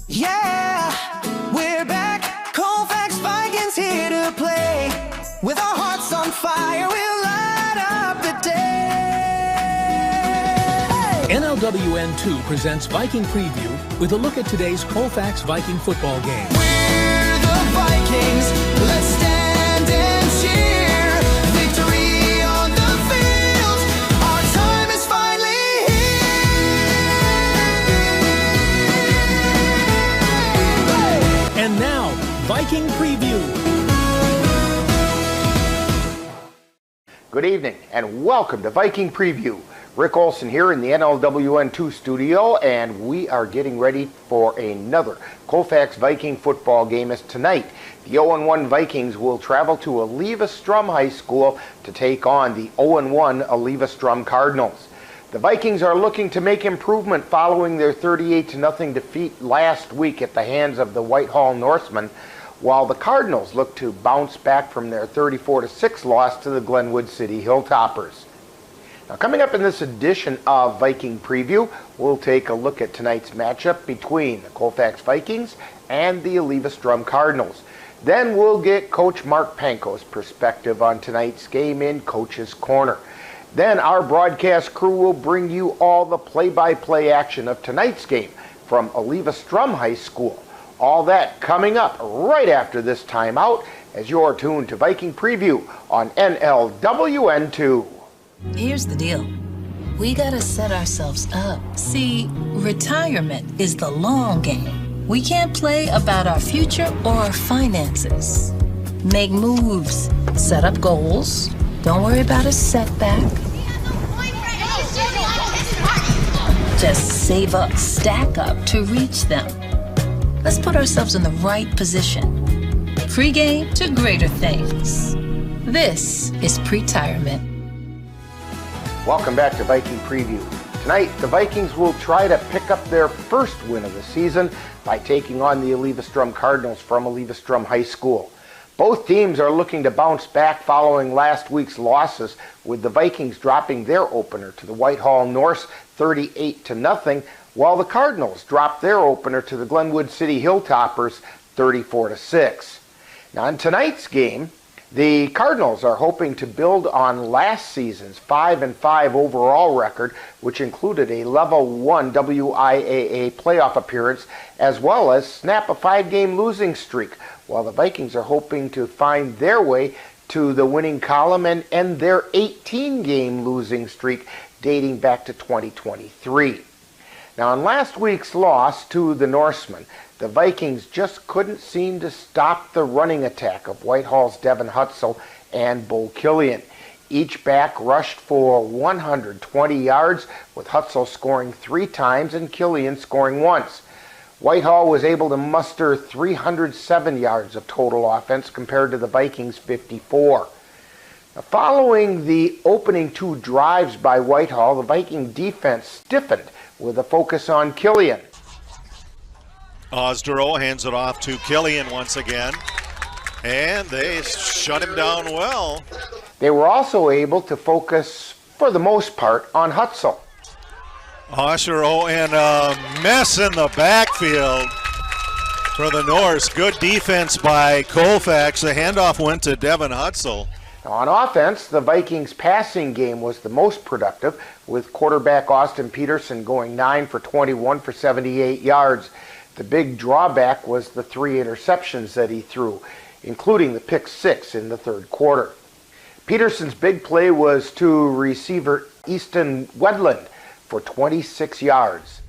Yeah, we're back. Colfax Vikings here to play. With our hearts on fire, we'll light up the day. NLWN 2 presents Viking Preview with a look at today's Colfax Viking football game. We're the Vikings. Let's stand and cheer. Victory on the field. Our time is finally here. And now, Viking Preview. Good evening and welcome to Viking Preview. Rick Olson here in the NLWN 2 studio, and we are getting ready for another Colfax Viking football game as tonight the 0-1 Vikings will travel to Eleva-Strum High School to take on the 0-1 Eleva-Strum Cardinals. The Vikings are looking to make improvement following their 38-0 defeat last week at the hands of the Whitehall Norsemen, while the Cardinals look to bounce back from their 34-6 loss to the Glenwood City Hilltoppers. Now, coming up in this edition of Viking Preview, we'll take a look at tonight's matchup between the Colfax Vikings and the Eleva-Strum Cardinals. Then we'll get Coach Mark Panko's perspective on tonight's game in Coach's Corner. Then our broadcast crew will bring you all the play-by-play action of tonight's game from Eleva-Strum High School. All that coming up right after this timeout as you're tuned to Viking Preview on NLWN 2. Here's the deal. We gotta set ourselves up. See, retirement is the long game. We can't play about our future or our finances. Make moves, set up goals. Don't worry about a setback. Just save up, stack up to reach them. Let's put ourselves in the right position. Pre-game to greater things. This is pre-tirement. Welcome back to Viking Preview. Tonight, the Vikings will try to pick up their first win of the season by taking on the Eleva-Strum Cardinals from Eleva-Strum High School. Both teams are looking to bounce back following last week's losses, with the Vikings dropping their opener to the Whitehall Norse 38-0, while the Cardinals dropped their opener to the Glenwood City Hilltoppers 34-6. Now, in tonight's game, the Cardinals are hoping to build on last season's 5-5 overall record, which included a Level 1 WIAA playoff appearance, as well as snap a 5-game losing streak, while the Vikings are hoping to find their way to the winning column and end their 18-game losing streak dating back to 2023. Now, in last week's loss to the Norsemen, the Vikings just couldn't seem to stop the running attack of Whitehall's Devin Hutzel and Bo Killian. Each back rushed for 120 yards, with Hutzel scoring 3 times and Killian scoring once. Whitehall was able to muster 307 yards of total offense compared to the Vikings' 54. Now, following the opening 2 drives by Whitehall, the Viking defense stiffened with a focus on Killian. Osdero hands it off to Killian once again, and they shut him down well. They were also able to focus, for the most part, on Hutzel. Osdero and a mess in the backfield for the Norse. Good defense by Colfax. The handoff went to Devin Hutzel. Now, on offense, the Vikings' passing game was the most productive, with quarterback Austin Peterson going 9 for 21 for 78 yards. The big drawback was the 3 interceptions that he threw, including the pick 6 in the third quarter. Peterson's big play was to receiver Easton Wedland for 26 yards.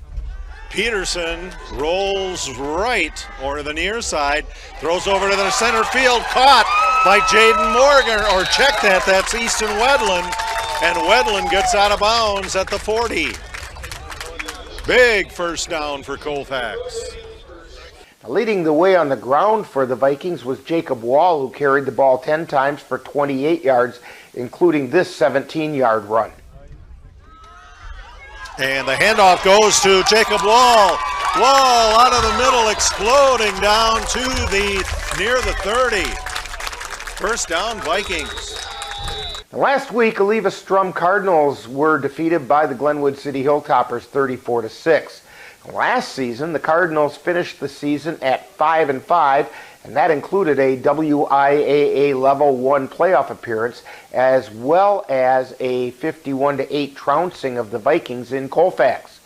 Peterson rolls right or to the near side, throws over to the center field, caught by Jaden Morgan, or check that, that's Easton Wedland, and Wedland gets out of bounds at the 40. Big first down for Colfax. Leading the way on the ground for the Vikings was Jacob Wall, who carried the ball 10 times for 28 yards, including this 17-yard run. And the handoff goes to Jacob Wall. Wall out of the middle, exploding down to near the 30. First down, Vikings. Last week, Eleva-Strum Cardinals were defeated by the Glenwood City Hilltoppers 34-6. Last season, the Cardinals finished the season at 5-5, and that included a WIAA Level 1 playoff appearance, as well as a 51-8 trouncing of the Vikings in Colfax.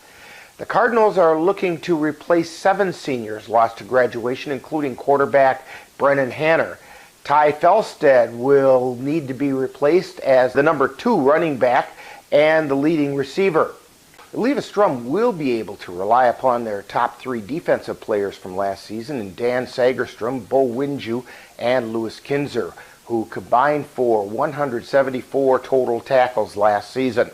The Cardinals are looking to replace 7 seniors lost to graduation, including quarterback Brennan Hanner. Ty Felstead will need to be replaced as the number 2 running back and the leading receiver. Eleva-Strum will be able to rely upon their top 3 defensive players from last season in Dan Sagerstrom, Bo Winju, and Lewis Kinzer, who combined for 174 total tackles last season.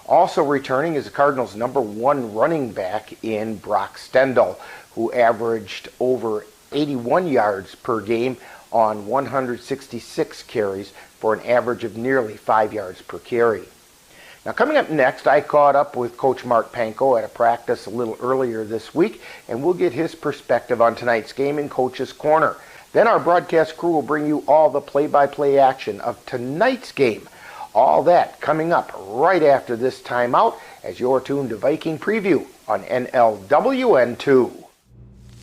Also returning is the Cardinals' number 1 running back in Brock Stendel, who averaged over 81 yards per game on 166 carries for an average of nearly 5 yards per carry. Now, coming up next, I caught up with Coach Mark Panko at a practice a little earlier this week, and we'll get his perspective on tonight's game in Coach's Corner. Then our broadcast crew will bring you all the play-by-play action of tonight's game. All that coming up right after this timeout as you're tuned to Viking Preview on NLWN 2.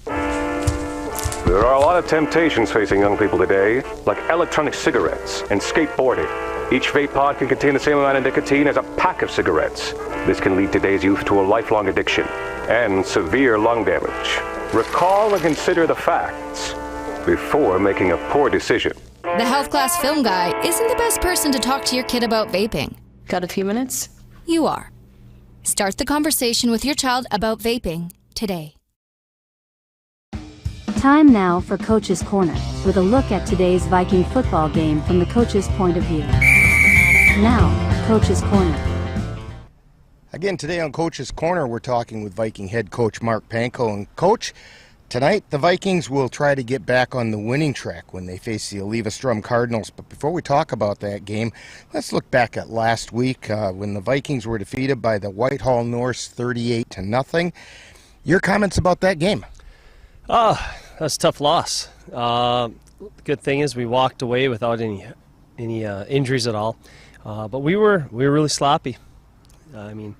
There are a lot of temptations facing young people today, like electronic cigarettes and skateboarding. Each vape pod can contain the same amount of nicotine as a pack of cigarettes. This can lead today's youth to a lifelong addiction and severe lung damage. Recall and consider the facts before making a poor decision. The health class film guy isn't the best person to talk to your kid about vaping. Got a few minutes? You are. Start the conversation with your child about vaping today. Time now for Coach's Corner, with a look at today's Viking football game from the coach's point of view. Now, Coach's Corner. Again, today on Coach's Corner, we're talking with Viking head coach Mark Panko. And Coach, tonight the Vikings will try to get back on the winning track when they face the Eleva-Strum Cardinals. But before we talk about that game, let's look back at last week when the Vikings were defeated by the Whitehall Norse 38-0. Your comments about that game? That's a tough loss. The good thing is we walked away without any injuries at all. But we were really sloppy. I mean,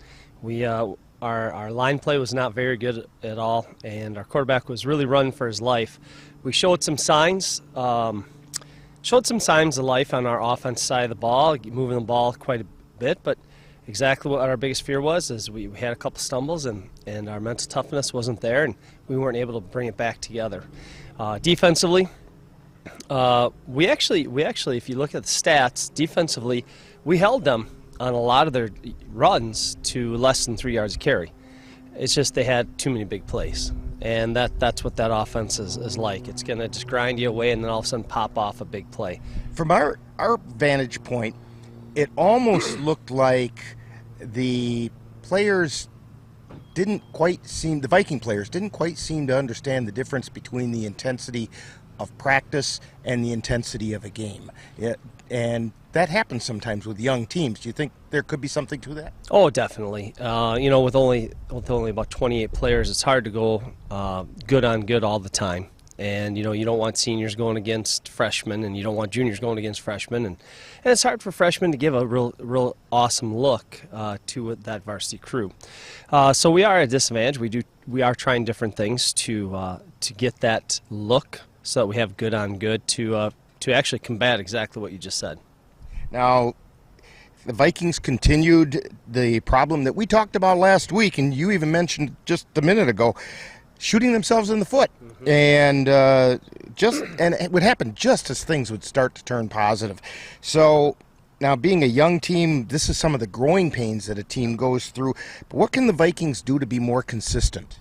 our line play was not very good at all, and our quarterback was really running for his life. We showed some signs of life on our offense side of the ball, moving the ball quite a bit. But exactly what our biggest fear was is we had a couple stumbles, and our mental toughness wasn't there, and we weren't able to bring it back together. Defensively, we actually, if you look at the stats, defensively, we held them on a lot of their runs to less than 3 yards a carry. It's just they had too many big plays, and that's what that offense is like. It's going to just grind you away and then all of a sudden pop off a big play. From our vantage point, it almost looked like the Viking players didn't quite seem to understand the difference between the intensity of practice and the intensity of a game. And that happens sometimes with young teams. Do you think there could be something to that? Oh, definitely. With only about 28 players, it's hard to go good on good all the time. And, you don't want seniors going against freshmen, and you don't want juniors going against freshmen. And it's hard for freshmen to give a real awesome look to that varsity crew. So we are at a disadvantage. We are trying different things to get that look so that we have good on good to actually combat exactly what you just said. Now, the Vikings continued the problem that we talked about last week, and you even mentioned just a minute ago, shooting themselves in the foot. Mm-hmm. And it would happen just as things would start to turn positive. So now, being a young team, this is some of the growing pains that a team goes through. But what can the Vikings do to be more consistent?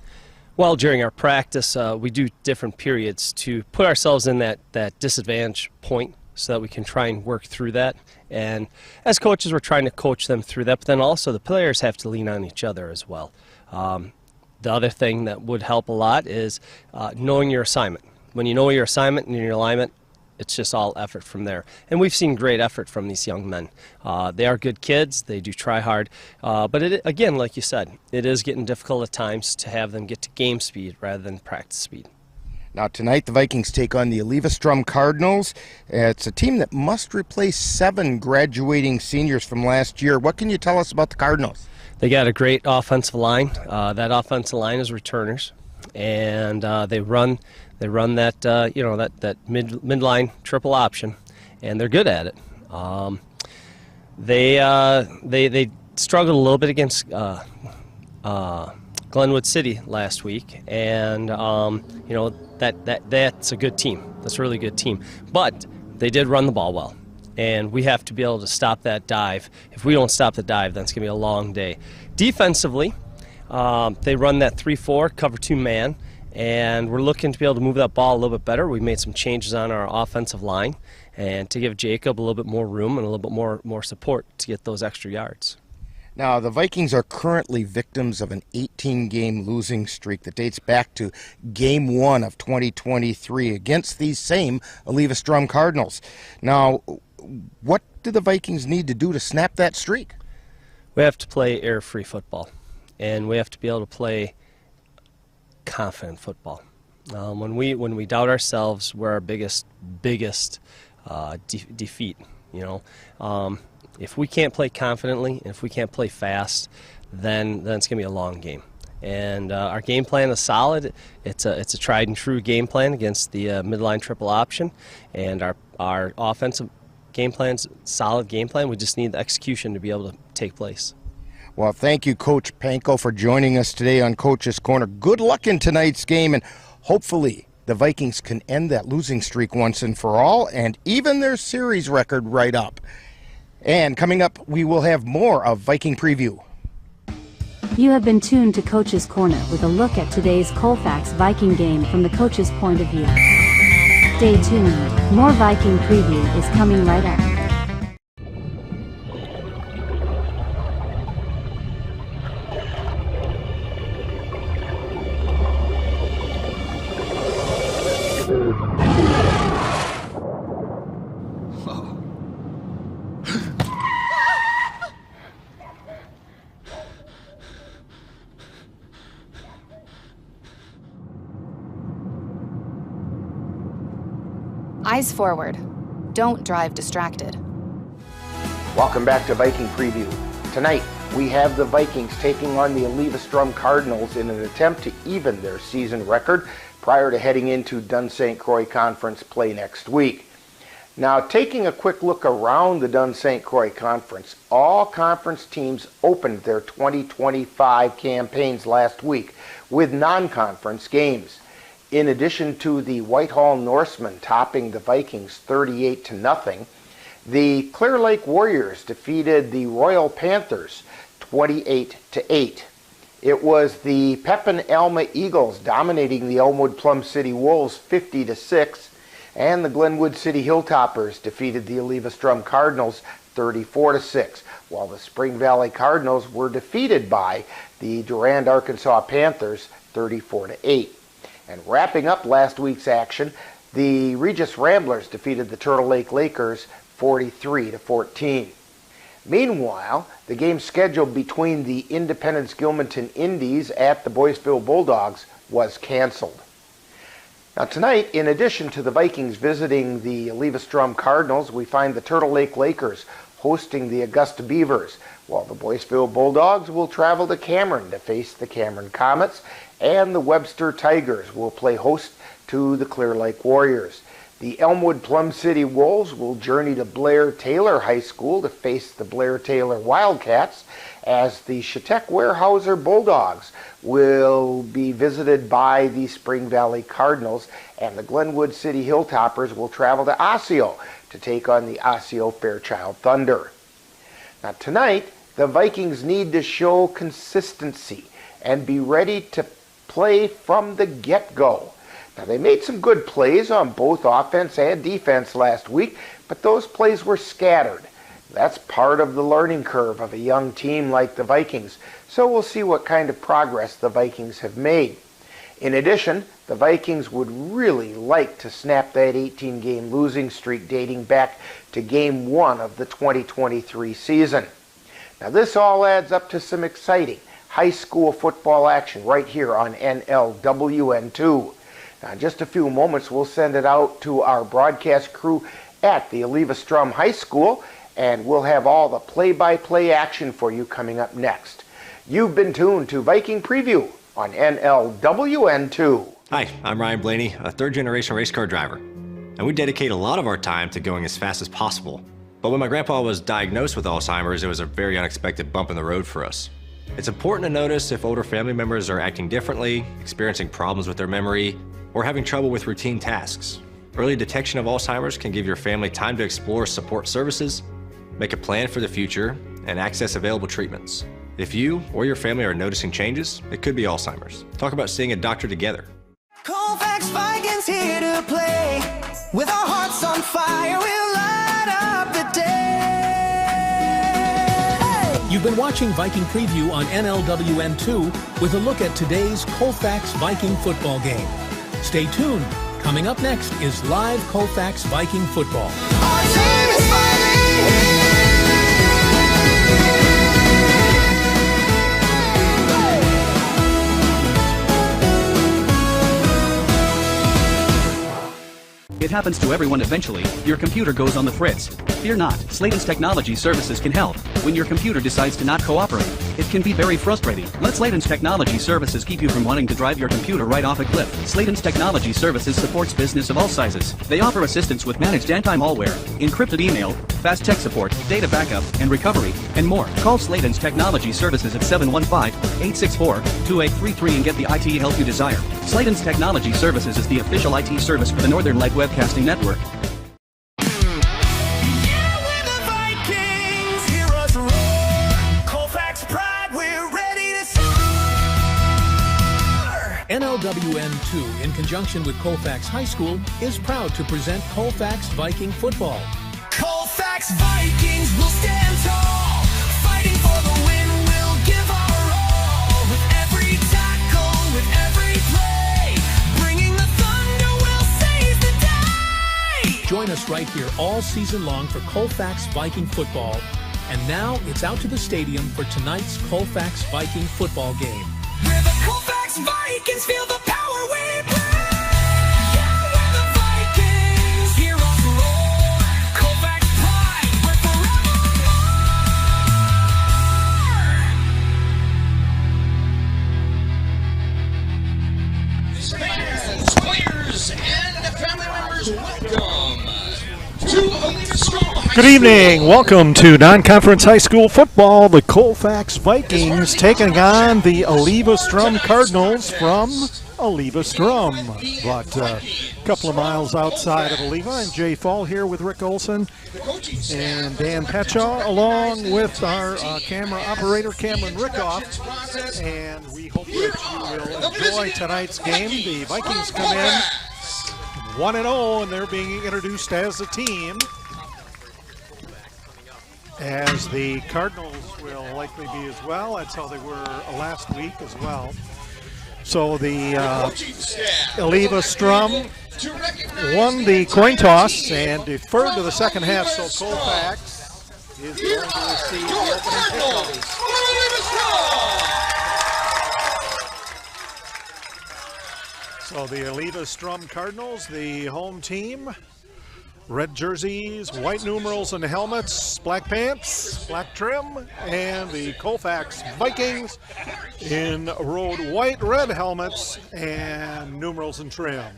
Well, during our practice, we do different periods to put ourselves in that disadvantage point so that we can try and work through that. And as coaches, we're trying to coach them through that, but then also the players have to lean on each other as well. The other thing that would help a lot is knowing your assignment. When you know your assignment and your alignment, it's just all effort from there. And we've seen great effort from these young men. They are good kids. They do try hard. But again, like you said, it is getting difficult at times to have them get to game speed rather than practice speed. Now, tonight the Vikings take on the Eleva-Strum Cardinals. It's a team that must replace 7 graduating seniors from last year. What can you tell us about the Cardinals? They got a great offensive line. That offensive line is returners, and they run that that midline triple option, and they're good at it. They struggled a little bit against Glenwood City last week, and that's a good team. That's a really good team. But they did run the ball well, and we have to be able to stop that dive. If we don't stop the dive, then it's going to be a long day. Defensively, they run that 3-4, cover 2 man, and we're looking to be able to move that ball a little bit better. We made some changes on our offensive line, and to give Jacob a little bit more room and a little bit more support to get those extra yards. Now, the Vikings are currently victims of an 18-game losing streak that dates back to Game 1 of 2023 against these same Eleva-Strum Cardinals. Now, what do the Vikings need to do to snap that streak? We have to play error-free football, and we have to be able to play confident football. When we doubt ourselves, we're our biggest defeat. If we can't play confidently, and if we can't play fast, then it's going to be a long game. And our game plan is solid. It's a tried and true game plan against the midline triple option, and our offensive game plan's solid game plan. We just need the execution to be able to take place. Well, thank you, Coach Panko, for joining us today on Coach's Corner. Good luck in tonight's game, and hopefully the Vikings can end that losing streak once and for all, and even their series record right up. And coming up, we will have more of Viking Preview. You have been tuned to Coach's Corner with a look at today's Colfax Viking game from the coach's point of view. Stay tuned. More Viking Preview is coming right up. Eyes forward. Don't drive distracted. Welcome back to Viking Preview. Tonight, we have the Vikings taking on the Eleva-Strum Cardinals in an attempt to even their season record prior to heading into Dunn St. Croix Conference play next week. Now, taking a quick look around the Dunn St. Croix Conference, all conference teams opened their 2025 campaigns last week with non-conference games. In addition to the Whitehall Norsemen topping the Vikings 38-0, the Clear Lake Warriors defeated the Royal Panthers 28-8. It was the Pepin Alma Eagles dominating the Elmwood Plum City Wolves 50-6, and the Glenwood City Hilltoppers defeated the Eleva-Strum Cardinals 34-6, while the Spring Valley Cardinals were defeated by the Durand, Arkansas Panthers 34-8. And wrapping up last week's action, the Regis Ramblers defeated the Turtle Lake Lakers 43-14. Meanwhile, the game scheduled between the Independence Gilmanton Indies at the Boyceville Bulldogs was canceled. Now tonight, in addition to the Vikings visiting the Eleva-Strum Cardinals, we find the Turtle Lake Lakers hosting the Augusta Beavers, while the Boyceville Bulldogs will travel to Cameron to face the Cameron Comets, and the Webster Tigers will play host to the Clear Lake Warriors. The Elmwood Plum City Wolves will journey to Blair Taylor High School to face the Blair Taylor Wildcats, as the Chautauqua Weyerhaeuser Bulldogs will be visited by the Spring Valley Cardinals, and the Glenwood City Hilltoppers will travel to Osseo to take on the Osseo Fairchild Thunder. Now tonight, the Vikings need to show consistency and be ready to play from the get-go. Now they made some good plays on both offense and defense last week, but those plays were scattered. That's part of the learning curve of a young team like the Vikings, so we'll see what kind of progress the Vikings have made. In addition, the Vikings would really like to snap that 18-game losing streak dating back to Game 1 of the 2023 season. Now this all adds up to some exciting high school football action right here on NLWN2. Now in just a few moments, we'll send it out to our broadcast crew at the Eleva-Strum High School, and we'll have all the play-by-play action for you coming up next. You've been tuned to Viking Preview on NLWN2. Hi, I'm Ryan Blaney, a third-generation race car driver, and we dedicate a lot of our time to going as fast as possible. But when my grandpa was diagnosed with Alzheimer's, it was a very unexpected bump in the road for us. It's important to notice if older family members are acting differently, experiencing problems with their memory, or having trouble with routine tasks. Early detection of Alzheimer's can give your family time to explore support services, make a plan for the future, and access available treatments. If you or your family are noticing changes, it could be Alzheimer's. Talk about seeing a doctor together. Colfax Vikings here to play. With our hearts on fire, we'll light up the day. You've been watching Viking Preview on NLWN2 with a look at today's Colfax Viking football game. Stay tuned. Coming up next is live Colfax Viking football. Our team is finally here. It happens to everyone eventually. Your computer goes on the fritz. Fear not, Sladen's Technology Services can help. When your computer decides to not cooperate, it can be very frustrating. Let Sladen's Technology Services keep you from wanting to drive your computer right off a cliff. Sladen's Technology Services supports business of all sizes. They offer assistance with managed anti-malware, encrypted email, fast tech support, data backup and recovery, and more. Call Sladen's Technology Services at 715-864-2833 and get the IT help you desire. Sladen's Technology Services is the official IT service for the Northern Light Webcasting Network. NLWN2, in conjunction with Colfax High School, is proud to present Colfax Viking Football. Colfax Vikings will stand tall, fighting for the win. We'll give our all with every tackle, with every play. Bringing the thunder, we'll seize the day. Join us right here all season long for Colfax Viking Football. And now it's out to the stadium for tonight's Colfax Viking Football game. We're the Colfax Vikings, feel the power we bring. Yeah, we're the Vikings, heroes roar. Colfax pride, we're Fans, players, and family members, welcome to Eleva-Strum High School. Good evening. Welcome to non-conference high school football. The Colfax Vikings taking on the Eleva-Strum Cardinals from Eleva-Strum. About a couple of miles outside of Eleva. I'm Jay Fall here with Rick Olson and Dan Petchaw, along with our camera operator Cameron Rickoff. And we hope that you will enjoy tonight's game. The Vikings come in 1-0, and they're being introduced as a team, as the Cardinals will likely be as well. That's how they were last week as well. So the Eleva-Strum won the coin toss and deferred to the second half, so Colfax is going to receive the opening kickoff. So the Eleva-Strum Cardinals, the home team. Red jerseys, white numerals and helmets, black pants, black trim, and the Colfax Vikings in road white, red helmets and numerals and trim.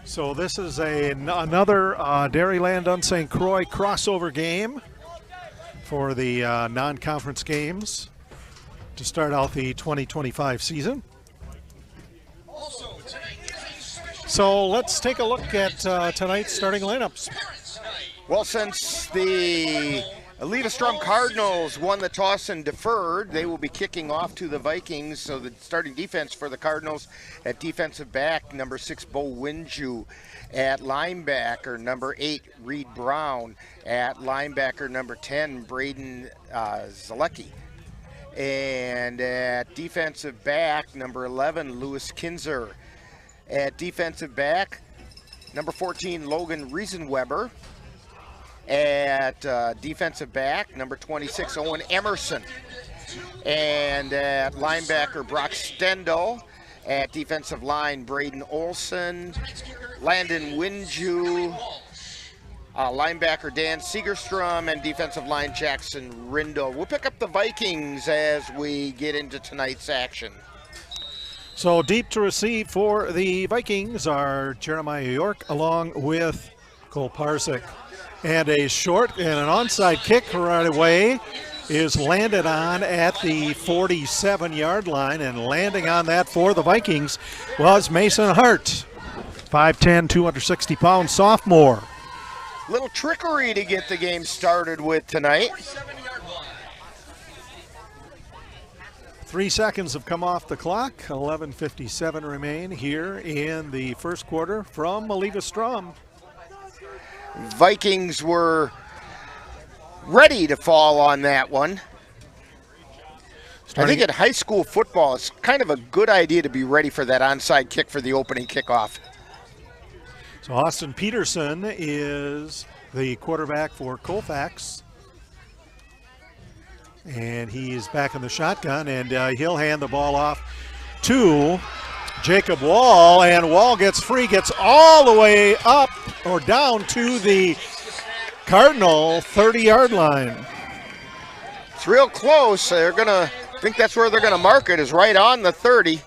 So this is another Dairyland on St. Croix crossover game for the non-conference games to start out the 2025 season. So let's take a look at tonight's starting lineups. Well, since the Eleva-Strum Cardinals won the toss and deferred, they will be kicking off to the Vikings. So the starting defense for the Cardinals at defensive back, number 6, Bo Winju. At linebacker, number 8, Reed Brown. At linebacker, number 10, Braden Zalecki. And at defensive back, number 11, Lewis Kinzer. At defensive back, number 14, Logan Riesenweber. At defensive back, number 26, Owen Emerson. And at linebacker, Brock Stendel. At defensive line, Braden Olson, Landon Winju, linebacker Dan Segerstrom, and defensive line Jackson Rindo. We'll pick up the Vikings as we get into tonight's action. So deep to receive for the Vikings are Jeremiah York along with Cole Parsick. And a short and an onside kick right away is landed on at the 47-yard line, and landing on that for the Vikings was Mason Hart, 5'10", 260-pound sophomore. Little trickery to get the game started with tonight. 3 seconds have come off the clock. 11:57 remain here in the first quarter from Eleva-Strum. Vikings were ready to fall on that one. I think in high school football, it's kind of a good idea to be ready for that onside kick for the opening kickoff. So Austin Peterson is the quarterback for Colfax. And he's back in the shotgun, and he'll hand the ball off to Jacob Wall, and Wall gets free, gets all the way up or down to the Cardinal 30-yard line. It's real close. They're going to think that's where they're going to mark it, is right on the 30.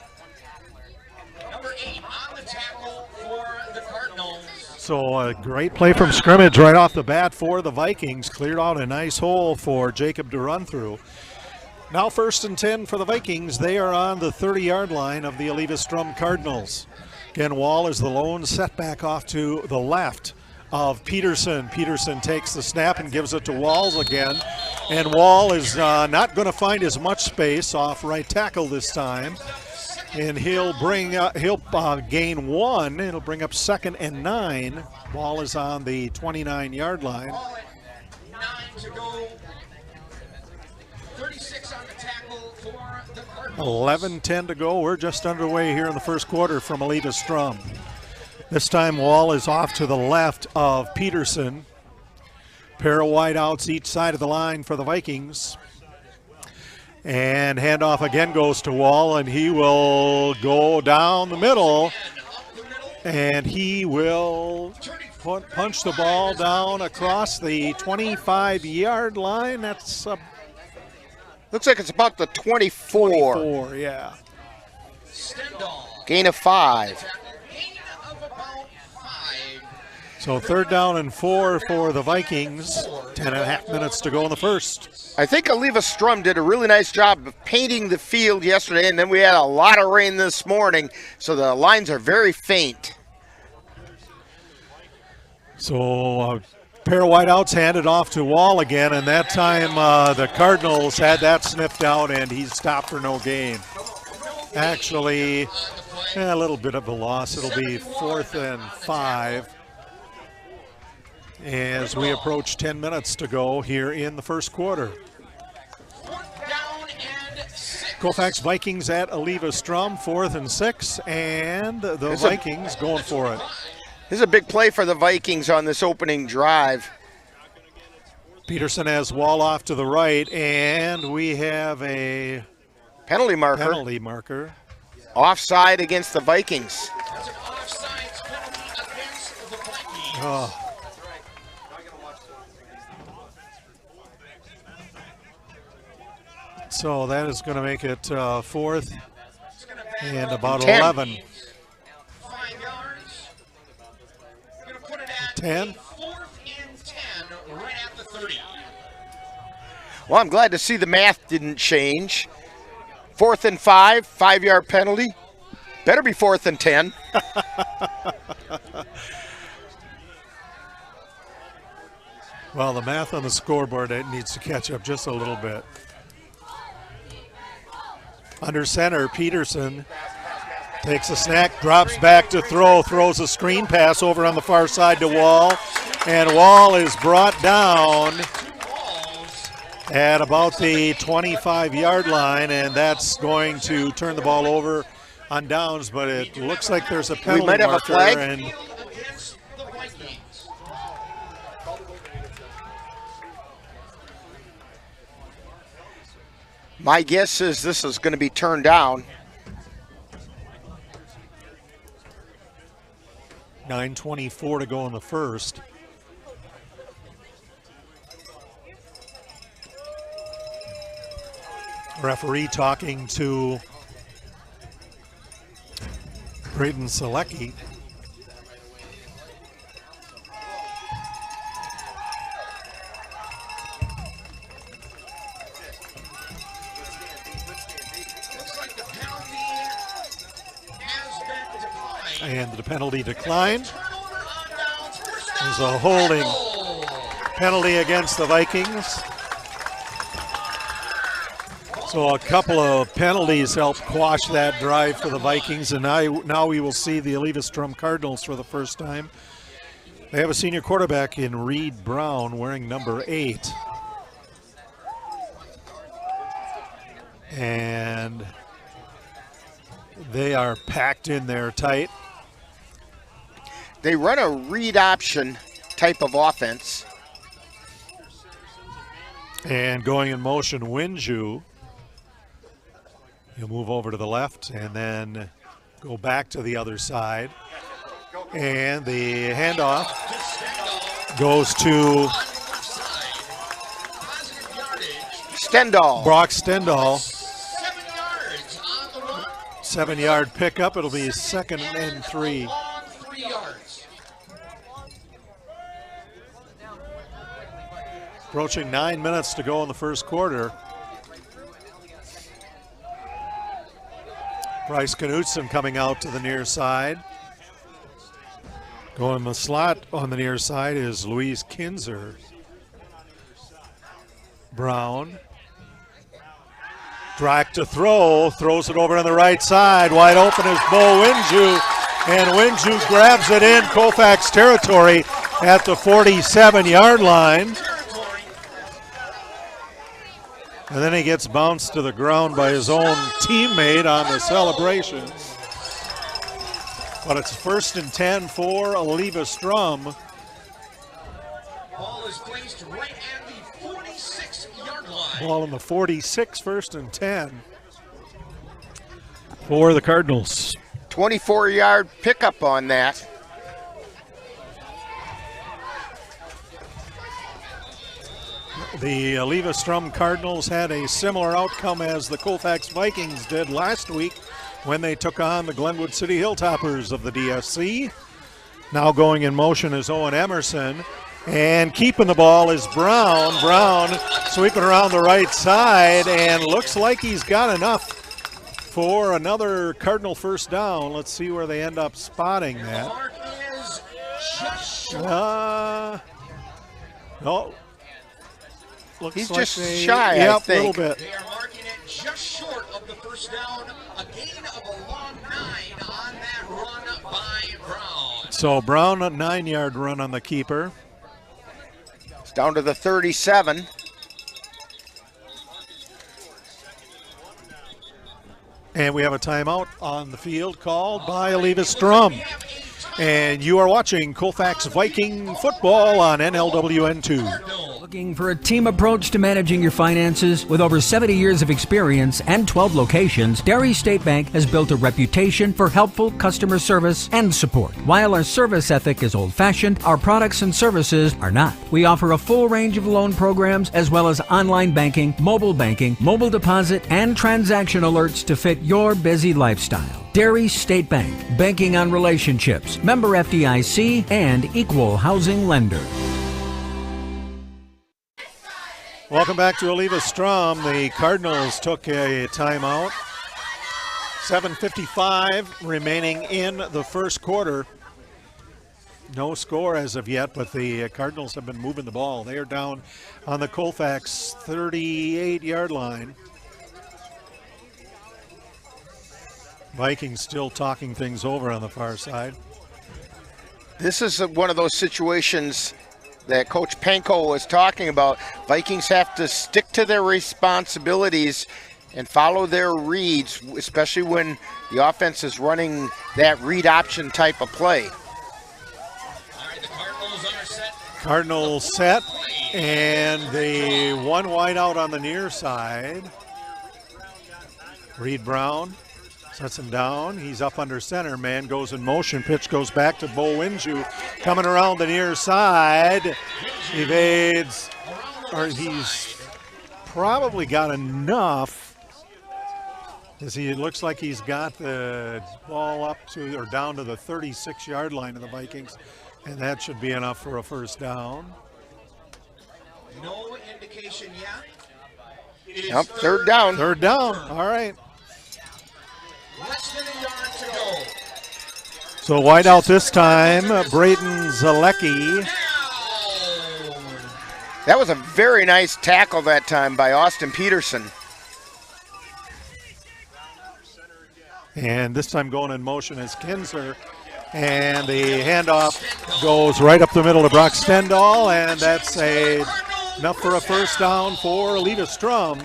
Number 8 on the tackle for the Cardinals. So a great play from scrimmage right off the bat for the Vikings. Cleared out a nice hole for Jacob to run through. Now 1st and 10 for the Vikings. They are on the 30-yard line of the Eleva-Strum Cardinals. Again, Wall is the lone setback off to the left of Peterson. Peterson takes the snap and gives it to Walls again. And Wall is not going to find as much space off right tackle this time. And he'll gain 1. It'll bring up 2nd and 9. Ball is on the 29-yard line. 9 to go. 36 on the tackle for the Cardinals. 11:10 to go. We're just underway here in the first quarter from Eleva-Strum. This time Wall is off to the left of Peterson. Pair of wideouts each side of the line for the Vikings. And handoff again goes to Wall, and he will go down the middle. And he will punch the ball down across the 25-yard line. That's looks like it's about the 24. 24, yeah. Gain of 5. So 3rd down and 4 for the Vikings. 10.5 minutes to go in the first. I think Eleva-Strum did a really nice job of painting the field yesterday, and then we had a lot of rain this morning, so the lines are very faint. So pair of wideouts handed off to Wall again, and that time the Cardinals had that sniffed out, and he's stopped for no gain. Actually, a little bit of a loss. It'll be 4th and 5 as we approach 10 minutes to go here in the first quarter. Colfax Vikings at Eleva-Strum, 4th and 6, and the Vikings going for it. This is a big play for the Vikings on this opening drive. Peterson has Wall off to the right, and we have a penalty marker. Offside against the Vikings. Oh. So that is going to make it 4th and about 10. 11. 5 yards. We're going to put it at 10. 4th and 10, right at the 30. Well, I'm glad to see the math didn't change. 4th and 5, 5-yard penalty. Better be 4th and 10. Well, the math on the scoreboard, it needs to catch up just a little bit. Under center, Peterson takes a snap, drops back to throw, throws a screen pass over on the far side to Wall, and Wall is brought down at about the 25-yard line, and that's going to turn the ball over on downs, but it looks like there's a penalty might have a marker, flag. and my guess is this is going to be turned down. 9:24 to go in the first. Referee talking to Braden Selecki. And the penalty declined. There's a holding penalty against the Vikings. So a couple of penalties helped quash that drive for the Vikings, and now we will see the Eleva-Strum Cardinals for the first time. They have a senior quarterback in Reed Brown wearing number 8. And they are packed in there tight. They run a read option type of offense. And going in motion, Winju. He'll move over to the left and then go back to the other side. And the handoff goes to Stendal. Brock Stendal. 7-yard pickup. It'll be 2nd and 3. Approaching 9 minutes to go in the first quarter. Bryce Knutson coming out to the near side. Going in the slot on the near side is Luis Kinzer. Brown. Drack to throw, throws it over on the right side. Wide open is Bo Winju, and Winju grabs it in Colfax territory at the 47-yard line. And then he gets bounced to the ground by his own teammate on the celebration. But it's 1st and 10 for Eleva-Strum. Ball is placed right at the 46-yard line. Ball in the 46, 1st and 10 for the Cardinals. 24-yard pickup on that. The Eleva-Strum Cardinals had a similar outcome as the Colfax Vikings did last week when they took on the Glenwood City Hilltoppers of the DSC. Now going in motion is Owen Emerson, and keeping the ball is Brown. Brown sweeping around the right side, and looks like he's got enough for another Cardinal first down. Let's see where they end up spotting that. No. Looks He's like just shy, I think. Yep, a little bit. They are marking it just short of the first down. A gain of a long 9 on that run by Brown. So Brown, a 9-yard run on the keeper. It's down to the 37. And we have a timeout on the field called by Eleva-Strum. And you are watching Colfax Viking Football on NLWN 2. Looking for a team approach to managing your finances? With over 70 years of experience and 12 locations, Derry State Bank has built a reputation for helpful customer service and support. While our service ethic is old-fashioned, our products and services are not. We offer a full range of loan programs as well as online banking, mobile deposit, and transaction alerts to fit your busy lifestyle. Derry State Bank, banking on relationships, member FDIC, and equal housing lender. Welcome back to Eleva-Strum. The Cardinals took a timeout. 7:55 remaining in the first quarter. No score as of yet, but the Cardinals have been moving the ball. They are down on the Colfax 38-yard line. Vikings still talking things over on the far side. This is one of those situations that Coach Panko was talking about. Vikings have to stick to their responsibilities and follow their reads, especially when the offense is running that read option type of play. Cardinals set, and the one wide out on the near side. Reed Brown sets him down. He's up under center. Man goes in motion. Pitch goes back to Bo Winju. Coming around the near side. Evades, or he's probably got enough as he looks like he's got the ball up to or down to the 36-yard line of the Vikings, and that should be enough for a first down. No indication yet. It is Yep, third down. Third down. All right. Less than a yard to go. So wide out this time, Brayton Zalecki. That was a very nice tackle that time by Austin Peterson. And this time going in motion is Kinzer. And the handoff goes right up the middle to Brock Stendahl, and that's enough for a first down for Eleva-Strum.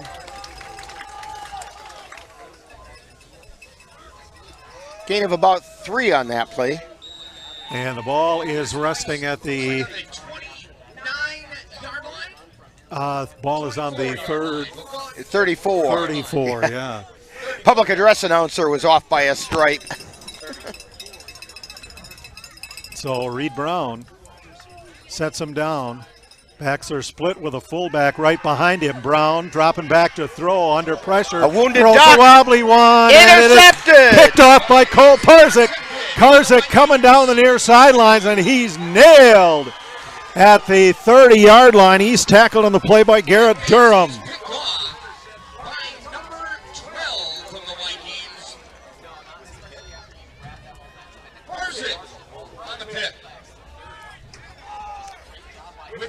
Gain of about 3 on that play. And the ball is resting at the 29-yard line. ball is on the 34. 34, yeah. Public address announcer was off by a stripe. So Reed Brown sets him down. Backs are split with a fullback right behind him. Brown dropping back to throw under pressure. A wounded Throws duck. a wobbly one. Intercepted. And it is picked off by Cole Karzik. Karzik coming down the near sidelines, and he's nailed at the 30-yard line. He's tackled on the play by Garrett Durham.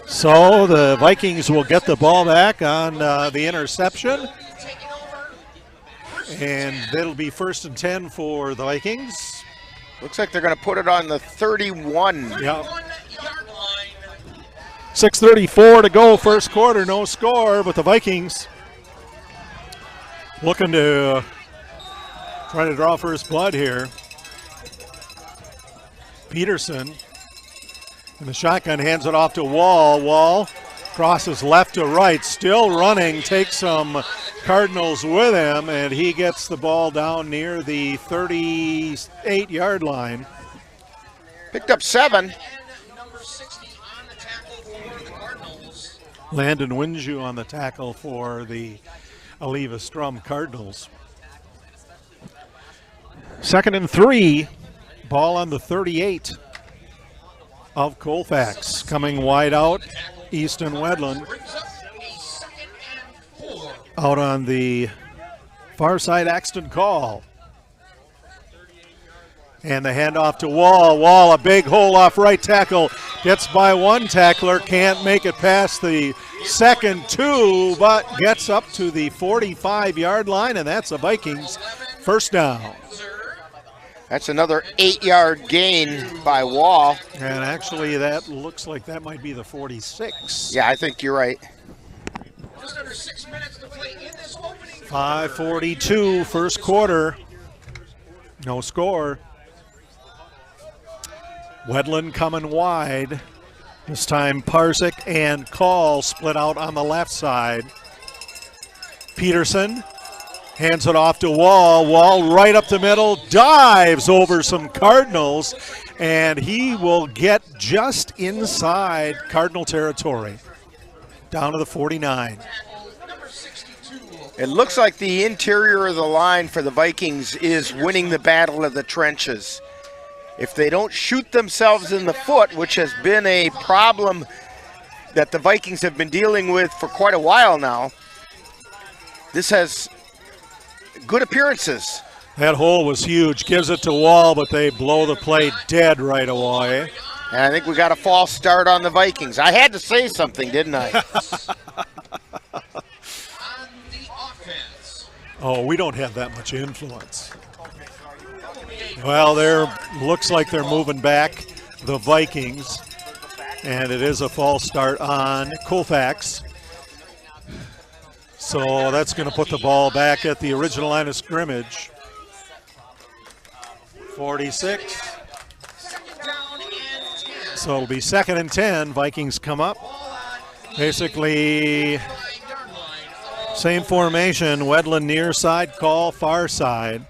So the Vikings will get the ball back on the interception. And it'll be 1st and 10 for the Vikings. Looks like they're going to put it on the 31. Yeah. 6:34 to go, first quarter, no score, but the Vikings looking to try to draw first blood here. Peterson in the shotgun hands it off to Wall. Wall crosses left to right, still running, takes some Cardinals with him, and he gets the ball down near the 38-yard line. Picked up 7. Landon Winju on the tackle for the Eleva-Strum Cardinals. 2nd and 3, ball on the 38 of Colfax. Coming wide out, Easton Wedlin. Out on the far side, Axton Call. And the handoff to Wall. Wall, a big hole off right tackle. Gets by one tackler, can't make it past the second 2, but gets up to the 45-yard line, and that's the Vikings' first down. That's another 8-yard gain by Wall. And actually, that looks like that might be the 46. Yeah, I think you're right. Just under 6 minutes to play in this opening. 5:42, first quarter. No score. Wedlin coming wide. This time Parsick and Call split out on the left side. Peterson hands it off to Wall. Wall right up the middle, dives over some Cardinals, and he will get just inside Cardinal territory, down to the 49. It looks like the interior of the line for the Vikings is winning the battle of the trenches. If they don't shoot themselves in the foot, which has been a problem that the Vikings have been dealing with for quite a while now, this has good appearances. That hole was huge. Gives it to Wall, but they blow the play dead right away. And I think we got a false start on the Vikings. I had to say something, didn't I? Oh, we don't have that much influence. Well, looks like they're moving back, the Vikings, and it is a false start on Colfax. So that's going to put the ball back at the original line of scrimmage. 46. So it'll be 2nd and 10. Vikings come up. Basically, same formation. Wedlin near side, Call far side.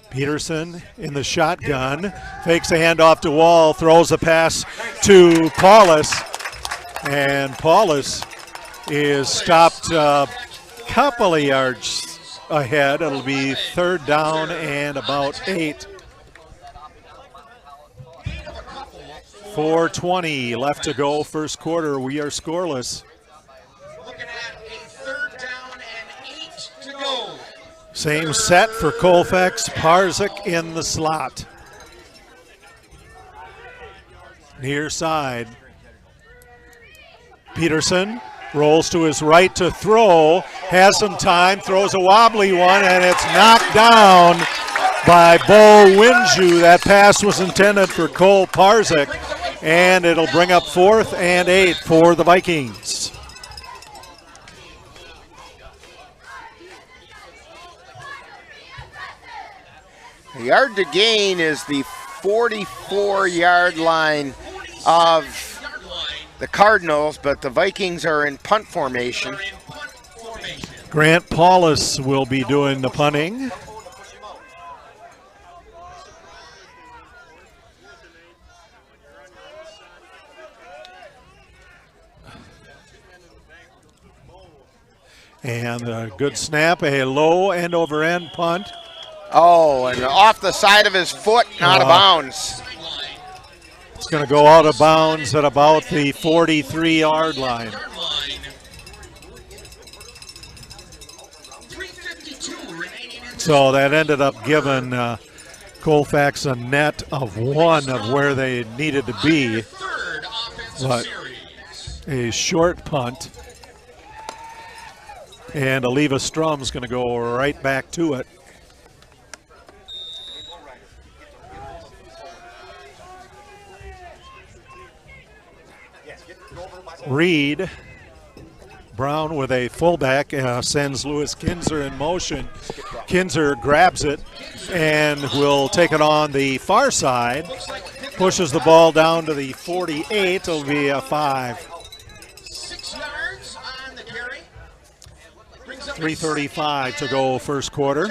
Peterson in the shotgun, fakes a handoff to Wall, throws a pass to Paulus, and Paulus is stopped a couple of yards ahead. It'll be 3rd down and about 8. 4:20 left to go, first quarter. We are scoreless. Looking at a 3rd down and 8 to go. Same set for Colfax. Parzik in the slot. Near side. Peterson rolls to his right to throw. Has some time. Throws a wobbly one, and it's knocked down by Bo Winju. That pass was intended for Cole Parzik, and it'll bring up 4th and 8 for the Vikings. The yard to gain is the 44-yard line of the Cardinals, but the Vikings are in punt formation. Grant Paulus will be doing the punting. And a good snap, a low end over end punt. Oh, and off the side of his foot, out of bounds. It's going to go out of bounds at about the 43-yard line. So that ended up giving Colfax a net of 1 of where they needed to be. But a short punt. And Eleva-Strum's going to go right back to it. Reed Brown with a fullback sends Lewis Kinzer in motion. Kinzer grabs it and will take it on the far side. Pushes the ball down to the 48. It'll be a 5. 6 yards on the carry. 3:35 to go first quarter.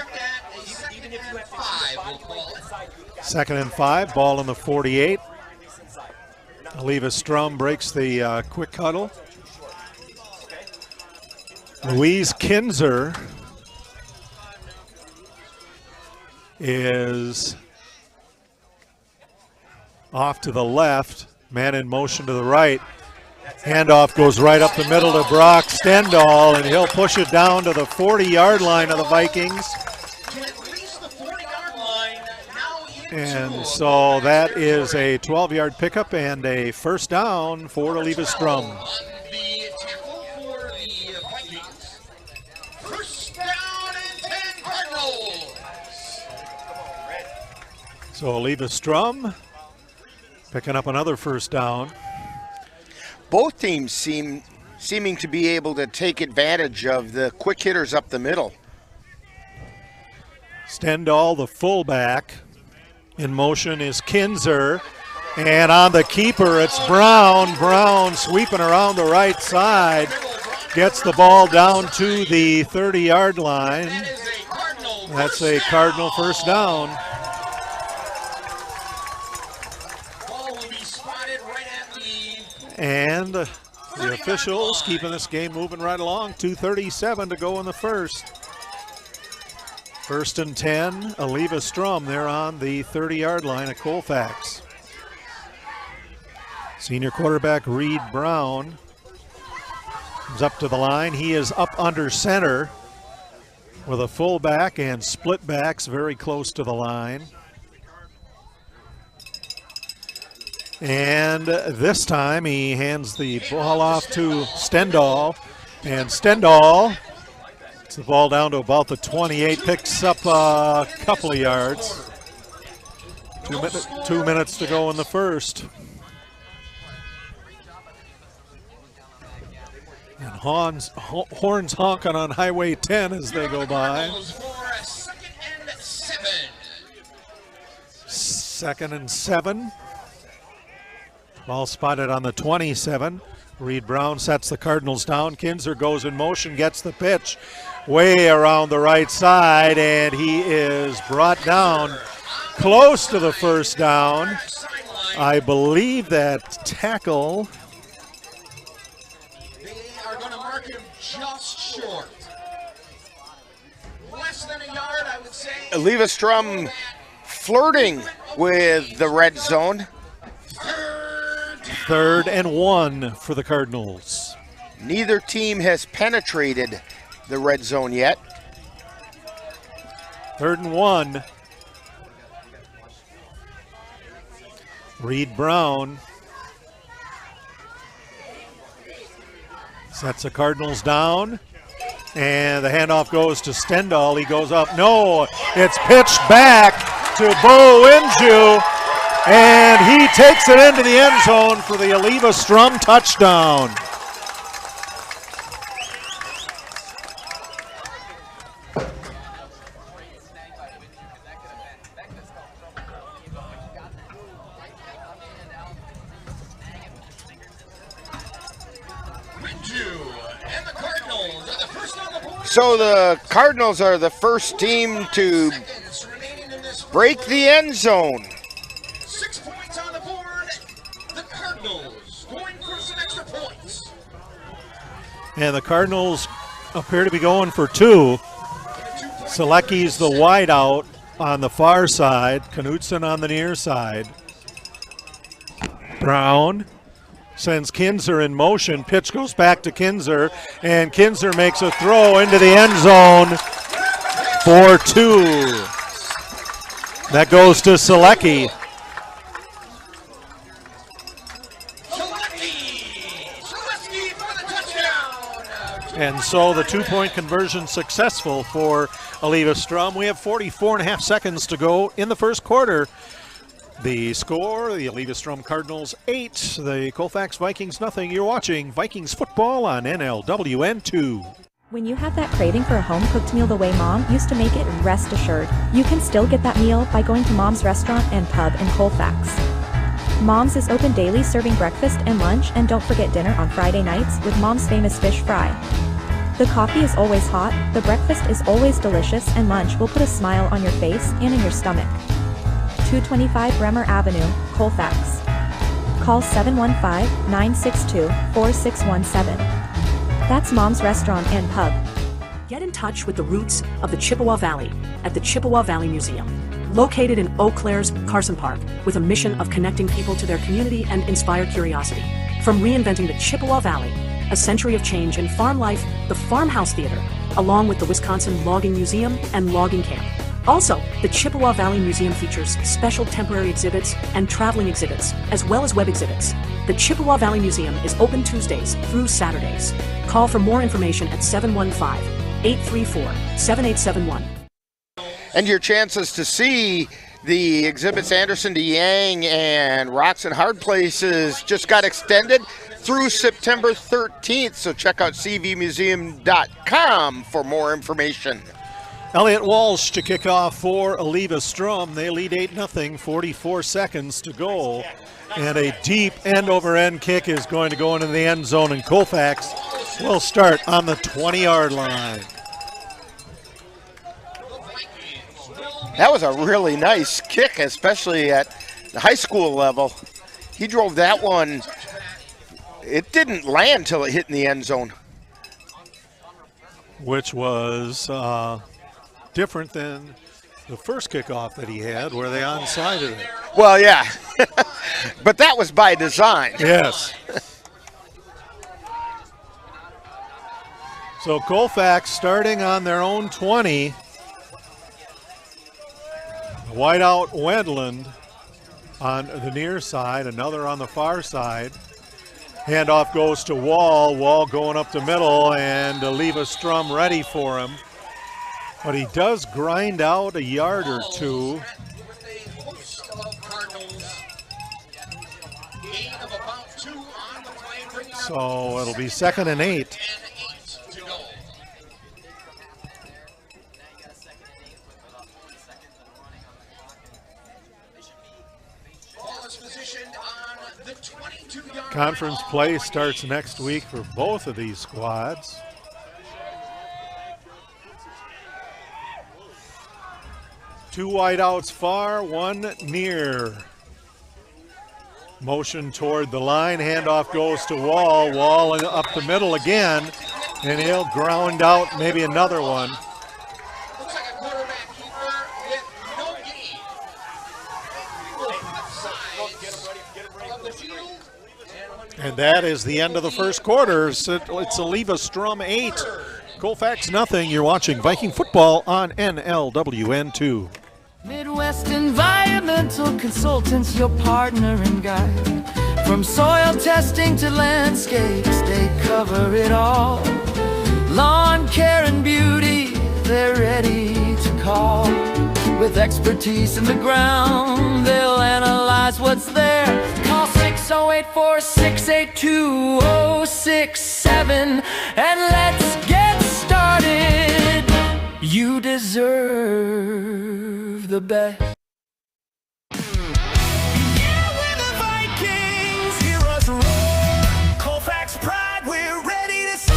Even if you had 5, we'll call it. 2nd and 5, ball in the 48. Eleva-Strum breaks the quick huddle. Louise Kinzer is off to the left. Man in motion to the right. Handoff goes right up the middle to Brock Stendahl, and he'll push it down to the 40-yard line of the Vikings. And so that is a 12-yard pickup and a first down for Eleva-Strum. The tackle for the Vikings. First down and 10 Cardinals. So Eleva-Strum picking up another first down. Both teams seeming to be able to take advantage of the quick hitters up the middle. Stendahl, the fullback. In motion is Kinzer. And on the keeper, it's Brown. Brown sweeping around the right side. Gets the ball down to the 30-yard line. That's a Cardinal first down. And the officials keeping this game moving right along. 2:37 to go in the first. 1st and 10, Eleva-Strum. They're on the 30-yard line at Colfax. Senior quarterback Reed Brown comes up to the line. He is up under center with a fullback and split backs very close to the line. And this time he hands the ball off to Stendahl. And Stendahl gets the ball down to about the 28, picks up a couple of yards. 2 minutes to go in the first. And horns honking on Highway 10 as they go by. Second and 7. Ball spotted on the 27. Reed Brown sets the Cardinals down. Kinzer goes in motion, gets the pitch way around the right side, and he is brought down close to the first down. I believe that tackle. They are going to mark him just short. less than a yard, I would say. Eleva-Strum flirting with the red zone. 3rd and 1 for the Cardinals. Neither team has penetrated the red zone yet. 3rd and 1. Reed Brown sets the Cardinals down, and the handoff goes to Stendhal. He goes up. No, it's pitched back to Bo Winju, and he takes it into the end zone for the Eleva-Strum touchdown. So the Cardinals are the first team to break the end zone. 6 points on the board. The Cardinals going for some extra points. And the Cardinals appear to be going for 2. Selecki's the wideout on the far side, Knutson on the near side. Brown sends Kinzer in motion. Pitch goes back to Kinzer, and Kinzer makes a throw into the end zone for 2. That goes to Selecki. And so the 2-point conversion successful for Eleva-Strum. We have 44.5 seconds to go in the first quarter. The score, the Eleva-Strum Cardinals 8, the Colfax Vikings nothing. You're watching Vikings football on NLWN 2. When you have that craving for a home-cooked meal the way Mom used to make it, rest assured, you can still get that meal by going to Mom's Restaurant and Pub in Colfax. Mom's is open daily, serving breakfast and lunch, and don't forget dinner on Friday nights with Mom's famous fish fry. The coffee is always hot, the breakfast is always delicious, and lunch will put a smile on your face and in your stomach. 225 Bremer Avenue, Colfax. Call 715-962-4617. That's Mom's Restaurant and Pub. Get in touch with the roots of the Chippewa Valley at the Chippewa Valley Museum, located in Eau Claire's Carson Park, with a mission of connecting people to their community and inspire curiosity. From reinventing the Chippewa Valley, a century of change in farm life, the Farmhouse Theater, along with the Wisconsin Logging Museum and Logging Camp. Also, the Chippewa Valley Museum features special temporary exhibits and traveling exhibits, as well as web exhibits. The Chippewa Valley Museum is open Tuesdays through Saturdays. Call for more information at 715-834-7871. And your chances to see the exhibits Anderson to Yang and Rocks and Hard Places just got extended through September 13th, so check out cvmuseum.com for more information. Elliot Walsh to kick off for Eleva-Strum. They lead 8-0, 44 seconds to go. And a deep end-over-end kick is going to go into the end zone, and Colfax will start on the 20-yard line. That was a really nice kick, especially at the high school level. He drove that one. It didn't land till it hit in the end zone. Which was different than the first kickoff that he had, where they onsided it. Well, yeah, but that was by design. Yes. So Colfax starting on their own 20. Whiteout Wendland on the near side, another on the far side. Handoff goes to Wall. Wall going up the middle, and Eleva-Strum ready for him. But he does grind out a yard or two. So it'll be 2nd and 8. Conference play starts next week for both of these squads. Two wideouts far, one near. Motion toward the line, handoff goes to Wall. Wall up the middle again, and he'll ground out maybe another one. And that is the end of the first quarter. It's Eleva-Strum 8, Colfax nothing. You're watching Viking football on NLWN 2. Midwest Environmental Consultants, your partner and guide. From soil testing to landscapes, they cover it all. Lawn care and beauty, they're ready to call. With expertise in the ground, they'll analyze what's there. Call 608-468-2067 and let's get started. You deserve the best. Yeah, we're the Vikings. Hear us roar. Colfax pride, we're ready to soar.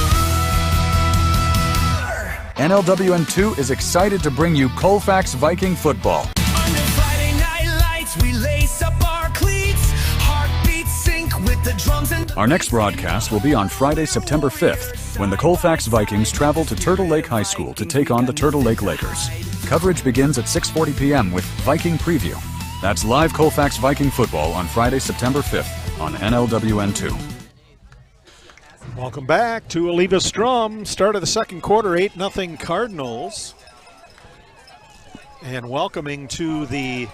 NLWN 2 is excited to bring you Colfax Viking Football. Under Friday night lights, we lace up our cleats. Heartbeats sync with the drums and Our next broadcast will be on Friday, September 5th, when the Colfax Vikings travel to Turtle Lake High School to take on the Turtle Lake Lakers. Coverage begins at 6:40 p.m. with Viking Preview. That's live Colfax Viking Football on Friday, September 5th on NLWN 2. Welcome back to Eleva-Strum. Start of the second quarter, 8-0 Cardinals. And welcoming to the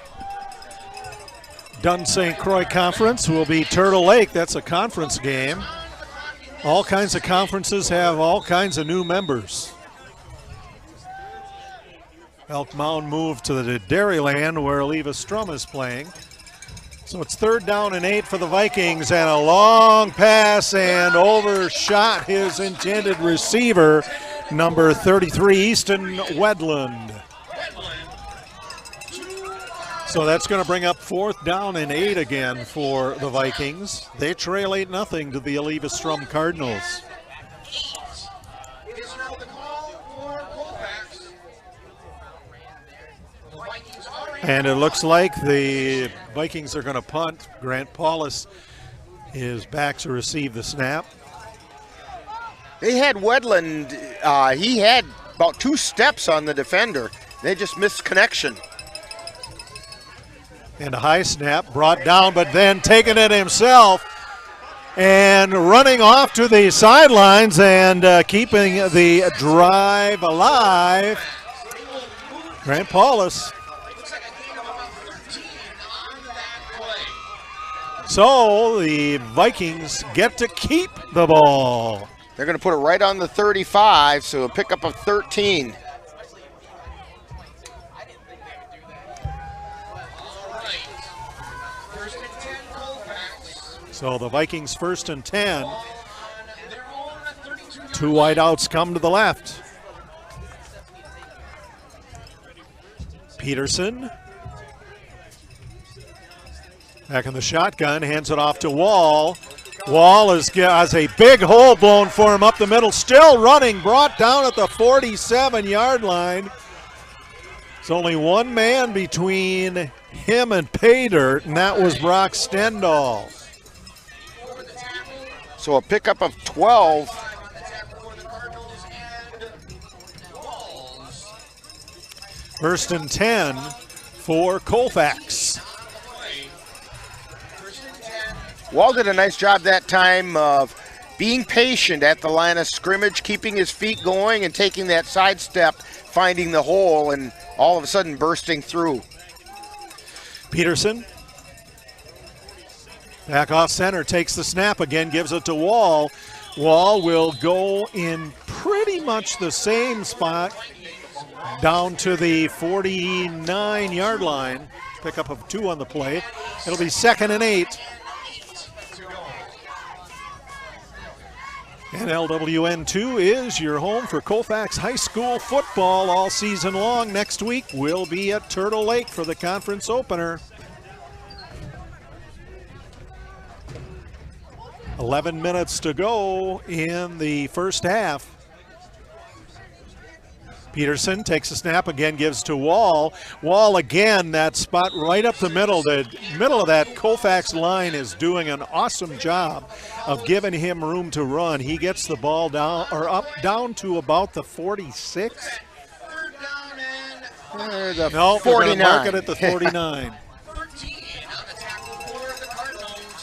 Dunn St. Croix Conference will be Turtle Lake. That's a conference game. All kinds of conferences have all kinds of new members. Elk Mound moved to the Dairyland where Eleva-Strum is playing. So it's 3rd down and 8 for the Vikings, and a long pass and overshot his intended receiver, number 33, Easton Wedland. So that's going to bring up 4th down and 8 again for the Vikings. They trail 8-0 to the Eleva-Strum Cardinals. And it looks like the Vikings are going to punt. Grant Paulus is back to receive the snap. They had Wedland, he had about 2 steps on the defender. They just missed connection. And a high snap brought down, but then taking it himself and running off to the sidelines and keeping the drive alive. Grant Paulus. So the Vikings get to keep the ball. They're going to put it right on the 35, so a pickup of 13. So the Vikings 1st and 10. 2 wideouts come to the left. Peterson. Back in the shotgun, hands it off to Wall. Wall has a big hole blown for him up the middle. Still running, brought down at the 47-yard line. There's only one man between him and pay dirt, and that was Brock Stendal. So a pickup of 12. First and 10 for Colfax. Wall did a nice job that time of being patient at the line of scrimmage, keeping his feet going and taking that side step, finding the hole, and all of a sudden bursting through. Peterson. Back off center, takes the snap again, gives it to Wall. Wall will go in pretty much the same spot down to the 49-yard line. Pickup of 2 on the play. It'll be 2nd and 8. NLWN 2 is your home for Colfax High School football all season long. Next week we'll be at Turtle Lake for the conference opener. 11 minutes to go in the first half. Peterson takes a snap again, gives to Wall. Wall again, that spot right up the middle. The middle of that Colfax line is doing an awesome job of giving him room to run. He gets the ball down or up down to about the 46. No, 49. Mark it at the 49.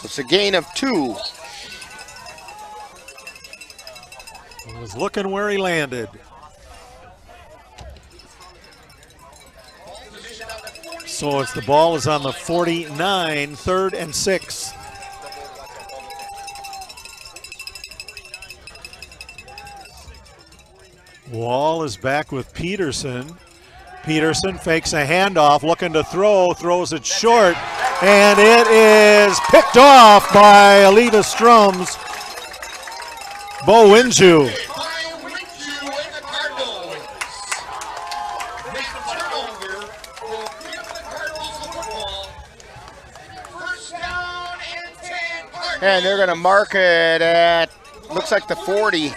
It's a gain of 2. He was looking where he landed. So it's the ball is on the 49, 3rd and 6. Wall is back with Peterson. Peterson fakes a handoff, looking to throw, throws it short, and it is picked off by Eleva-Strum's Bo Winju. And they're going to mark it at, looks like the 40,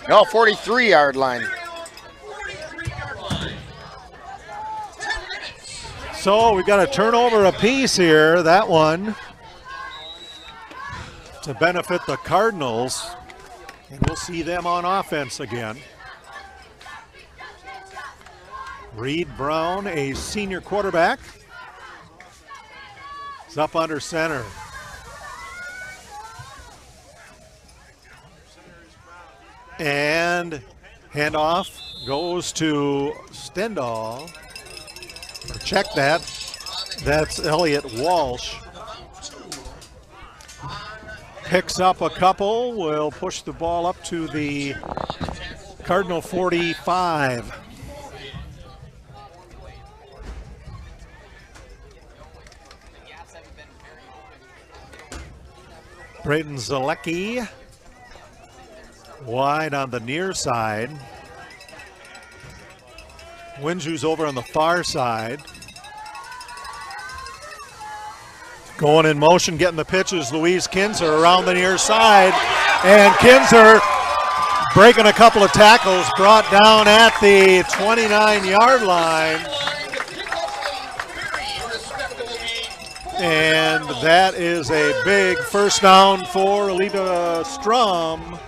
no, 43-yard line. So we've got a turnover apiece here, that one, to benefit the Cardinals. And we'll see them on offense again. Reed Brown, a senior quarterback, is up under center. And handoff goes to Stendhal. Or check that. That's Elliott Walsh. Picks up a couple. Will push the ball up to the Cardinal 45. Braden Zalecki wide on the near side. Winju's over on the far side. Going in motion, getting the pitches, Louise Kinzer around the near side. And Kinzer breaking a couple of tackles, brought down at the 29-yard line. And that is a big first down for Eleva-Strum.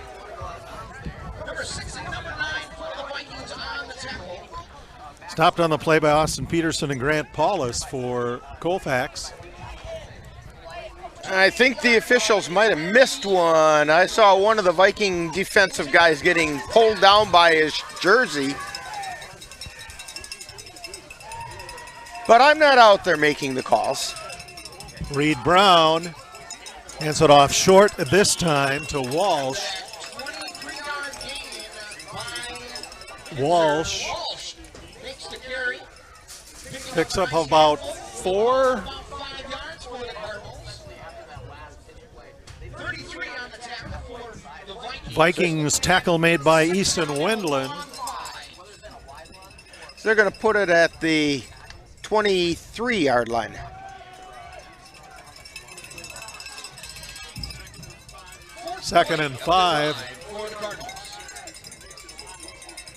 Stopped on the play by Austin Peterson and Grant Paulus for Colfax. I think the officials might have missed one. I saw one of the Viking defensive guys getting pulled down by his jersey. But I'm not out there making the calls. Reed Brown hands it off short this time to Walsh. Walsh picks up about 4. Vikings tackle made by Easton Wendland. So they're going to put it at the 23-yard line. Second and 5.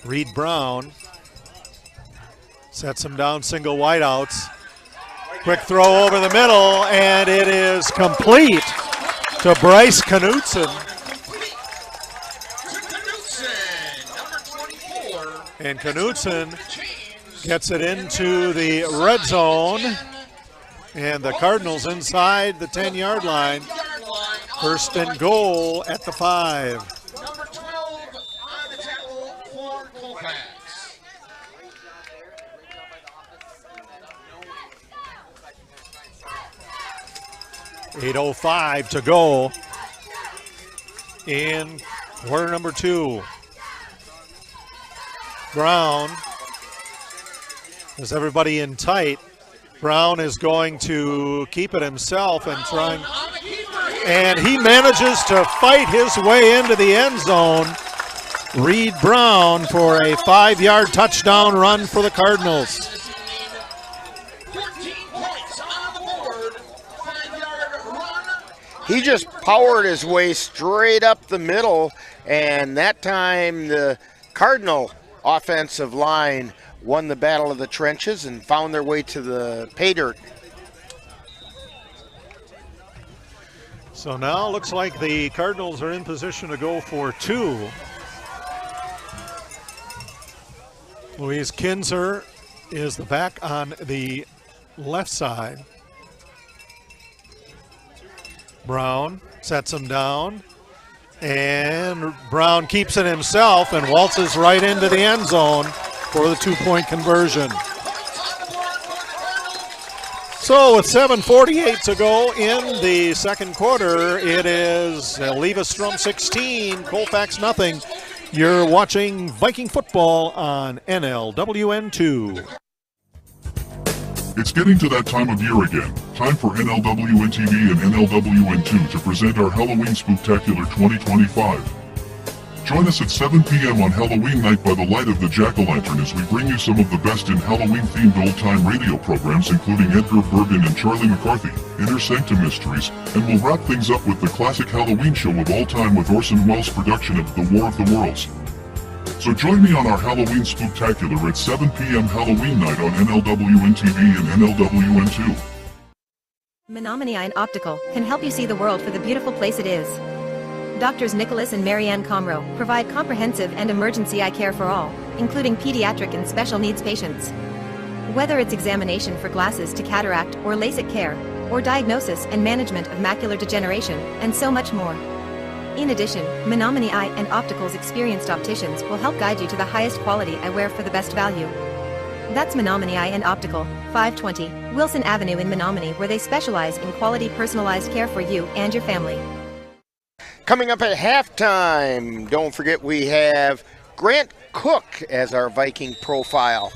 Reed Brown sets him down, single wideouts. Quick throw over the middle, and it is complete to Bryce Knutson. And Knutson gets it into the red zone. And the Cardinals inside the 10-yard line. First and goal at the 5. Number 12 on the tackle for Colfax. .8:05 to go in quarter number 2. Brown has everybody in tight. Brown is going to keep it himself and trying, and he manages to fight his way into the end zone. Reed Brown for a 5-yard touchdown run for the Cardinals. 14 points on the board, 5-yard run. He just powered his way straight up the middle, and that time the Cardinal offensive line won the battle of the trenches and found their way to the pay dirt. So now looks like the Cardinals are in position to go for 2. Louise Kinzer is the back on the left side. Brown sets him down, And Brown keeps it himself and waltzes right into the end zone for the 2-point conversion. So with 7:48 to go in the second quarter, it is Eleva-Strum 16, Colfax nothing. You're watching Viking football on NLWN 2. It's getting to that time of year again. Time for NLWN TV and NLWN 2 to present our Halloween Spooktacular 2025. Join us at 7 p.m. on Halloween night by the light of the jack-o'-lantern as we bring you some of the best in Halloween-themed old-time radio programs, including Edgar Bergen and Charlie McCarthy, Inner Sanctum Mysteries, and we'll wrap things up with the classic Halloween show of all time with Orson Welles' production of The War of the Worlds. So join me on our Halloween Spooktacular at 7 p.m. Halloween night on NLWN TV and NLWN 2. Menominee Eye and Optical can help you see the world for the beautiful place it is. Doctors Nicholas and Marianne Comro provide comprehensive and emergency eye care for all, including pediatric and special needs patients. Whether it's examination for glasses to cataract or LASIK care, or diagnosis and management of macular degeneration, and so much more. In addition, Menominee Eye and Optical's experienced opticians will help guide you to the highest quality eyewear for the best value. That's Menominee Eye and Optical, 520 Wilson Avenue in Menominee, where they specialize in quality personalized care for you and your family. Coming up at halftime, don't forget we have Grant Cook as our Viking profile.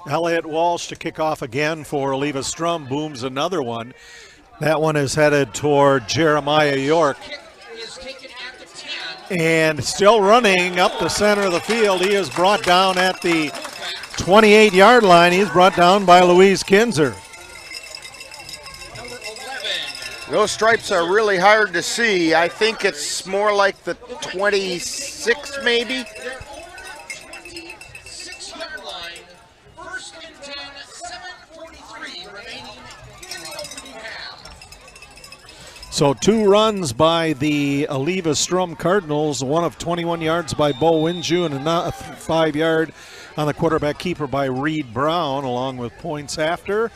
Elliott Walsh to kick off again for Eleva-Strum, booms another one. That one is headed toward Jeremiah York. And still running up the center of the field. He is brought down at the 28-yard line. He's brought down by Louise Kinzer. Those stripes are really hard to see. I think it's more like the 26 maybe. So 2 runs by the Eleva-Strum Cardinals, one of 21 yards by Bo Winju and a 5-yard on the quarterback keeper by Reed Brown, along with points after.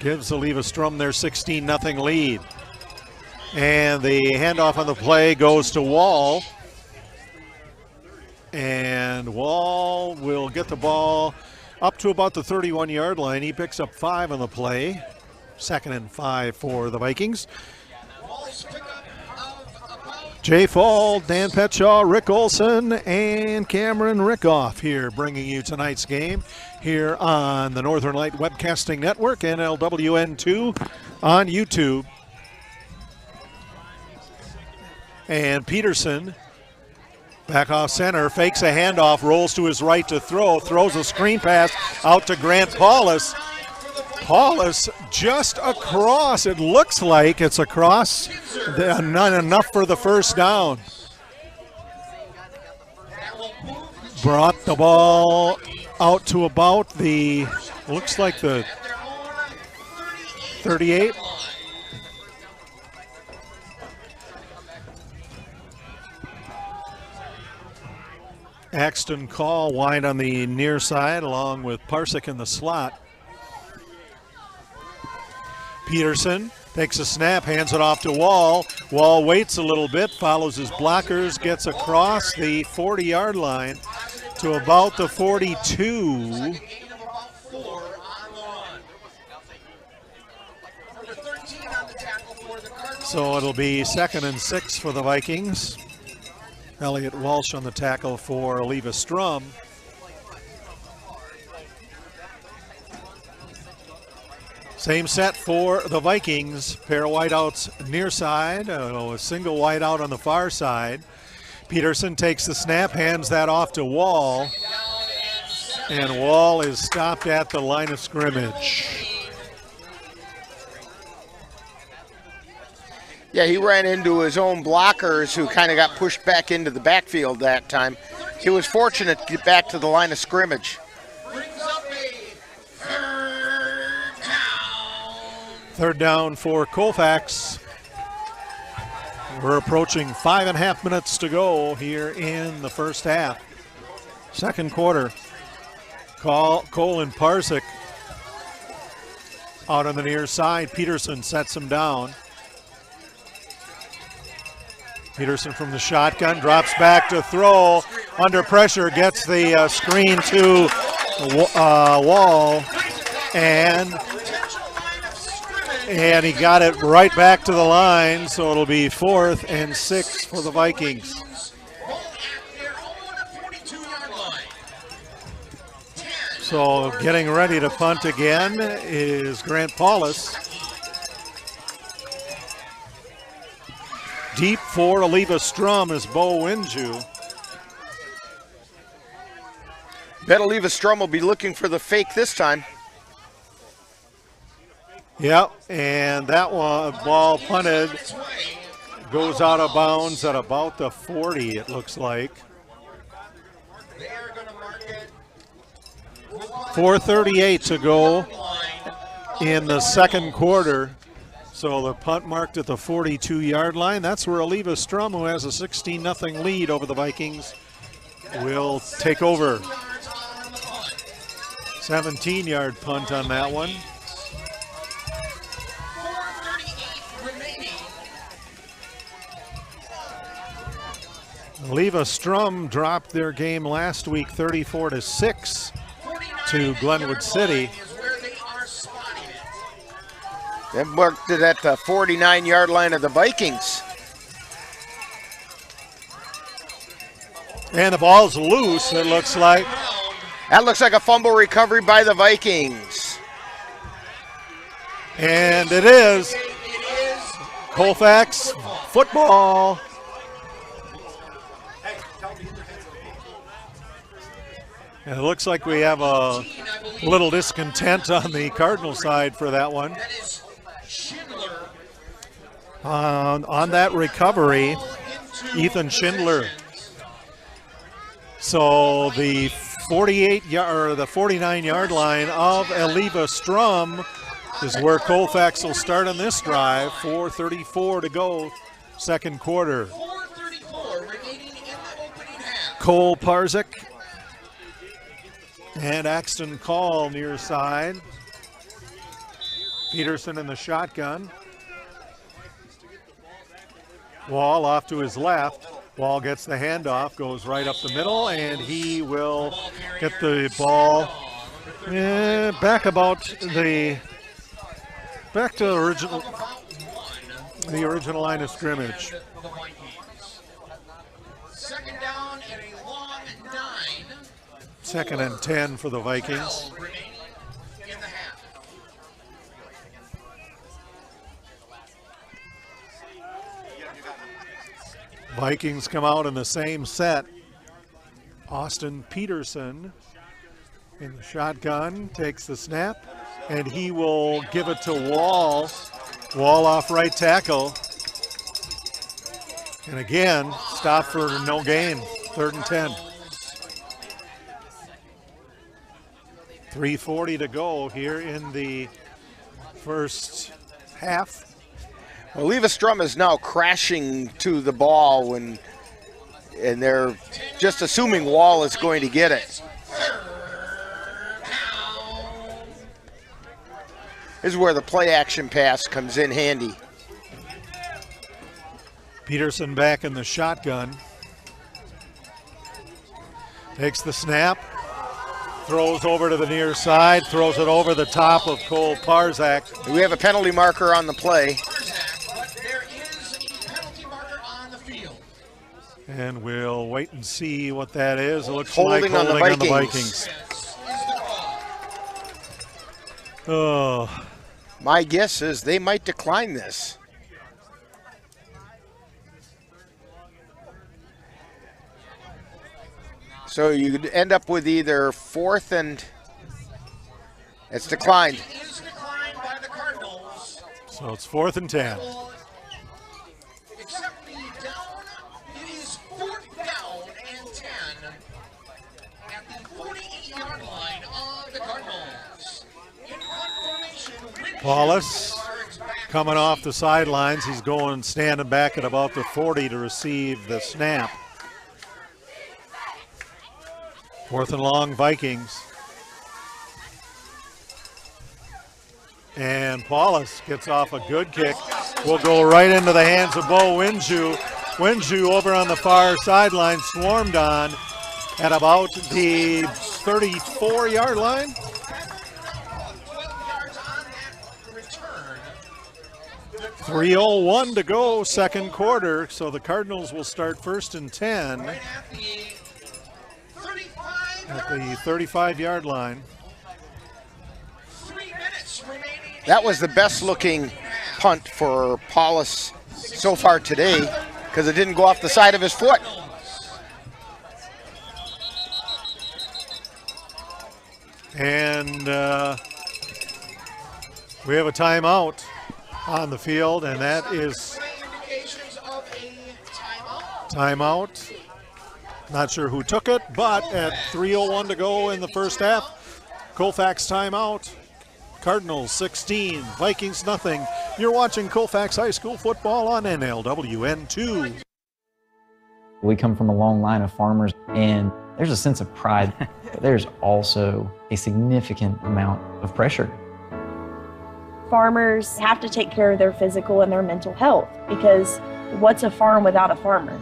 Gives Eleva-Strum their 16-0 lead. And the handoff on the play goes to Wall. And Wall will get the ball up to about the 31-yard line. He picks up 5 on the play. 2nd and 5 for the Vikings. Jay Fall, Dan Petshaw, Rick Olson, and Cameron Rickoff here bringing you tonight's game here on the Northern Light Webcasting Network, NLWN2 on YouTube. And Peterson back off center, fakes a handoff, rolls to his right to throw, throws a screen pass out to Grant Paulus. Paulus just across. It looks like it's across. Not enough for the first down. Brought the ball out to about the, looks like the 38. Axton Call wide on the near side along with Parsick in the slot. Peterson takes a snap, hands it off to Wall. Wall waits a little bit, follows his blockers, gets across the 40-yard line to about the 42. So it'll be 2nd and 6 for the Vikings. Elliott Walsh on the tackle for Eleva-Strum. Same set for the Vikings. Pair of wideouts near side, a single wideout on the far side. Peterson takes the snap, hands that off to Wall. And Wall is stopped at the line of scrimmage. Yeah, he ran into his own blockers who kind of got pushed back into the backfield that time. He was fortunate to get back to the line of scrimmage. Third down for Colfax. We're approaching 5.5 minutes to go here in the first half. Second quarter. Colin Parsick out on the near side. Peterson sets him down. Peterson from the shotgun, drops back to throw. Under pressure, gets the screen to Wall, and he got it right back to the line, so it'll be 4th and 6 for the Vikings. So getting ready to punt again is Grant Paulus. Deep for Eleva-Strum is Bo Winju. Bet Eleva-Strum will be looking for the fake this time. Yep, and that one ball punted goes out of bounds at about the 40, it looks like. 4:38 to go in the second quarter. So the punt marked at the 42-yard line. That's where Eleva-Strum, who has a 16-0 lead over the Vikings, will take over. 17-yard punt on that one. Eleva-Strum dropped their game last week 34-6 to Glenwood City. They marked it at the 49-yard line of the Vikings. And the ball's loose, it looks like. That looks like a fumble recovery by the Vikings. And it is Colfax Football. And it looks like we have a little discontent on the Cardinal side for that one. On that recovery, Ethan Schindler. So the 49-yard line of Eleva-Strum is where Colfax will start on this drive. 4:34 to go, second quarter. Cole Parzik and Axton Call near side. Peterson in the shotgun. Wall off to his left. Wall gets the handoff, goes right up the middle, and he will get the ball back to the original line of scrimmage. Second down and a long 9. 2nd and 10 for the Vikings. Vikings come out in the same set. Austin Peterson in the shotgun, takes the snap, and he will give it to Wall. Wall off right tackle. And again, stop for no gain, 3rd and 10. 3:40 to go here in the first half. Well, Eleva-Strum is now crashing to the ball and they're just assuming Wall is going to get it. This is where the play action pass comes in handy. Peterson back in the shotgun. Takes the snap. Throws over to the near side. Throws it over the top of Cole Parzak. We have a penalty marker on the play. And we'll wait and see what that is. It looks Holding like on holding the on the Vikings. Oh. My guess is they might decline this. So you could end up with either 4th and it's declined. So it's 4th and 10. Paulus coming off the sidelines. He's standing back at about the 40 to receive the snap. 4th and long, Vikings. And Paulus gets off a good kick. Will go right into the hands of Bo Winju. Wenju over on the far sideline swarmed on at about the 34-yard line. 3:01 to go, second quarter, so the Cardinals will start 1st and 10 at the 35-yard line. That was the best looking punt for Paulus so far today because it didn't go off the side of his foot. And we have a timeout on the field, and that is timeout. Not sure who took it, but at 3:01 to go in the first half, Colfax timeout. Cardinals 16, Vikings nothing. You're watching Colfax High School football on NLWN 2. We come from a long line of farmers, and there's a sense of pride, but there's also a significant amount of pressure. Farmers have to take care of their physical and their mental health, because what's a farm without a farmer?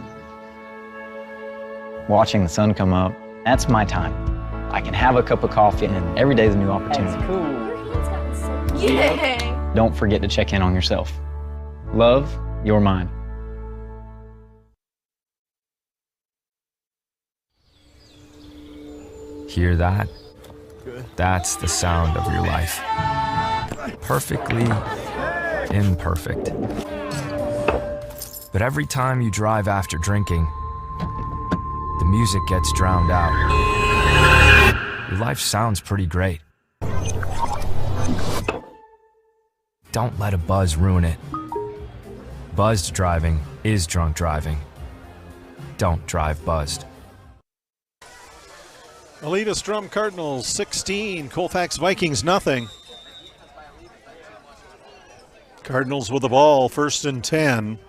Watching the sun come up, that's my time. I can have a cup of coffee, and every day is a new opportunity. That's cool. Yeah. Don't forget to check in on yourself. Love your mind. Hear that? That's the sound of your life. Perfectly imperfect. But every time you drive after drinking, the music gets drowned out. Your life sounds pretty great. Don't let a buzz ruin it. Buzzed driving is drunk driving. Don't drive buzzed. Eleva-Strum Cardinals 16, Colfax Vikings nothing. Cardinals with the ball, 1st and 10.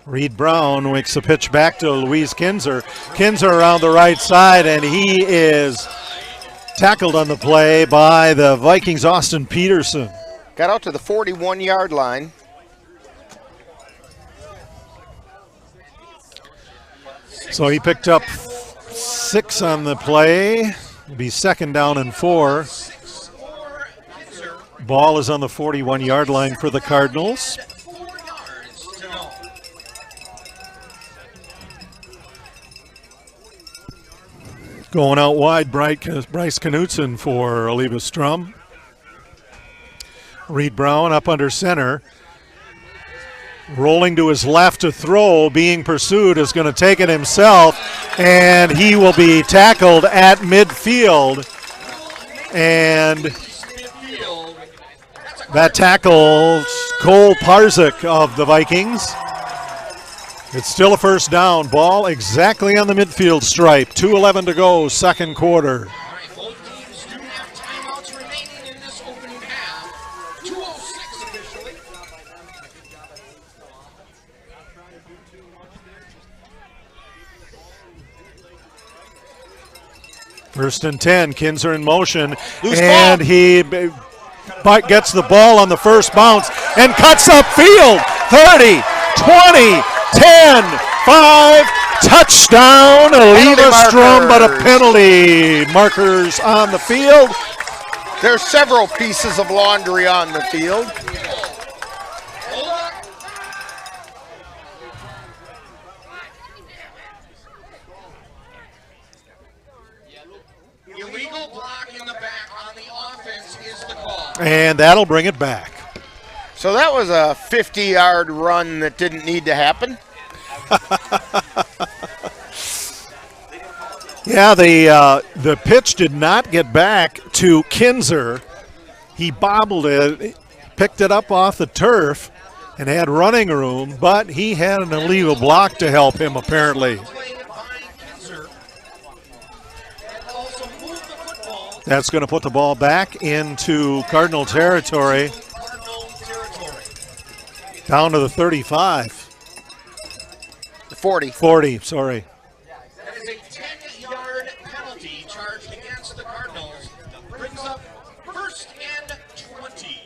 Reed Brown makes a pitch back to Luis Kinzer. Kinzer around the right side, and he is tackled on the play by the Vikings' Austin Peterson. Got out to the 41-yard line. So he picked up 6 on the play. It'll be 2nd down and 4. Ball is on the 41-yard line for the Cardinals. Going out wide, Bryce Knutson for Eleva-Strum. Reed Brown up under center. Rolling to his left to throw, being pursued, is going to take it himself, and he will be tackled at midfield. And that tackles Cole Parzik of the Vikings. It's still a 1st down. Ball exactly on the midfield stripe. 2:11 to go, second quarter. First and 10, Kinzer in motion, and he gets the ball on the first bounce and cuts upfield. 30, 20, 10, 5, touchdown, Eleva-Strum, but a penalty. Markers on the field. There's several pieces of laundry on the field. Illegal block in the back on the offense is the call. And that'll bring it back. So that was a 50-yard run that didn't need to happen. Yeah, the pitch did not get back to Kinzer. He bobbled it, picked it up off the turf, and had running room, but he had an illegal block to help him apparently. That's going to put the ball back into Cardinal territory. Down to the 35. 40. 40, sorry. That is a 10-yard penalty charged against the Cardinals. Brings up 1st and 20.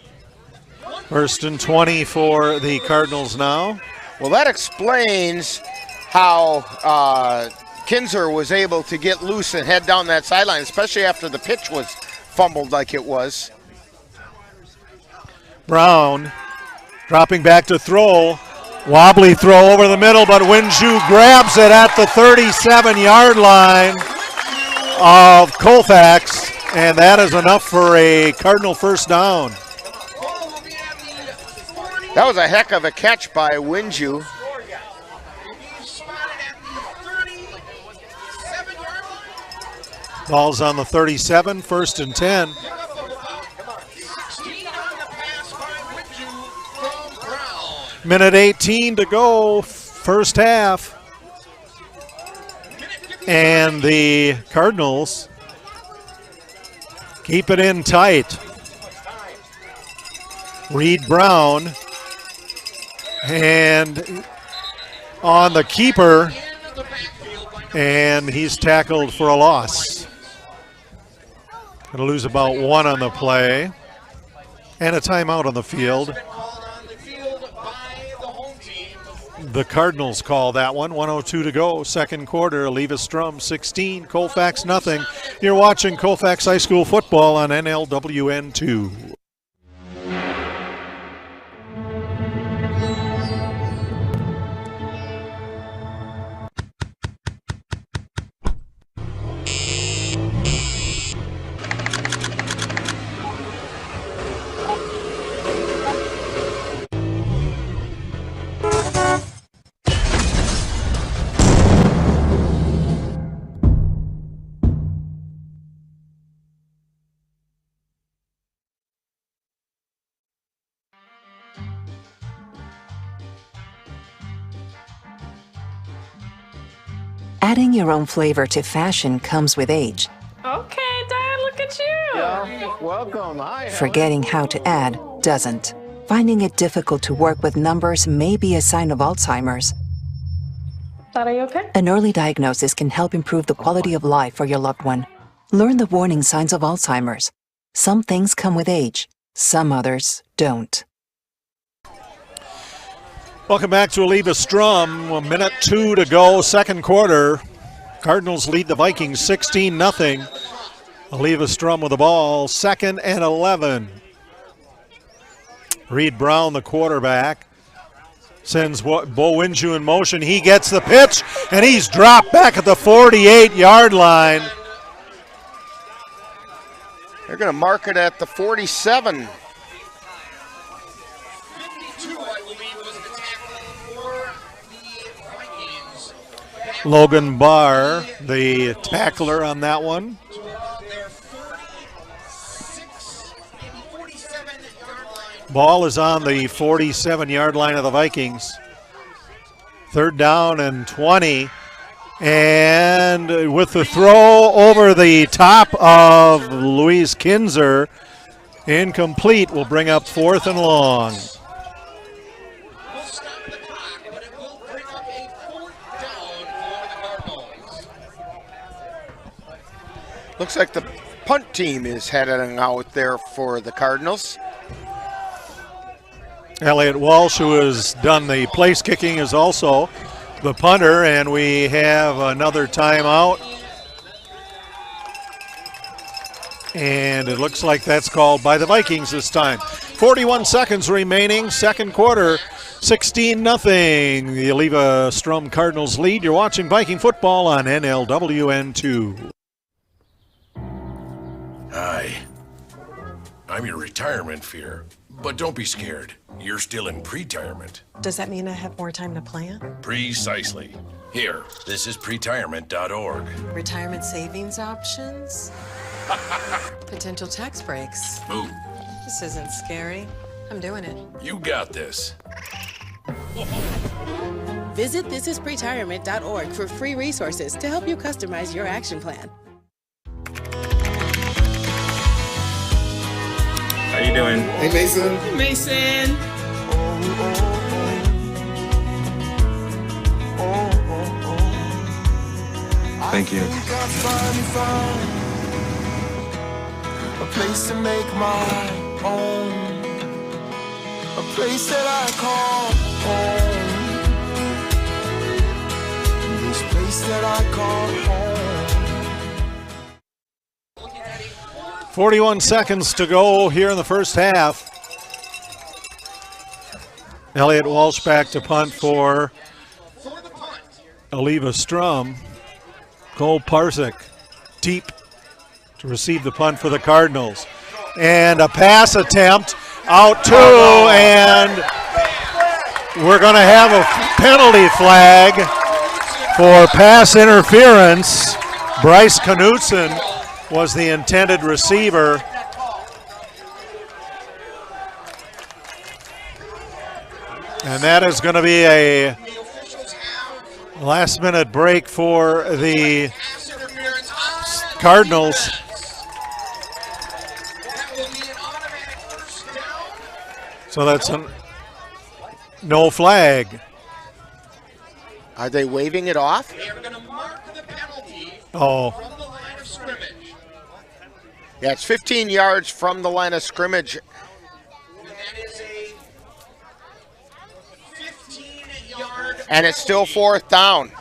1st and 20 for the Cardinals now. Well, that explains how Kinzer was able to get loose and head down that sideline, especially after the pitch was fumbled like it was. Brown dropping back to throw. Wobbly throw over the middle, but Winju grabs it at the 37-yard line of Colfax, and that is enough for a Cardinal first down. That was a heck of a catch by Winju. Ball's on the 37, 1st and 10. Minute 18 to go, first half. And the Cardinals keep it in tight. Reed Brown and on the keeper, and he's tackled for a loss. Going to lose about 1 on the play and a timeout on the field. The Cardinals call that one. 1:02 to go, second quarter. Eleva-Strum 16, Colfax nothing. You're watching Colfax High School football on NLWN 2. Adding your own flavor to fashion comes with age. Okay, Dad, look at you. Yeah, welcome. Hi. Forgetting how to add doesn't. Finding it difficult to work with numbers may be a sign of Alzheimer's. Dad, are you okay? An early diagnosis can help improve the quality of life for your loved one. Learn the warning signs of Alzheimer's. Some things come with age, some others don't. Welcome back to Eleva-Strum. 1:02 to go, second quarter. Cardinals lead the Vikings 16-0. Eleva-Strum with the ball, 2nd and 11. Reed Brown, the quarterback, sends Bo Winju in motion. He gets the pitch, and he's dropped back at the 48-yard line. They're going to mark it at the 47. Logan Barr, the tackler on that one. Ball is on the 47-yard line of the Vikings. 3rd down and 20. And with the throw over the top of Luis Kinzer, incomplete, will bring up 4th and long. Looks like the punt team is heading out there for the Cardinals. Elliot Walsh, who has done the place kicking, is also the punter, and we have another timeout. And it looks like that's called by the Vikings this time. 41 seconds remaining, second quarter, 16-0. The Eleva-Strum Cardinals lead. You're watching Viking football on NLWN 2. Hi. I'm your retirement fear, but don't be scared. You're still in pre-retirement. Does that mean I have more time to plan? Precisely. Here, this is pretirement.org. Retirement savings options? Potential tax breaks? Ooh, This isn't scary. I'm doing it. you got this. Visit thisispretirement.org for free resources to help you customize your action plan. How you doing? Hey, Mason. Hey, Mason. Thank you. A place to make my own, a place that I call home. that I call home. 41 seconds to go here in the first half. Elliot Walsh back to punt for Eleva-Strum. Cole Parsick deep to receive the punt for the Cardinals. And a pass attempt out two, and we're going to have a penalty flag for pass interference. Bryce Knutson was the intended receiver. And that is going to be a last-minute break for the Cardinals. So that's no flag. Are they waving it off? They are going to mark the penalty Oh. from the line of scrimmage. Yeah, it's 15 yards from the line of scrimmage. And that is a 15-yard. And it's still 4th down.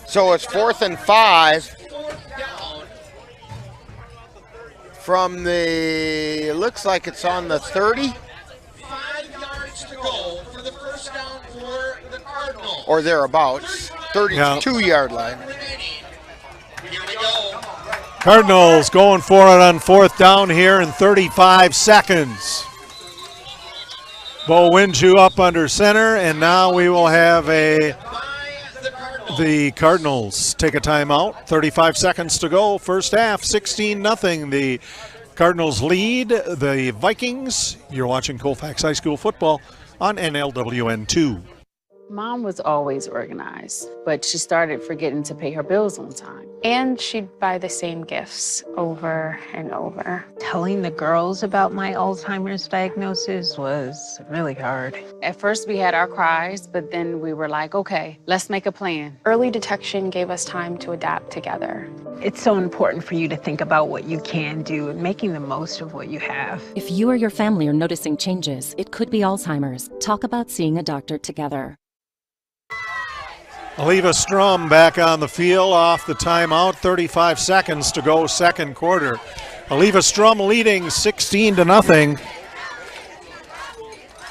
So it's 4th and 5 from the, it looks like it's on the 30. 5 yards to go for the first down for the Cardinals. Or thereabouts, 32-yard line. Here we go. Cardinals going for it on 4th down here in 35 seconds. Bo Winju up under center, and now we will have the Cardinals take a timeout. 35 seconds to go. First half, 16-0. The Cardinals lead the Vikings. You're watching Colfax High School football on NLWN 2. Mom was always organized, but she started forgetting to pay her bills on time. And she'd buy the same gifts over and over. Telling the girls about my Alzheimer's diagnosis was really hard. At first we had our cries, but then we were like, okay, let's make a plan. Early detection gave us time to adapt together. It's so important for you to think about what you can do and making the most of what you have. If you or your family are noticing changes, it could be Alzheimer's. Talk about seeing a doctor together. Eleva-Strum back on the field off the timeout. 35 seconds to go, second quarter. Eleva-Strum leading 16-0.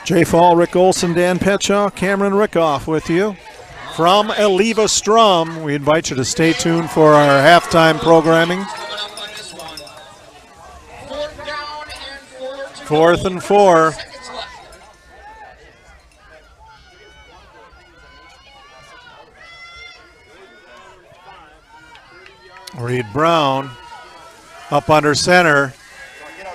Jay Fall, Rick Olson, Dan Petshaw, Cameron Rickoff with you. From Eleva-Strum, we invite you to stay tuned for our halftime programming. 4th and 4. Reed Brown up under center.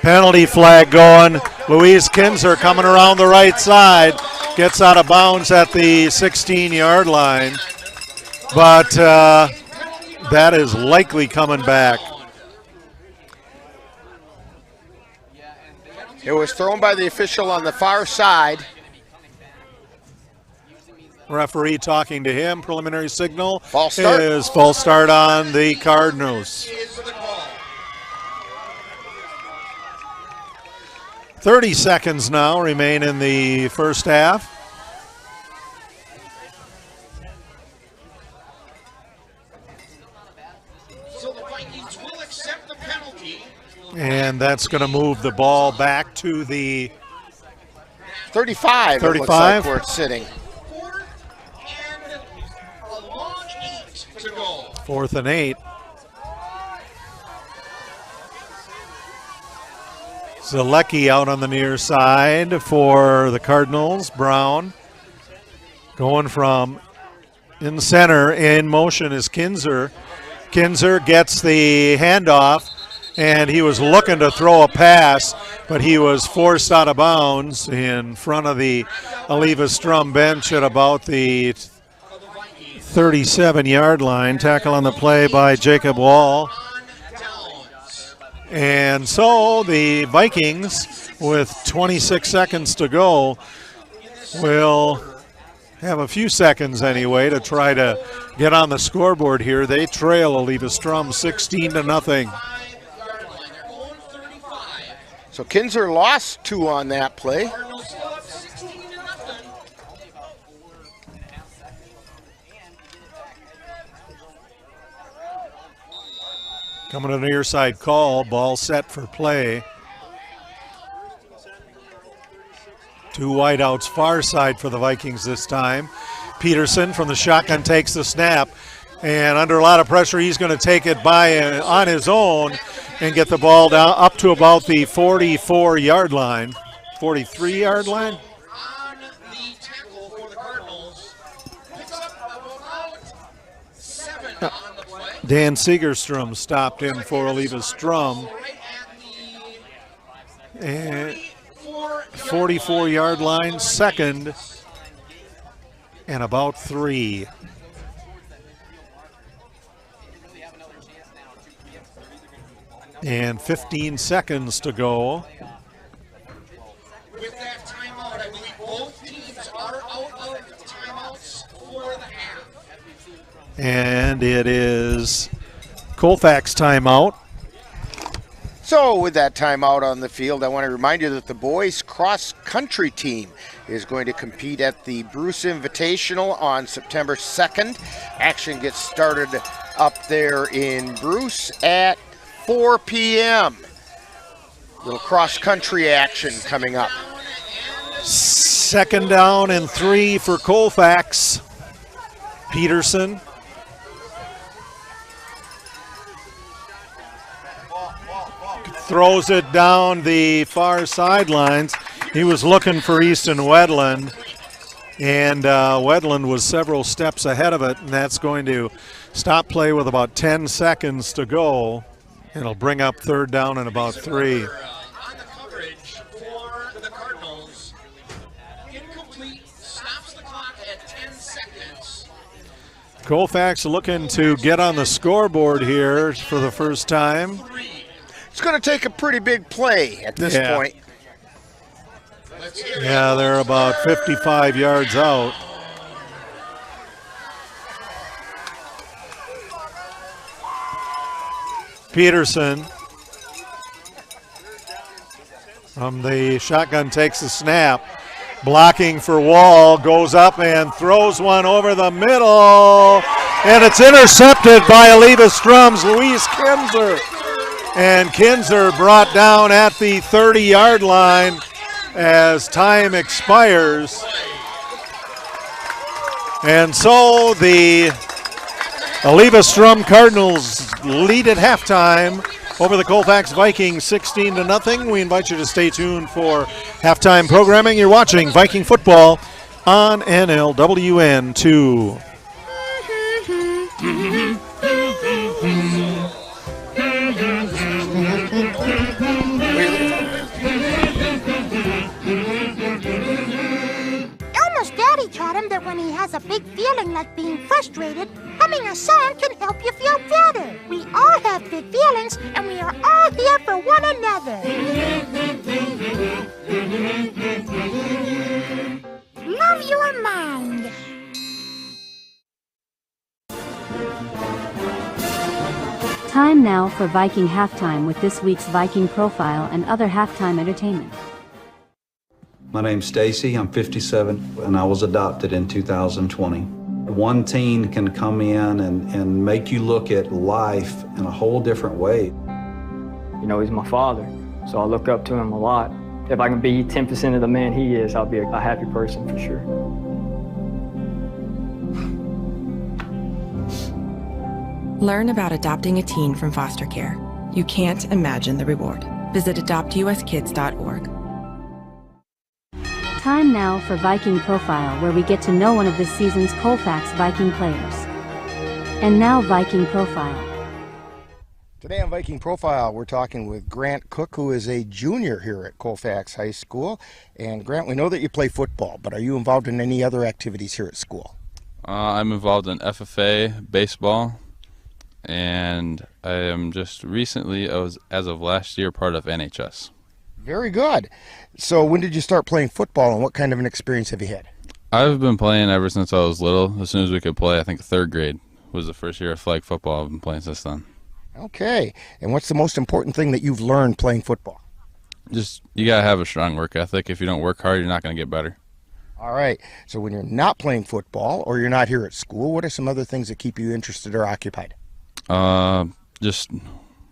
Penalty flag going. Louise Kinzer coming around the right side. Gets out of bounds at the 16-yard line. But that is likely coming back. It was thrown by the official on the far side. Referee talking to him. Preliminary signal false start. Is false start on the Cardinals. 30 seconds now remain in the first half. So the Vikings will accept the penalty. And that's going to move the ball back to the 35. 35. It looks like where it's sitting. 4th and 8. Zalecki out on the near side for the Cardinals. Brown going from in center. In motion is Kinzer. Kinzer gets the handoff, and he was looking to throw a pass, but he was forced out of bounds in front of the Eleva-Strum bench at about the 37-yard line. Tackle on the play by Jacob Wall. And so the Vikings, with 26 seconds to go, will have a few seconds anyway to try to get on the scoreboard here. They trail Eleva-Strum 16-0. So Kinzer lost 2 on that play. Coming to the near side call, ball set for play. 2 wideouts far side for the Vikings this time. Peterson from the shotgun takes the snap, and under a lot of pressure, he's going to take it on his own and get the ball down up to about the 44-yard line, 43-yard line. On the tackle for the Cardinals. Picks up about 7 on the play. Dan Segerstrom stopped in for Eleva-Strum. And 44-yard line, second, and about 3. And 15 seconds to go. With that timeout, I believe both teams are out of timeouts for the half. And it is Colfax timeout. So with that timeout on the field, I want to remind you that the boys cross-country team is going to compete at the Bruce Invitational on September 2nd. Action gets started up there in Bruce at 4 p.m. Little cross-country action coming up. 2nd down and 3 for Colfax. Peterson. Throws it down the far sidelines. He was looking for Easton Wedland, and Wedland was several steps ahead of it, and that's going to stop play with about 10 seconds to go. It'll bring up 3rd down and about 3. On the coverage for the Cardinals. Incomplete, stops the clock at 10 seconds. Colfax looking to get on the scoreboard here for the first time. It's going to take a pretty big play at this point. Yeah, they're about 55 yards out. Peterson from the shotgun takes the snap. Blocking for Wall, goes up and throws one over the middle. And it's intercepted by Eleva-Strum's Luis Kinzer. And Kinzer brought down at the 30-yard line as time expires. And so the Eleva-Strum Cardinals lead at halftime over the Colfax Vikings 16-0. We invite you to stay tuned for halftime programming. You're watching Viking football on NLWN 2. Elmo's daddy taught him that when he has a big feeling like being frustrated, humming a song can help you feel better. We all have big feelings, and we are all here for one another. Love your mind. Time now for Viking Halftime with this week's Viking Profile and other halftime entertainment. My name's Stacy, I'm 57, and I was adopted in 2020. One teen can come in and make you look at life in a whole different way. You know, he's my father, so I look up to him a lot. If I can be 10% of the man he is, I'll be a happy person for sure. Learn about adopting a teen from foster care. You can't imagine the reward. Visit adoptuskids.org. Time now for Viking Profile, where we get to know one of this season's Colfax Viking players. And now Viking Profile. Today on Viking Profile, we're talking with Grant Cook, who is a junior here at Colfax High School. And Grant, we know that you play football, but are you involved in any other activities here at school? I'm involved in FFA, baseball, and I am just recently, as of last year, part of NHS. Very good. So when did you start playing football, and what kind of an experience have you had? I've been playing ever since I was little. As soon as we could play, I think 3rd grade was the first year of flag football. I've been playing since then. Okay. And what's the most important thing that you've learned playing football? Just, you got to have a strong work ethic. If you don't work hard, you're not going to get better. All right. So when you're not playing football or you're not here at school, what are some other things that keep you interested or occupied? Just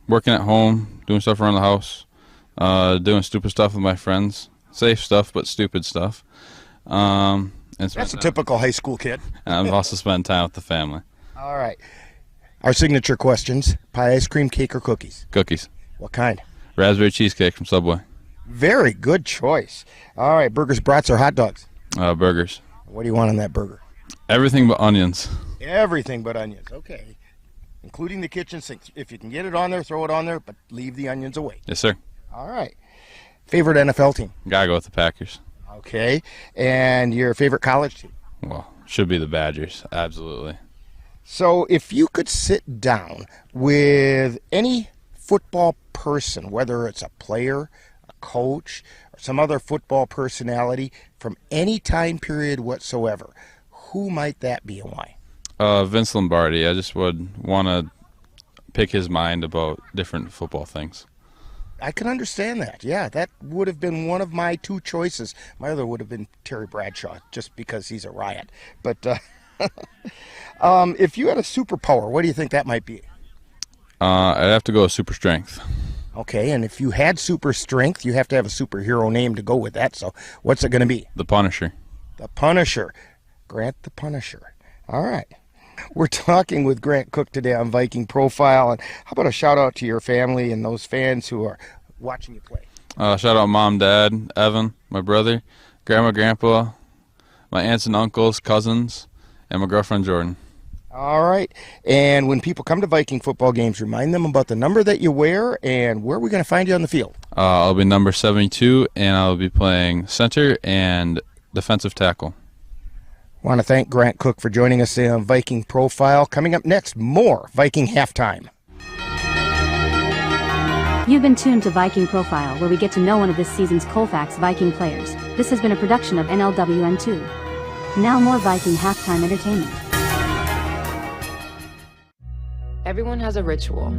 working at home, doing stuff around the house, doing stupid stuff with my friends. Safe stuff, but stupid stuff. And That's a typical high school kid. And I've also spent time with the family. All right. Our signature questions: pie, ice cream, cake, or cookies? Cookies. What kind? Raspberry cheesecake from Subway. Very good choice. All right, burgers, brats, or hot dogs? Burgers. What do you want on that burger? Everything but onions. Everything but onions. Okay. Including the kitchen sink. If you can get it on there, throw it on there, but leave the onions away. Yes, sir. All right. Favorite NFL team? Gotta go with the Packers. Okay. And your favorite college team? Well, should be the Badgers. Absolutely. So if you could sit down with any football person, whether it's a player, a coach, or some other football personality from any time period whatsoever, who might that be and why? Vince Lombardi. I just would want to pick his mind about different football things. I can understand that. Yeah, that would have been one of my two choices. My other would have been Terry Bradshaw, just because he's a riot. But if you had a superpower, what do you think that might be? I'd have to go with super strength. Okay, and if you had super strength, you have to have a superhero name to go with that. So what's it going to be? The Punisher. The Punisher. Grant the Punisher. All right. We're talking with Grant Cook today on Viking Profile. And how about a shout out to your family and those fans who are watching you play? Shout out Mom, Dad, Evan, my brother, Grandma, Grandpa, my aunts and uncles, cousins, and my girlfriend Jordan. All right. And when people come to Viking football games, remind them about the number that you wear and where we're going to find you on the field. I'll be number 72, and I'll be playing center and defensive tackle. I want to thank Grant Cook for joining us on Viking Profile. Coming up next, more Viking Halftime. You've been tuned to Viking Profile, where we get to know one of this season's Colfax Viking players. This has been a production of NLWN 2. Now more Viking Halftime entertainment. Everyone has a ritual,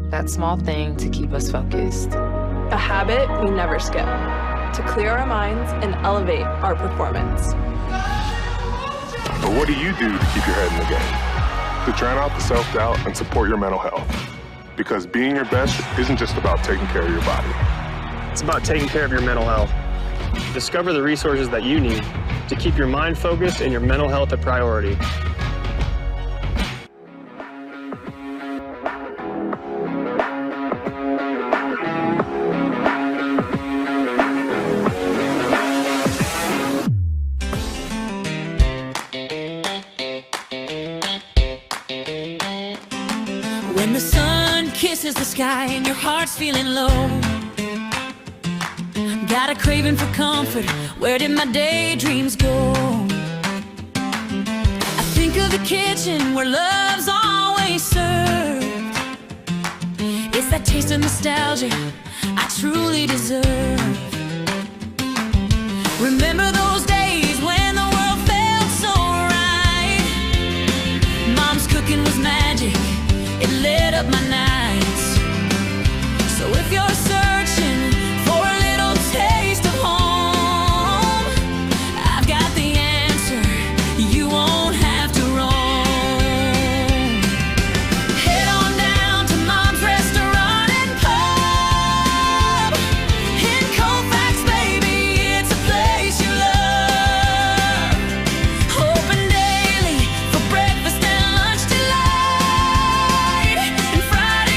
that small thing to keep us focused. A habit we never skip, to clear our minds and elevate our performance. But what do you do to keep your head in the game? To drown out the self-doubt and support your mental health. Because being your best isn't just about taking care of your body. It's about taking care of your mental health. Discover the resources that you need to keep your mind focused and your mental health a priority. When the sun kisses the sky and your heart's feeling low, got a craving for comfort, where did my daydreams go? I think of the kitchen where love's always served. It's that taste of nostalgia I truly deserve. Remember those days when the world felt so right. Mom's cooking was magic, it lit up my nights. So if you're searching for a little taste of home, I've got the answer, you won't have to roam. Head on down to Mom's Restaurant and Pub in Colfax, baby, it's a place you love. Open daily for breakfast and lunch delight, and Friday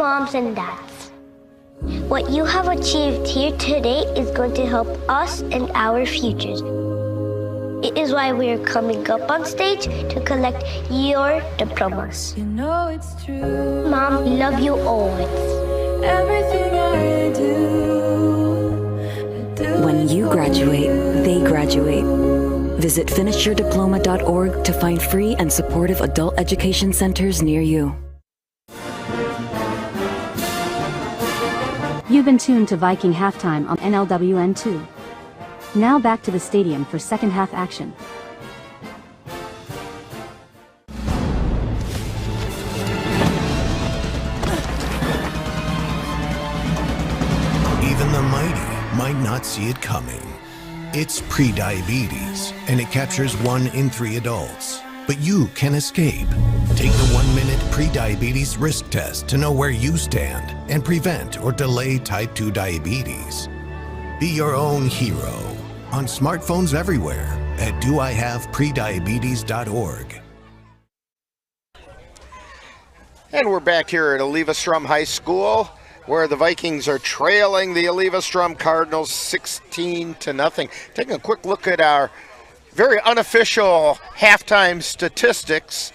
moms and dads. What you have achieved here today is going to help us and our futures. It is why we are coming up on stage to collect your diplomas. You know it's true. Mom, we love you always. Everything I do. When you graduate, they graduate. Visit finishyourdiploma.org to find free and supportive adult education centers near you. You've been tuned to Viking Halftime on NLWN 2. Now back to the stadium for second half action. Even the mighty might not see it coming. It's prediabetes, and it captures 1 in 3 adults. But you can escape. Take the 1-minute prediabetes risk test to know where you stand and prevent or delay type 2 diabetes. Be your own hero on smartphones everywhere at doihaveprediabetes.org. And we're back here at Eleva-Strum High School, where the Vikings are trailing the Eleva-Strum Cardinals 16-0. Taking a quick look at our very unofficial halftime statistics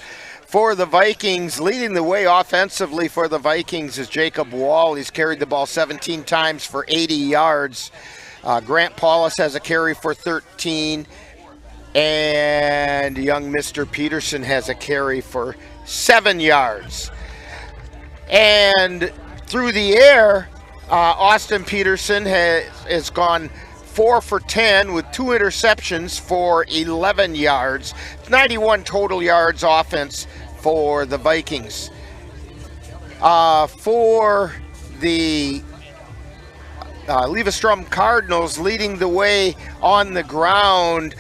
for the Vikings. Leading the way offensively for the Vikings is Jacob Wall. He's carried the ball 17 times for 80 yards. Grant Paulus has a carry for 13. And young Mr. Peterson has a carry for 7 yards. And through the air, Austin Peterson has gone 4 for 10 with 2 interceptions for 11 yards. 91 total yards offense for the Vikings. For the Eleva-Strum Cardinals, leading the way on the ground,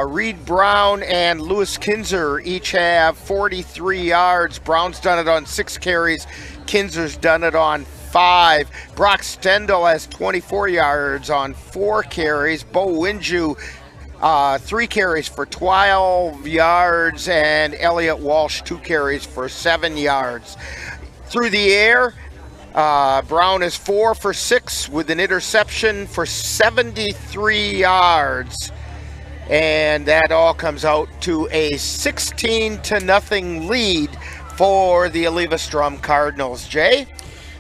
Reed Brown and Lewis Kinzer each have 43 yards. Brown's done it on 6 carries. Kinzer's done it on 5. Brock Stendel has 24 yards on 4 carries. Bo Winju, 3 carries for 12 yards. And Elliot Walsh, 2 carries for 7 yards. Through the air, Brown is 4 for 6 with an interception for 73 yards. And that all comes out to a 16-0 lead for the Eleva-Strum Cardinals. Jay?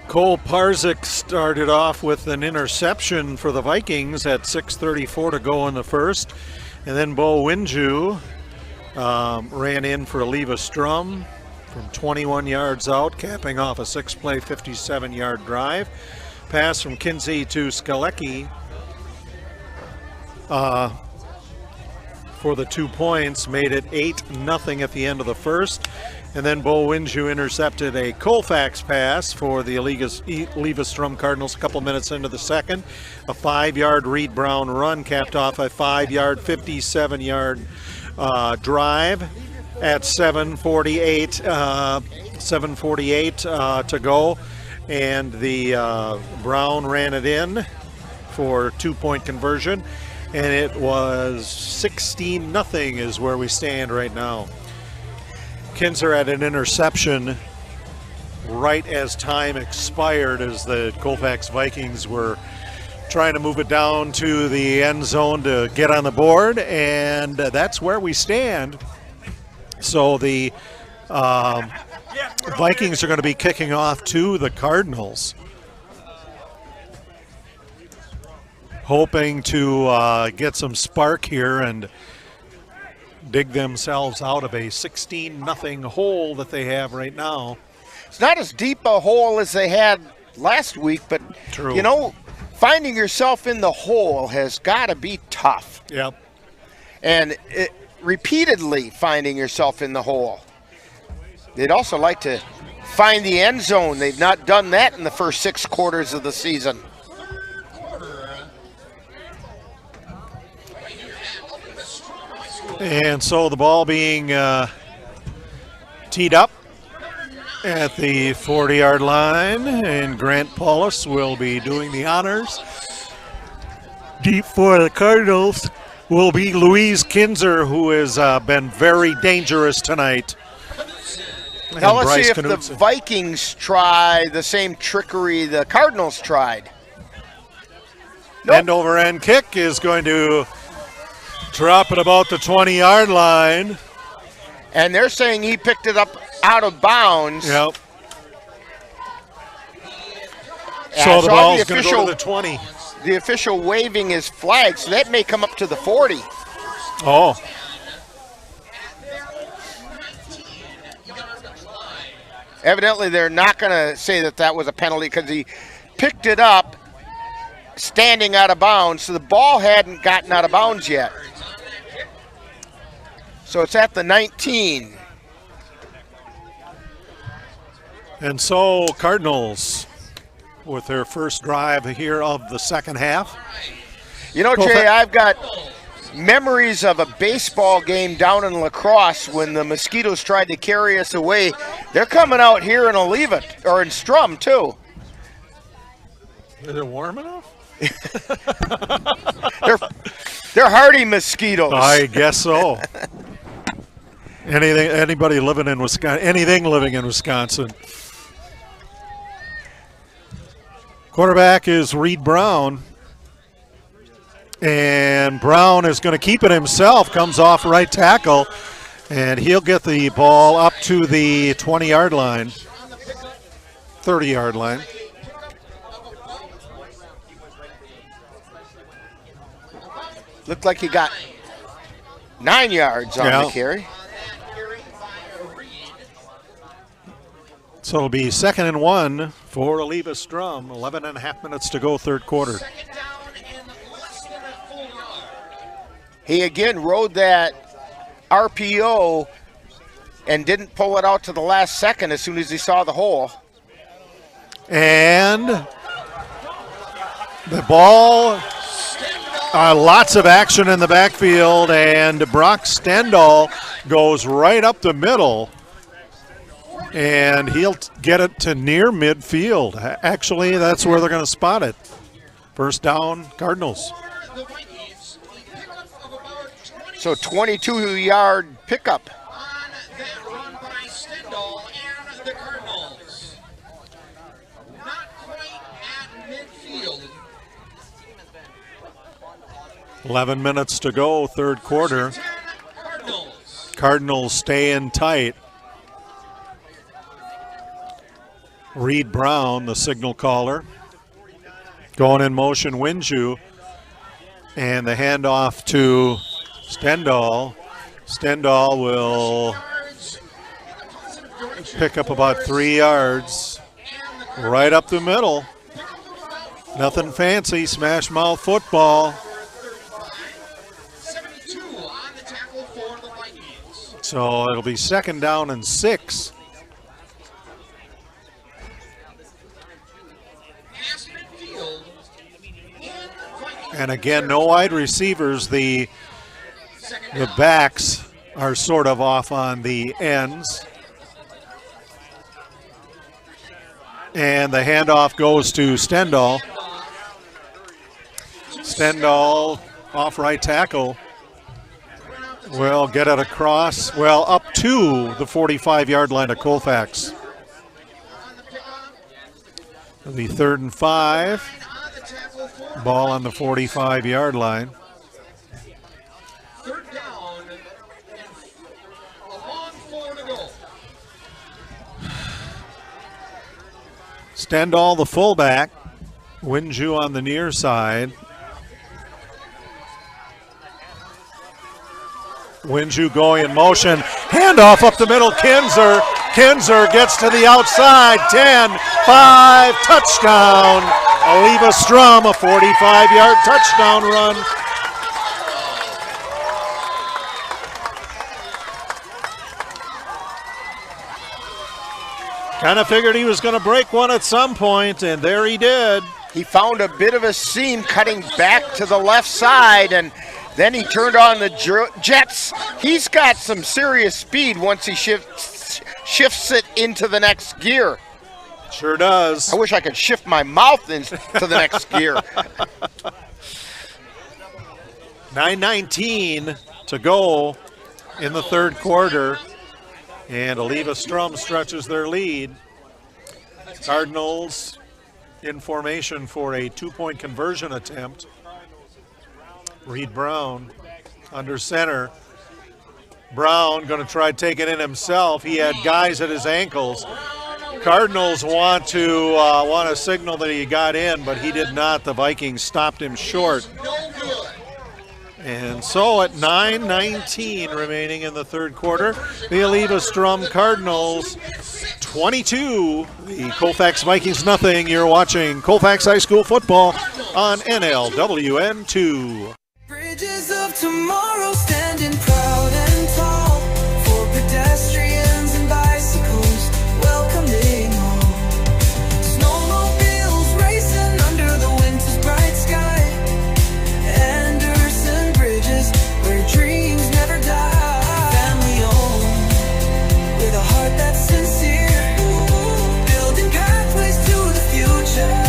Cole Parzik started off with an interception for the Vikings at 6:34 to go in the first. And then Bo Winju ran in for Eleva-Strum from 21 yards out, capping off a 6-play, 57-yard drive. Pass from Kinsey to Skalecki for the 2 points, made it 8-0 at the end of the first. And then Bo Winju intercepted a Colfax pass for the Eleva-Strum Cardinals a couple minutes into the second. A 5-yard Reed Brown run capped off a 5-yard, 57-yard drive at 7:48 to go. And the Brown ran it in for 2-point conversion. And it was 16-0 is where we stand right now. Kinzer had an interception right as time expired, as the Colfax Vikings were trying to move it down to the end zone to get on the board, and that's where we stand. So the Vikings are going to be kicking off to the Cardinals, hoping to get some spark here and dig themselves out of a 16-0 hole that they have right now. It's not as deep a hole as they had last week, but True. You know, finding yourself in the hole has got to be tough. Yep. And repeatedly finding yourself in the hole. They'd also like to find the end zone. They've not done that in the first 6 quarters of the season. And so the ball being teed up at the 40-yard line, and Grant Paulus will be doing the honors. Deep for the Cardinals will be Louise Kinzer, who has been very dangerous tonight. Now let's Bryce see if Knudsen. the Vikings try the same trickery the Cardinals tried. End over end kick is going to drop at about the 20-yard line. And they're saying he picked it up out of bounds. Yep. Yeah, So the I saw ball's going to go to the 20. The official waving his flag, so that may come up to the 40. Oh. Evidently, they're not going to say that that was a penalty because he picked it up standing out of bounds, so the ball hadn't gotten out of bounds yet. So it's at the 19. And so Cardinals with their first drive here of the second half. You know, Jay, I've got memories of a baseball game down in La Crosse when the Mosquitoes tried to carry us away. They're coming out here in or in Strum, too. Is it warm enough? They're hardy mosquitoes. I guess so. Anybody living in Wisconsin, anything living in Wisconsin. Quarterback is Reed Brown. And Brown is going to keep it himself, comes off right tackle, and he'll get the ball up to the 20-yard line, 30-yard line. Looked like he got 9 yards on the carry. So it'll be 2nd and 1 for Eleva-Strum. 11 and a half minutes to go, third quarter. He again rode that RPO and didn't pull it out to the last second as soon as he saw the hole. And the ball, lots of action in the backfield, and Brock Stendal goes right up the middle, and he'll get it to near midfield. Actually, that's where they're going to spot it. First down, Cardinals. So 22-yard pickup. On that run by Stendal and the Cardinals. Not quite at midfield. 11 minutes to go, third quarter. Cardinals staying tight. Reed Brown, the signal caller. Going in motion, Winju. And the handoff to Stendal. Stendal will pick up about 3 yards. Right up the middle. Nothing fancy, smash mouth football. So it'll be 2nd down and 6. And again, no wide receivers. The backs are sort of off on the ends. And the handoff goes to Stendal. Stendal off right tackle. Will get it across, up to the 45-yard line of Colfax. It'll be 3rd and 5. Ball on the 45-yard line. Third down and a long 4 to go. Stendal, the fullback. Winju on the near side. Winju going in motion. Handoff up the middle. Kinzer. Kinzer gets to the outside. 10, 5, touchdown. Eleva-Strum, a 45-yard touchdown run. Kind of figured he was going to break one at some point, and there he did. He found a bit of a seam cutting back to the left side, and then he turned on the jets. He's got some serious speed once he shifts it into the next gear. Sure does. I wish I could shift my mouth into the next gear. 9:19 to go in the third quarter. And Eleva-Strum stretches their lead. Cardinals in formation for a 2-point conversion attempt. Reed Brown under center. Brown going to try to take it in himself. He had guys at his ankles. Cardinals want to signal that he got in, but he did not. The Vikings stopped him short. And so at 9:19 remaining in the third quarter, the Eleva-Strum Cardinals 22, the Colfax Vikings nothing. You're watching Colfax High School football on NLWN 2. Bridges of tomorrow standing proud and tall for pedestrians and bicycles welcoming home. Snowmobiles racing under the winter's bright sky. Anderson Bridges, where dreams never die. Family owned, with a heart that's sincere. Building pathways to the future.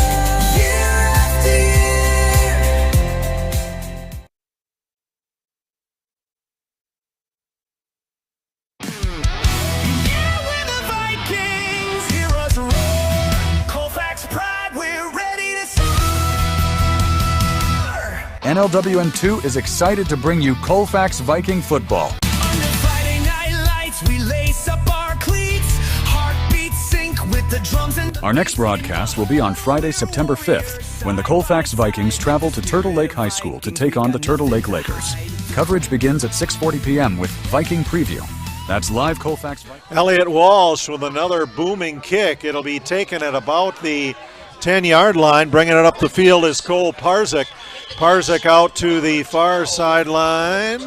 NLWN 2 is excited to bring you Colfax Viking Football. Under Friday night lights, we lace up our cleats. Heartbeats sync with the drums and... Our next broadcast will be on Friday, September 5th, when the Colfax Vikings travel to Turtle Lake High School to take on the Turtle Lake Lakers. Coverage begins at 6:40 p.m. with Viking Preview. That's live Colfax Viking. Elliott Walsh with another booming kick. It'll be taken at about the 10-yard line. Bringing it up the field is Cole Parzik. Parzik out to the far sideline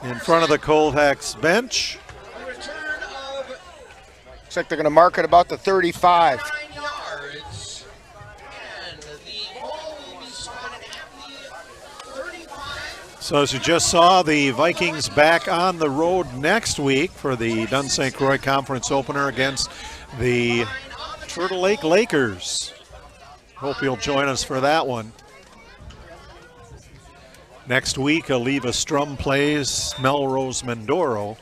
in front of the Colfax bench. Looks like they're going to mark it about the 35. So as you just saw, the Vikings back on the road next week for the Dunn St. Croix Conference opener against the Turtle Lake Lakers. Hope you'll join us for that one. Next week, Eleva-Strum plays Melrose Mindoro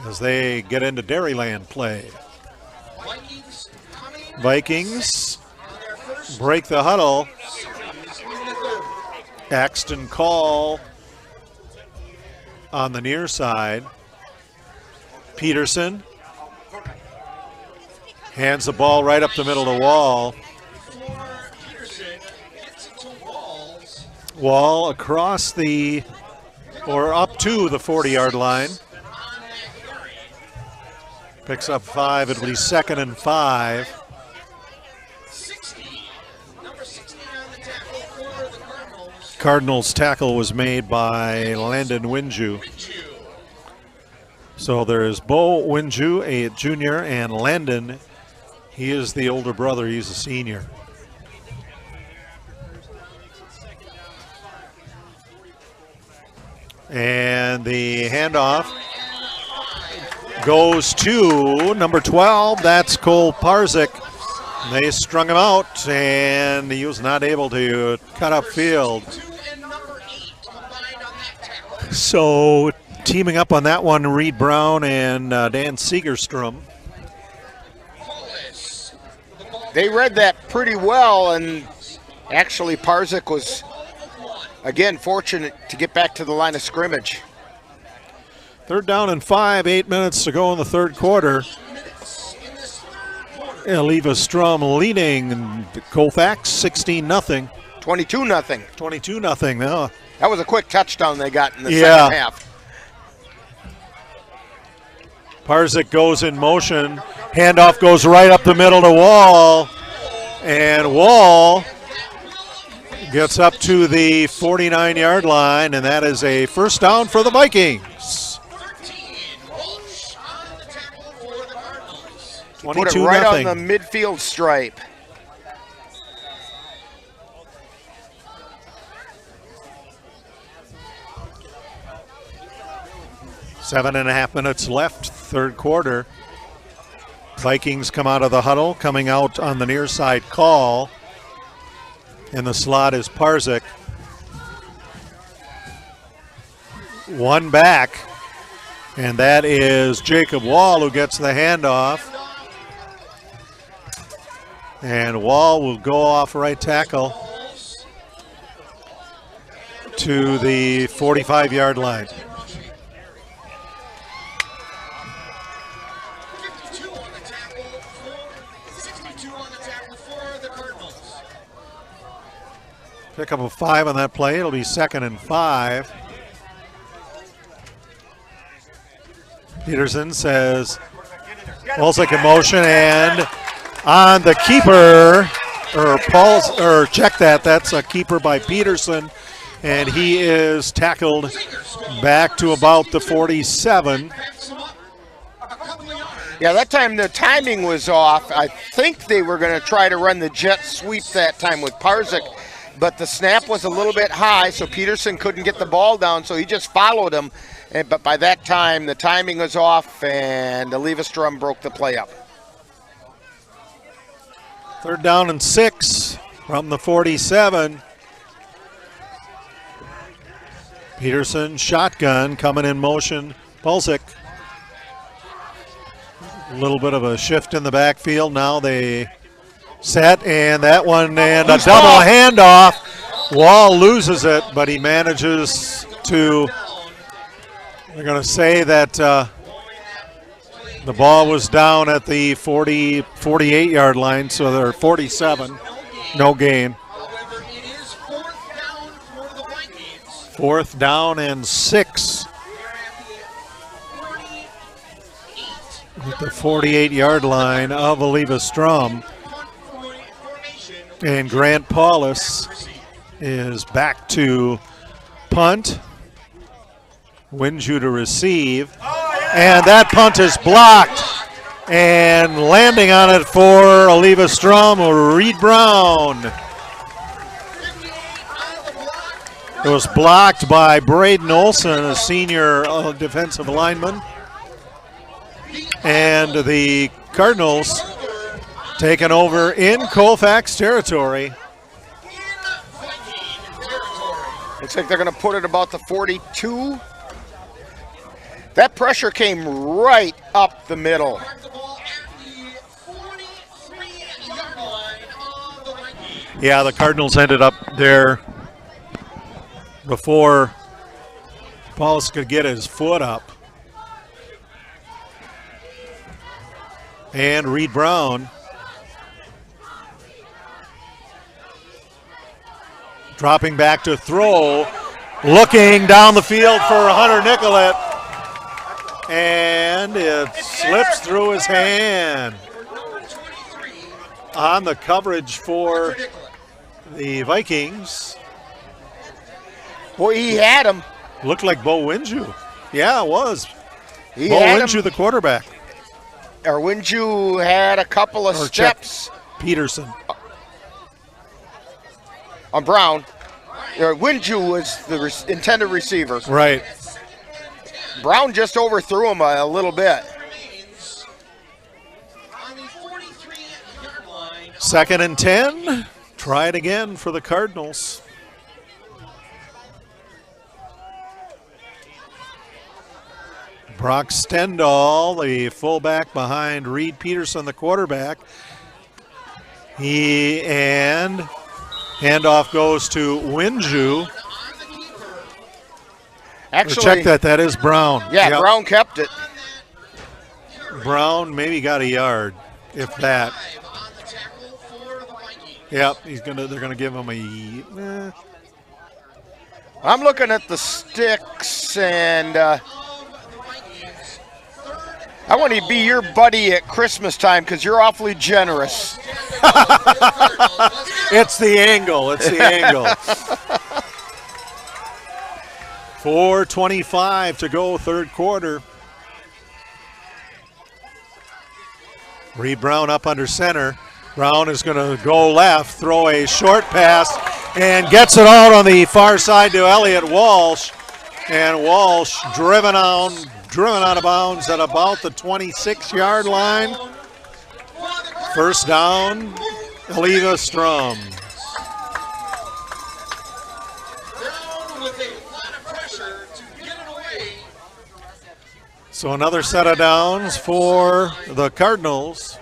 as they get into Dairyland play. Vikings break the huddle. Axton Call on the near side. Peterson hands the ball right up the middle of the wall. Wall across the, or up to the 40-yard line. Picks up 5, it'll be 2nd and 5. Cardinals tackle was made by Landon Winju. So there's Bo Winju, a junior, and Landon, he is the older brother, he's a senior. And the handoff goes to number 12. That's Cole Parzik. They strung him out, and he was not able to cut up field. So teaming up on that one, Reed Brown and Dan Segerstrom. They read that pretty well, and actually Parzik was, again, fortunate to get back to the line of scrimmage. 3rd down and 5, 8 minutes to go in the third quarter. Eleva-Strum leading Colfax 16-0. 22-0. 22-0 now. That was a quick touchdown they got in the second half. Parzik goes in motion. Handoff goes right up the middle to Wall. And Wall gets up to the 49-yard line, and that is a first down for the Vikings. Put it right on the midfield stripe. Seven and a half minutes left, third quarter. Vikings come out of the huddle, coming out on the near side call. In the slot is Parzik. One back. And that is Jacob Wall who gets the handoff. And Wall will go off right tackle to the 45-yard line. Pick up a 5 on that play. It'll be 2nd and 5. Peterson says, Polsick in motion, and on the keeper, or check that, that's a keeper by Peterson, and he is tackled back to about the 47. Yeah, that time the timing was off. I think they were going to try to run the jet sweep that time with Parzik, but the snap was a little bit high, so Peterson couldn't get the ball down, so he just followed him. But by that time, the timing was off, and Eleva-Strum broke the play up. 3rd down and 6 from the 47. Peterson, shotgun, coming in motion. Polsick. A little bit of a shift in the backfield. Now they set, and that one, and a double handoff. Wall loses it, but he manages to, they're going to say that the ball was down at the 48-yard line, so they're 47, no gain. 4th down and 6. At the 48-yard line of Eleva-Strum. And Grant Paulus is back to punt. Winju to receive. And that punt is blocked. And landing on it for Eleva-Strum, Reed Brown. It was blocked by Braden Olson, a senior defensive lineman. And the Cardinals taken over in Colfax territory. Looks like they're going to put it about the 42. That pressure came right up the middle. Yeah, the Cardinals ended up there before Paulus could get his foot up. And Reed Brown dropping back to throw, looking down the field for Hunter Nicollet, and it slips through his hand. On the coverage for the Vikings. Boy, he had him. Looked like Bo Winju. Yeah, it was. He Bo had Winju, him. the quarterback. Or Winju had a couple of steps. Peterson. On Brown. Winju was the intended receiver. Right. Brown just overthrew him a little bit. 2nd and 10. Try it again for the Cardinals. Brock Stendahl, the fullback behind Reed Peterson, the quarterback. Handoff goes to Winju. Actually, check that is Brown. Yeah, yep. Brown kept it. Brown maybe got a yard, if that. Yep, they're gonna give him a. I'm looking at the sticks, and I want to be your buddy at Christmas time because you're awfully generous. It's the angle. It's the angle. 4:25 to go, 3rd quarter. Reed Brown up under center. Brown is going to go left, throw a short pass, and gets it out on the far side to Elliott Walsh. And Walsh driven out of bounds at about the 26-yard line. 1st down, Eleva-Strum. So another set of downs for the Cardinals.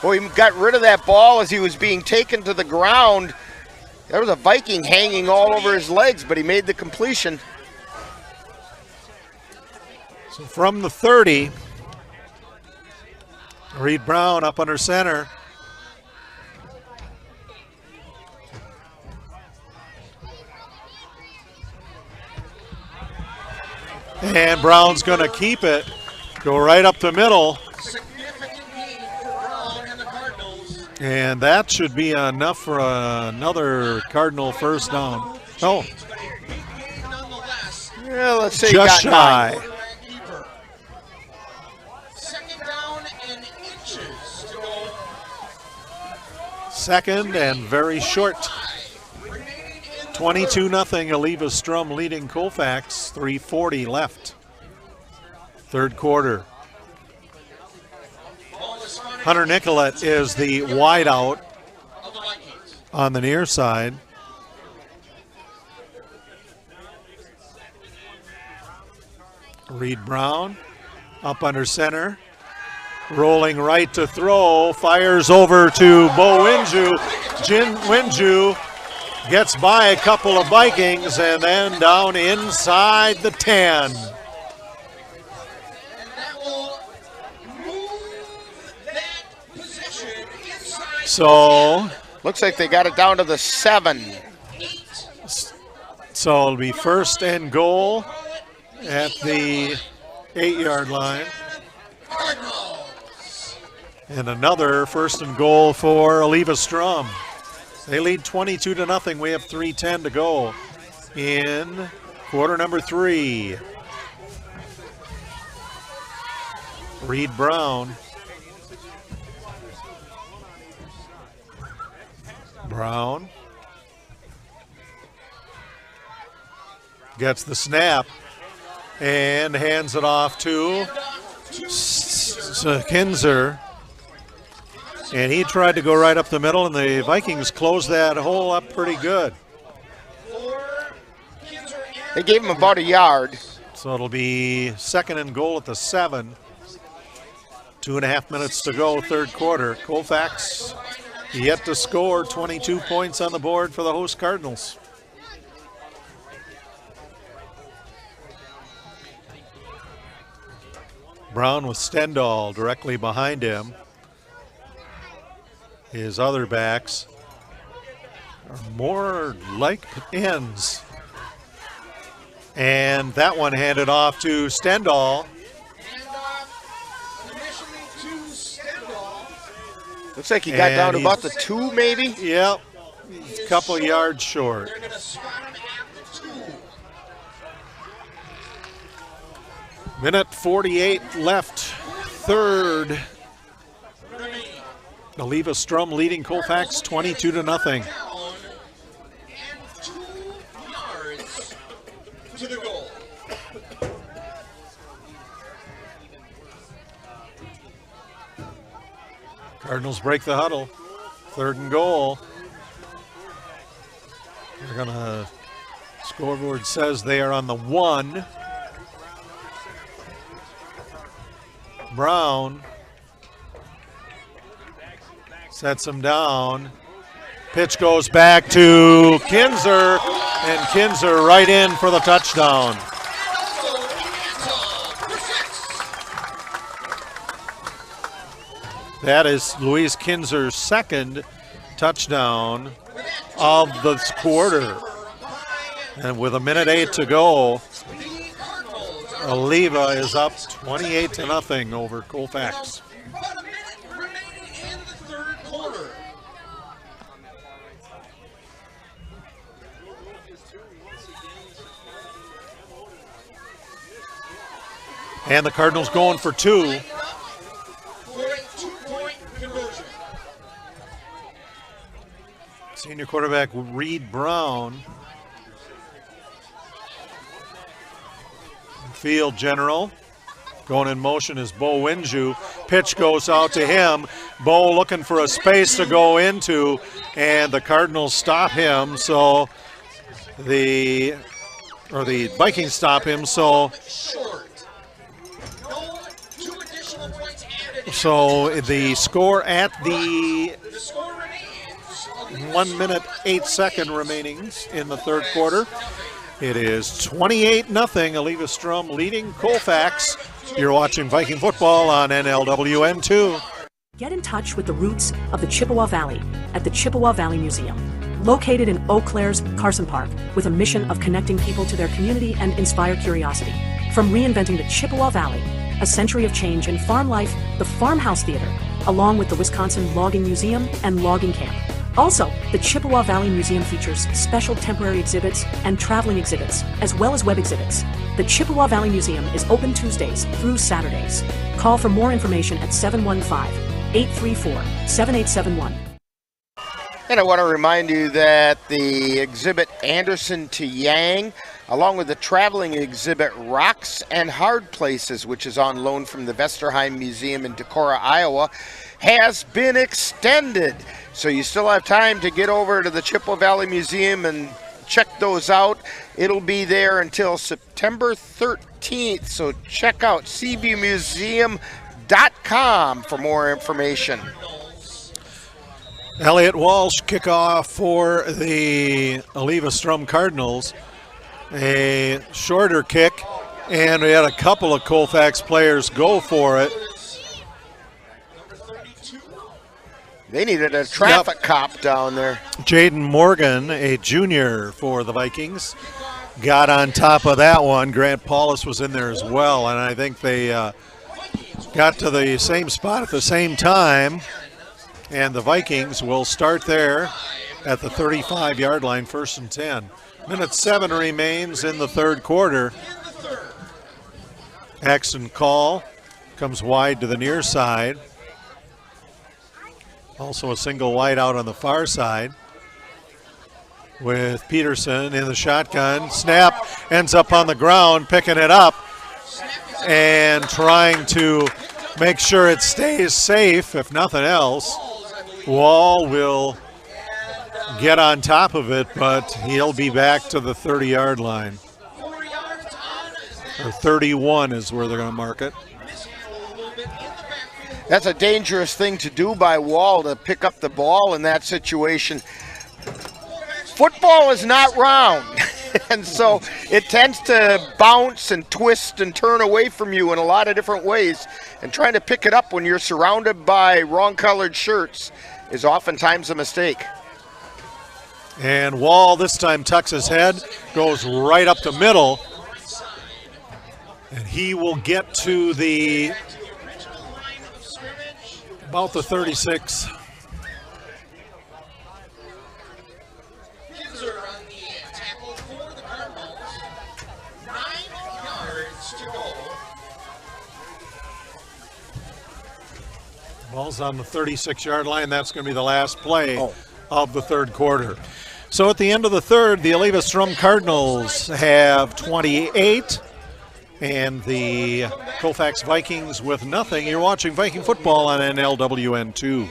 Boy, he got rid of that ball as he was being taken to the ground. There was a Viking hanging all over his legs, but he made the completion. So from the 30, Reed Brown up under center. And Brown's going to keep it, go right up the middle. And that should be enough for another Cardinal first down. Oh. Yeah, let's say just shy. Second and very short. 22-0, Eleva-Strum leading Colfax, 3:40 left. Third quarter. Hunter Nicollet is the wideout on the near side. Reed Brown up under center. Rolling right to throw, fires over to Bo Winju. Jin Winju gets by a couple of Vikings and then down inside the 10. So looks like they got it down to the 7. So it'll be first and goal at the 8-yard line. And another first and goal for Eleva-Strum. They lead 22-0. We have 3:10 to go in quarter number 3. Reed Brown. Brown gets the snap and hands it off to Kinzer. And he tried to go right up the middle, and the Vikings closed that hole up pretty good. They gave him about a yard. So it'll be second and goal at the 7. 2.5 minutes to go, third quarter. Colfax yet to score, 22 points on the board for the host Cardinals. Brown with Stendal directly behind him. His other backs are more like ends. And that one handed off to Stendal. Looks like he got down to about the 2, maybe? Yep, a couple yards short. Minute 48 left, third. Eleva-Strum leading Colfax 22-0. Cardinals break the huddle. Third and goal. They're gonna, scoreboard says they are on the 1. Brown sets him down. Pitch goes back to Kinzer, and Kinzer right in for the touchdown. That is Luis Kinzer's second touchdown of the quarter. And with 1:08 to go, Eleva is up 28-0 over Colfax. And the Cardinals going for 2. Senior quarterback Reed Brown. Field general. Going in motion is Bo Winju. Pitch goes out to him. Bo looking for a space to go into, and the Cardinals stop him. So the Vikings stop him. So the score at the 1 minute 8 second remaining in the third quarter. It is 28-0, Eleva-Strum leading Colfax. You're watching Viking football on NLWN 2. Get in touch with the roots of the Chippewa Valley at the Chippewa Valley Museum. Located in Eau Claire's Carson Park, with a mission of connecting people to their community and inspire curiosity. From reinventing the Chippewa Valley, a century of change in farm life, the Farmhouse Theater, along with the Wisconsin Logging Museum and Logging Camp. Also, the Chippewa Valley Museum features special temporary exhibits and traveling exhibits, as well as web exhibits. The Chippewa Valley Museum is open Tuesdays through Saturdays. Call for more information at 715-834-7871. And I want to remind you that the exhibit Anderson to Yang, along with the traveling exhibit Rocks and Hard Places, which is on loan from the Vesterheim Museum in Decorah, Iowa, has been extended. So you still have time to get over to the Chippewa Valley Museum and check those out. It'll be there until September 13th. So check out cvmuseum.com for more information. Elliot Walsh kickoff for the Eleva-Strum Cardinals. A shorter kick, and we had a couple of Colfax players go for it. They needed a traffic cop down there. Jaden Morgan, a junior for the Vikings, got on top of that one. Grant Paulus was in there as well, and I think they got to the same spot at the same time. And the Vikings will start there at the 35-yard line, 1st and 10. Minute 7 remains in the third quarter. Axton Call comes wide to the near side. Also a single wide out on the far side with Peterson in the shotgun. Snap, ends up on the ground, picking it up and trying to make sure it stays safe, if nothing else. Wall will get on top of it, but he'll be back to the 30-yard line. Or 31 is where they're going to mark it. That's a dangerous thing to do by Wall, to pick up the ball in that situation. Football is not round, and so it tends to bounce and twist and turn away from you in a lot of different ways. And trying to pick it up when you're surrounded by wrong-colored shirts is oftentimes a mistake. And Wall this time tucks his head, goes right up the middle, and he will get to the about the 36. Ball's on the 36-yard line. That's going to be the last play of the third quarter. So at the end of the third, the Eleva-Strum Cardinals have 28 and the Colfax Vikings with nothing. You're watching Viking football on NLWN 2.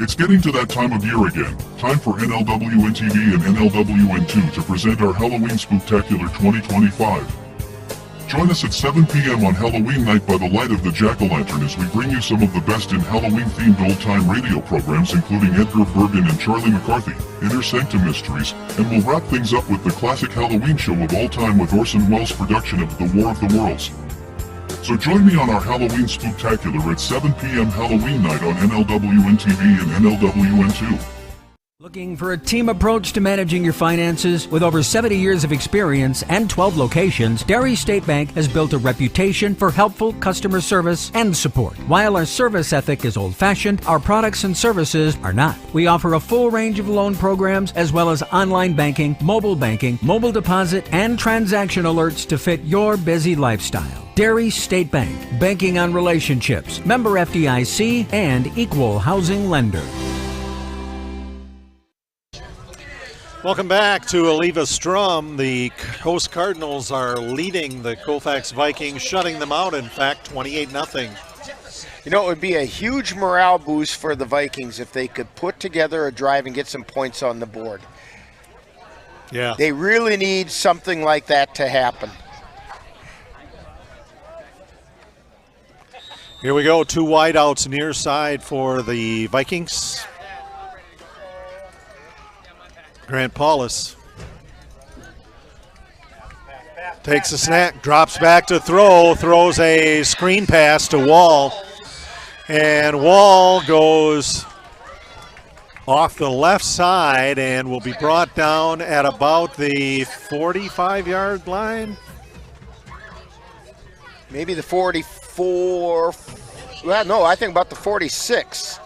It's getting to that time of year again. Time for NLWN TV and NLWN 2 to present our Halloween Spooktacular 2025. Join us at 7 p.m. on Halloween night by the light of the jack-o'-lantern as we bring you some of the best in Halloween-themed old-time radio programs, including Edgar Bergen and Charlie McCarthy, Inner Sanctum Mysteries, and we'll wrap things up with the classic Halloween show of all time with Orson Welles' production of The War of the Worlds. So join me on our Halloween Spooktacular at 7 p.m. Halloween night on NLWN TV and NLWN 2. Looking for a team approach to managing your finances? With over 70 years of experience and 12 locations, Dairy State Bank has built a reputation for helpful customer service and support. While our service ethic is old-fashioned, our products and services are not. We offer a full range of loan programs as well as online banking, mobile deposit, and transaction alerts to fit your busy lifestyle. Dairy State Bank, banking on relationships, member FDIC, and equal housing lender. Welcome back to Eleva-Strum. The host Cardinals are leading the Colfax Vikings, shutting them out, in fact, 28-0. You know, it would be a huge morale boost for the Vikings if they could put together a drive and get some points on the board. Yeah. They really need something like that to happen. Here we go, 2 wideouts near side for the Vikings. Grant Paulus takes a snap, drops back to throw, throws a screen pass to Wall. And Wall goes off the left side and will be brought down at about the 45-yard line. Maybe the 44. Well, no, I think about the 46.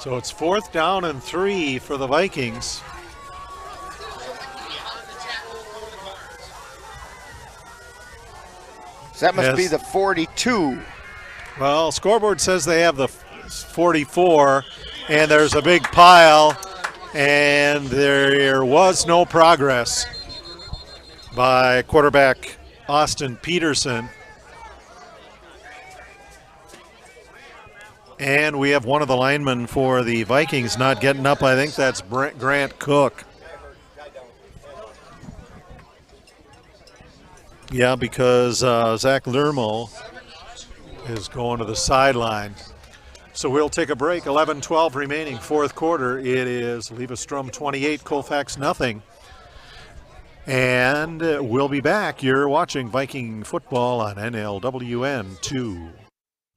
So it's 4th down and 3 for the Vikings. So that must be the 42. Well, scoreboard says they have the 44, and there's a big pile, and there was no progress by quarterback Austin Peterson. And we have one of the linemen for the Vikings not getting up. I think that's Grant Cook. Yeah, because Zach Lermo is going to the sideline. So we'll take a break. 11-12 remaining, 4th quarter. It is Eleva-Strum 28, Colfax nothing. And we'll be back. You're watching Viking football on NLWN 2.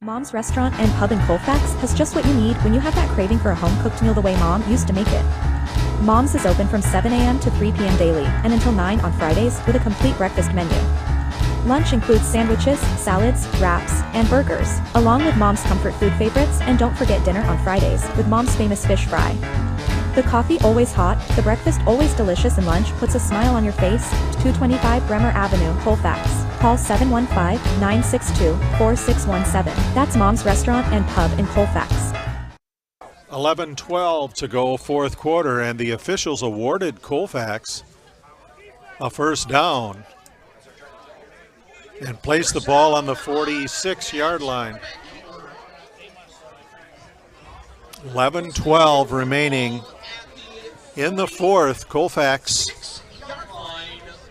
Mom's Restaurant and Pub in Colfax has just what you need when you have that craving for a home-cooked meal the way Mom used to make it. Mom's is open from 7 a.m. to 3 p.m. daily and until 9 on Fridays with a complete breakfast menu. Lunch includes sandwiches, salads, wraps, and burgers, along with Mom's comfort food favorites, and don't forget dinner on Fridays with Mom's famous fish fry. The coffee always hot, the breakfast always delicious, and lunch puts a smile on your face. 225 Bremer Avenue, Colfax. Call 715-962-4617. That's Mom's Restaurant and Pub in Colfax. 11-12 to go, 4th quarter, and the officials awarded Colfax a 1st down and placed the ball on the 46-yard line. 11-12 remaining in the 4th. Colfax,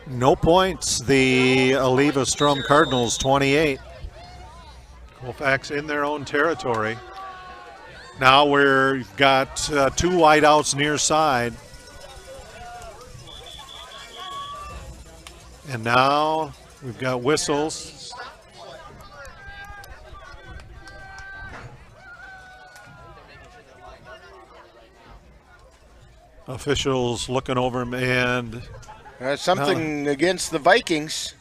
no points. The Eleva-Strum Cardinals 28. Colfax in their own territory. Now we've got 2 wideouts near side. And now we've got whistles. Officials looking over him, and something against the Vikings.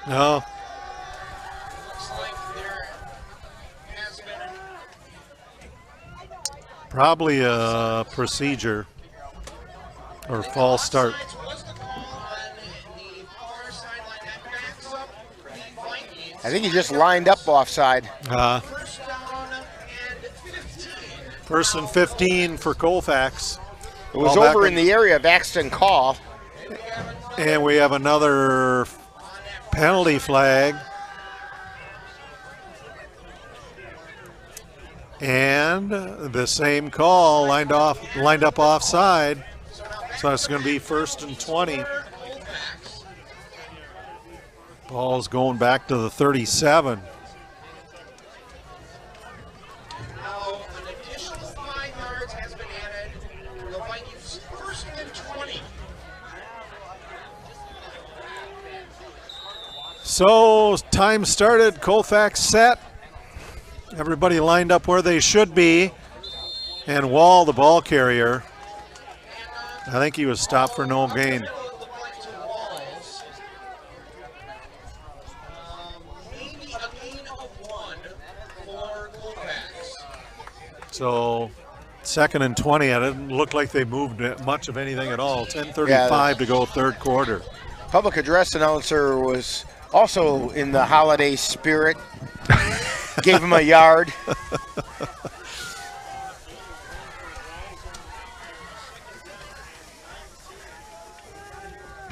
No. Probably a procedure or false start. I think he just lined up offside. 1st and 15 for Colfax. It was over in the area of Axton Call. And we have another penalty flag. And the same call lined up offside. So it's going to be 1st and 20. Ball's going back to the 37. Now, an additional 5 yards has been added for the Vikings. 1st and 20. So time started. Colfax set. Everybody lined up where they should be. And Wall, the ball carrier, I think he was stopped for no gain. So 2nd and 20. It didn't look like they moved much of anything at all. 10:35 to go, 3rd quarter. Public address announcer was also in the holiday spirit. Gave him a yard.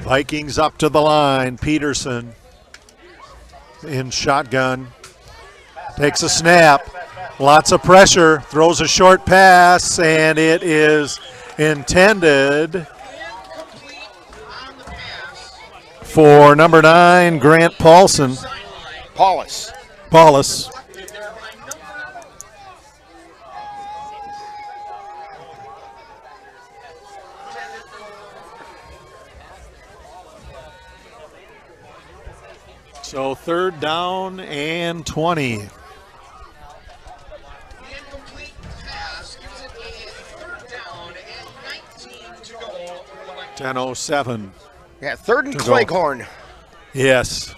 Vikings up to the line. Peterson in shotgun. Takes a snap. Lots of pressure. Throws a short pass, and it is intended for number 9, Grant Paulson. Paulus. So 3rd down and 20. 10:07. Yeah, 3rd and Cleghorn. Yes.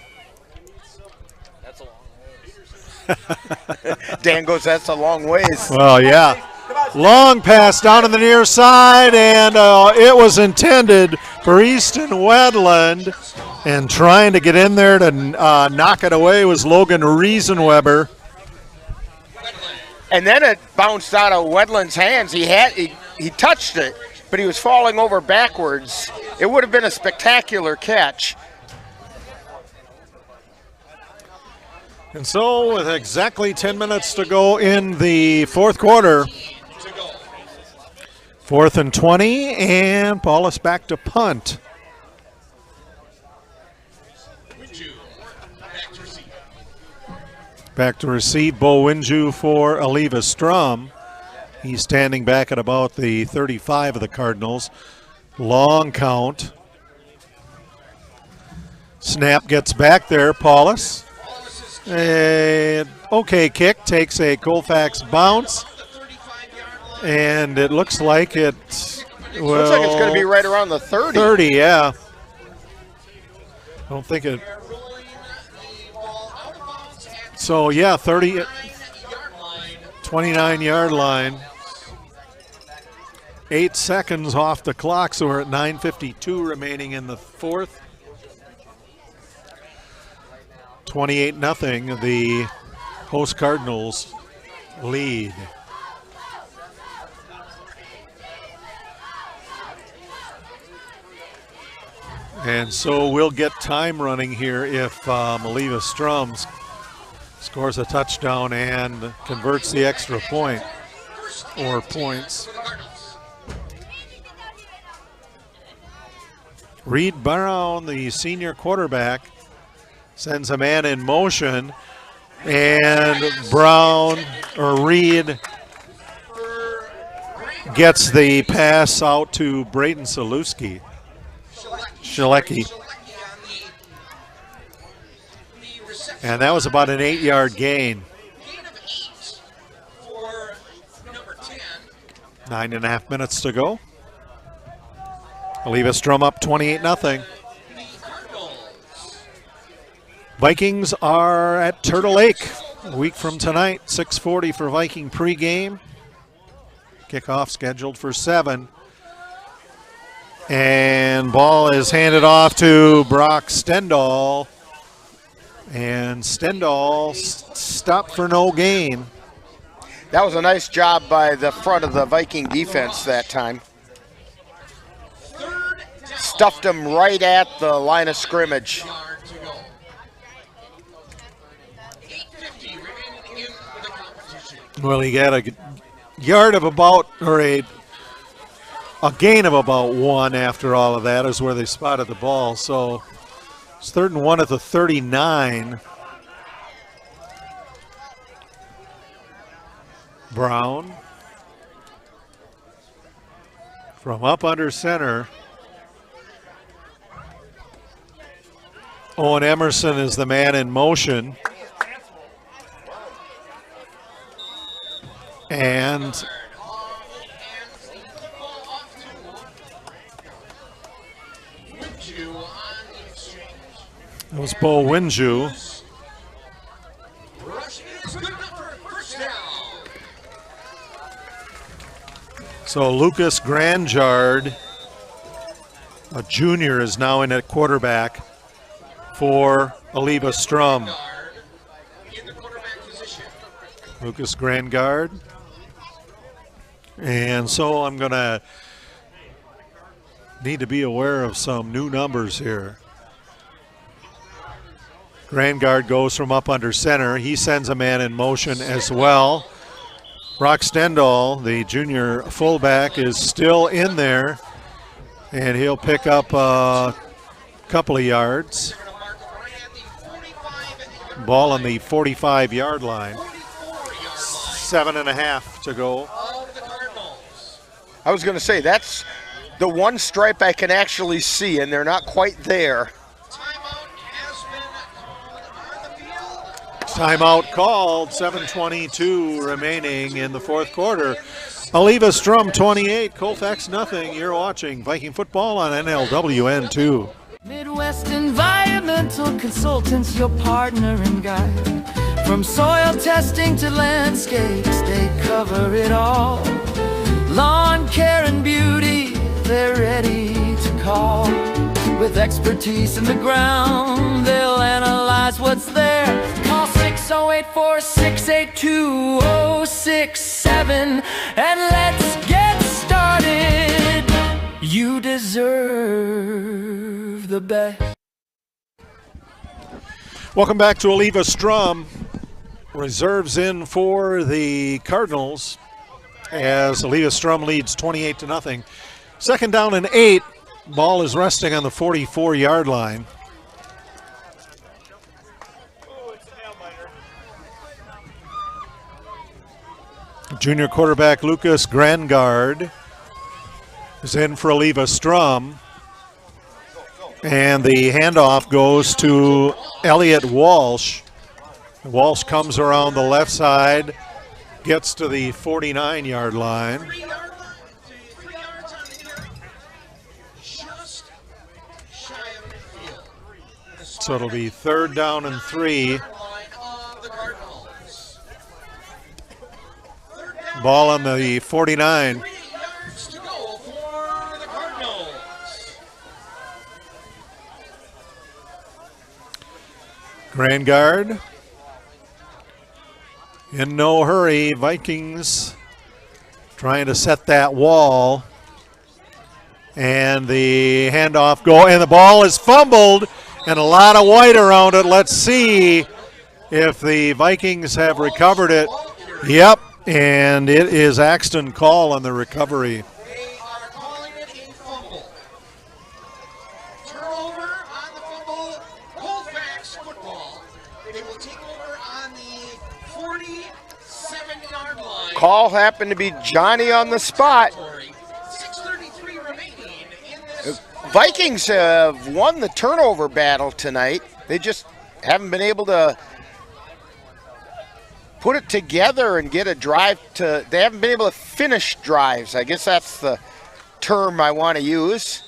That's a long ways. Dan goes, that's a long ways. Well, yeah. Long pass down to the near side, and it was intended for Easton Wedland. And trying to get in there to knock it away was Logan Riesenweber. And then it bounced out of Wedland's hands. He touched it, but he was falling over backwards. It would have been a spectacular catch. And so with exactly 10 minutes to go in the 4th quarter, 4th and 20, and Paulus back to punt. Back to receive, Bo Winju for Eleva-Strum. He's standing back at about the 35 of the Cardinals. Long count. Snap gets back there, Paulus. Okay kick, takes a Colfax bounce. And it looks like it's looks like it's going to be right around the 30. 30, yeah. I don't think it. So, yeah, 30, 29-yard line. 8 seconds off the clock, so we're at 9:52 remaining in the 4th. 28-0, the host Cardinals lead. And so we'll get time running here if Eleva-Strum scores a touchdown and converts the extra point or points. Reed Brown, the senior quarterback, sends a man in motion, and Reed gets the pass out to Braden Salewski. Shalecki. And that was about an 8-yard gain. 9.5 minutes to go. Eleva-Strum up 28-0. Vikings are at Turtle Lake a week from tonight. 6:40 for Viking pregame. Kickoff scheduled for 7. And ball is handed off to Brock Stendahl. And Stendahl stopped for no gain. That was a nice job by the front of the Viking defense that time. Stuffed him right at the line of scrimmage. Well, he got a yard of about, or a gain of about 1 after all of that is where they spotted the ball. So it's 3rd and 1 at the 39. Brown from up under center. Owen Emerson is the man in motion. And it was Bo Winju. So Lucas Grandjard, a junior, is now in at quarterback for Eleva-Strum. Lucas Grandgard. And so I'm going to need to be aware of some new numbers here. Grandguard goes from up under center. He sends a man in motion as well. Brock Stendahl, the junior fullback, is still in there, and he'll pick up a couple of yards. Ball on the 45-yard line. 7.5 to go. I was going to say, that's the one stripe I can actually see, and they're not quite there. Timeout called, 7:22 remaining in the fourth quarter. Eleva-Strum 28, Colfax nothing. You're watching Viking football on NLWN 2. Midwest Environmental Consultants, your partner and guide. From soil testing to landscapes, they cover it all. Lawn care and beauty, they're ready to call. With expertise in the ground, they'll analyze what's there. Call 608-468-2067 and let's get started. You deserve the best. Welcome back to Eleva-Strum. Reserves in for the Cardinals as Eleva-Strum leads 28-0. Second down and 8. Ball is resting on the 44-yard line. Junior quarterback Lucas Grandguard is in for Eleva-Strum. And the handoff goes to Elliot Walsh. Walsh comes around the left side, gets to the 49-yard line. So it'll be third down and 3. Ball on the 49. Grandguard. In no hurry, Vikings trying to set that wall. And the handoff and the ball is fumbled. And a lot of white around it. Let's see if the Vikings have recovered it. Yep, and it is Axton Call on the recovery. They are calling it a fumble. Turnover on the fumble, Colfax football. They will take over on the 47-yard line. Call happened to be Johnny on the spot. 6:33 remaining in this. Vikings have won the turnover battle tonight. They just haven't been able to put it together and get a drive to, they haven't been able to finish drives. I guess that's the term I want to use.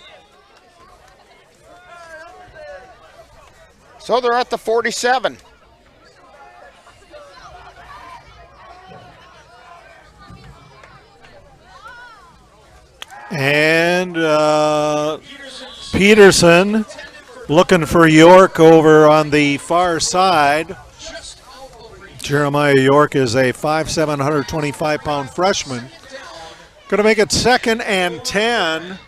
So they're at the 47. And Peterson looking for York over on the far side. Jeremiah York is a 5'7", 125-pound freshman. Going to make it 2nd and 10.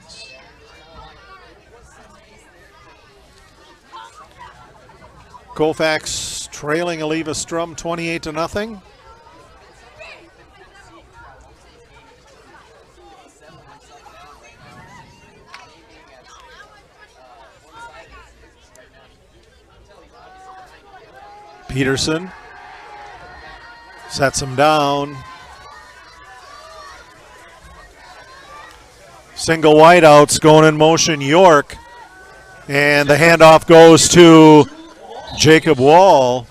Colfax trailing Eleva-Strum 28-0. Peterson sets him down. Single wideouts going in motion, York. And the handoff goes to Jacob Wall.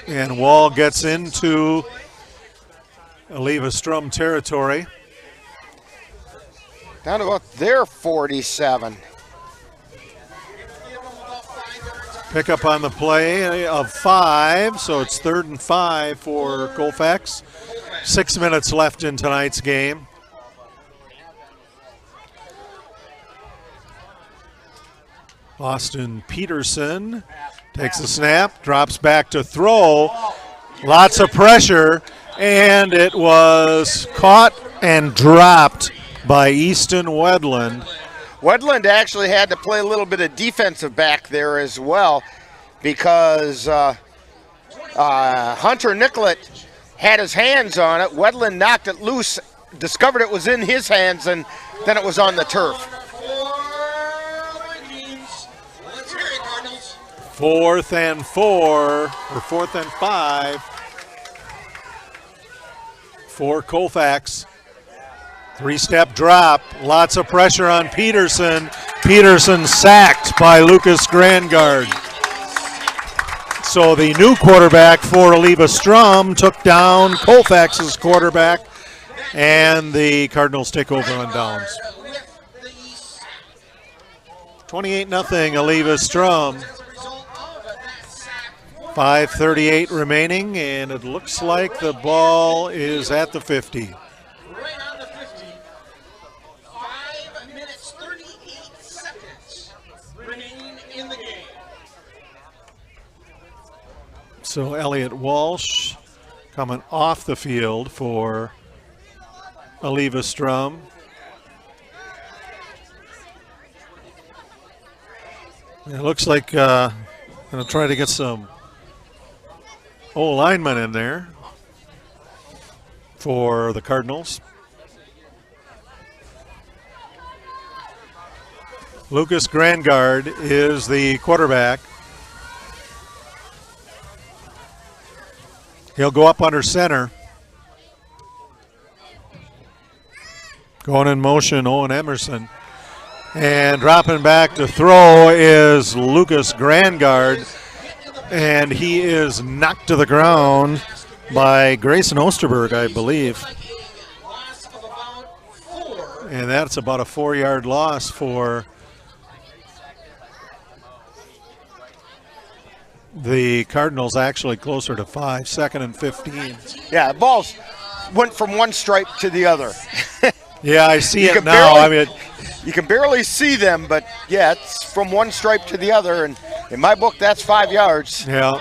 And Wall gets into Eleva-Strum territory. Down to about their 47. Pick up on the play of 5, so it's 3rd and 5 for Colfax. 6 minutes left in tonight's game. Austin Peterson takes a snap, drops back to throw. Lots of pressure, and it was caught and dropped by Easton Wedland. Wedland actually had to play a little bit of defensive back there as well because Hunter Nicollet had his hands on it. Wedland knocked it loose, discovered it was in his hands, and then it was on the turf. 4th and 4, or 4th and 5 for Colfax. 3-step drop, lots of pressure on Peterson. Peterson sacked by Lucas Grandgard. So the new quarterback for Eleva-Strum took down Colfax's quarterback, and the Cardinals take over on downs. 28-0 Eleva-Strum. 5:38 remaining, and it looks like the ball is at the 50. Right on the 50. 5 minutes, 38 seconds remaining in the game. So Elliot Walsh coming off the field for Eleva-Strum. It looks like going to try to get some linemen in there for the Cardinals. Lucas Grandgard is the quarterback. He'll go up under center. Going in motion, Owen Emerson. And dropping back to throw is Lucas Grandgard. And he is knocked to the ground by Grayson Osterberg, I believe. And that's about a 4-yard loss for the Cardinals, actually closer to 5, 2nd and 15. Yeah, the balls went from one stripe to the other. Yeah, I see it now. You can barely see them, but yeah, it's from one stripe to the other, and in my book, that's 5 yards. Yeah.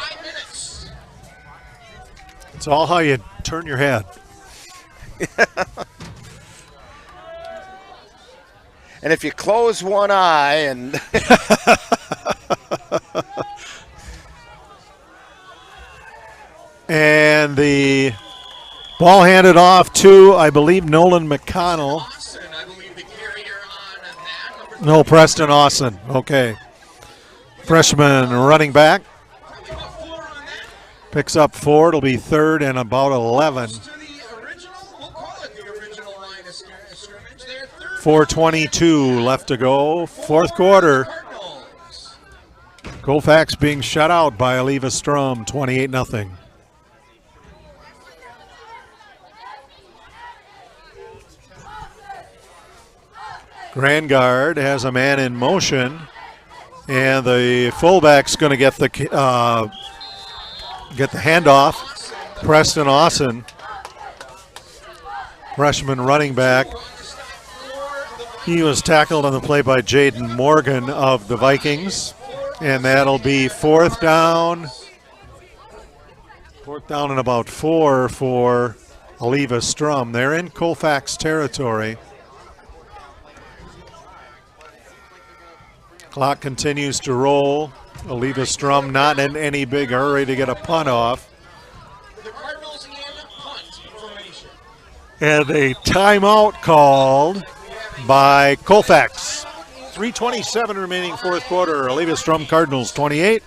It's all how you turn your head. And if you close one eye and and the ball handed off to, I believe, Nolan McConnell. No, Preston Austin. Okay. Freshman running back. Picks up 4. It'll be 3rd and about 11. 4:22 left to go. 4th quarter. Colfax being shut out by Eleva-Strum, 28-0. Grandgard has a man in motion, and the fullback's going to get the handoff. Preston Austin, freshman running back. He was tackled on the play by Jaden Morgan of the Vikings, and that'll be 4th down. 4th down and about 4 for Eleva-Strum. They're in Colfax territory. Clock continues to roll. Eleva-Strum not in any big hurry to get a punt off. And a timeout called by Colfax. 3:27 remaining 4th quarter. Eleva-Strum Cardinals 28,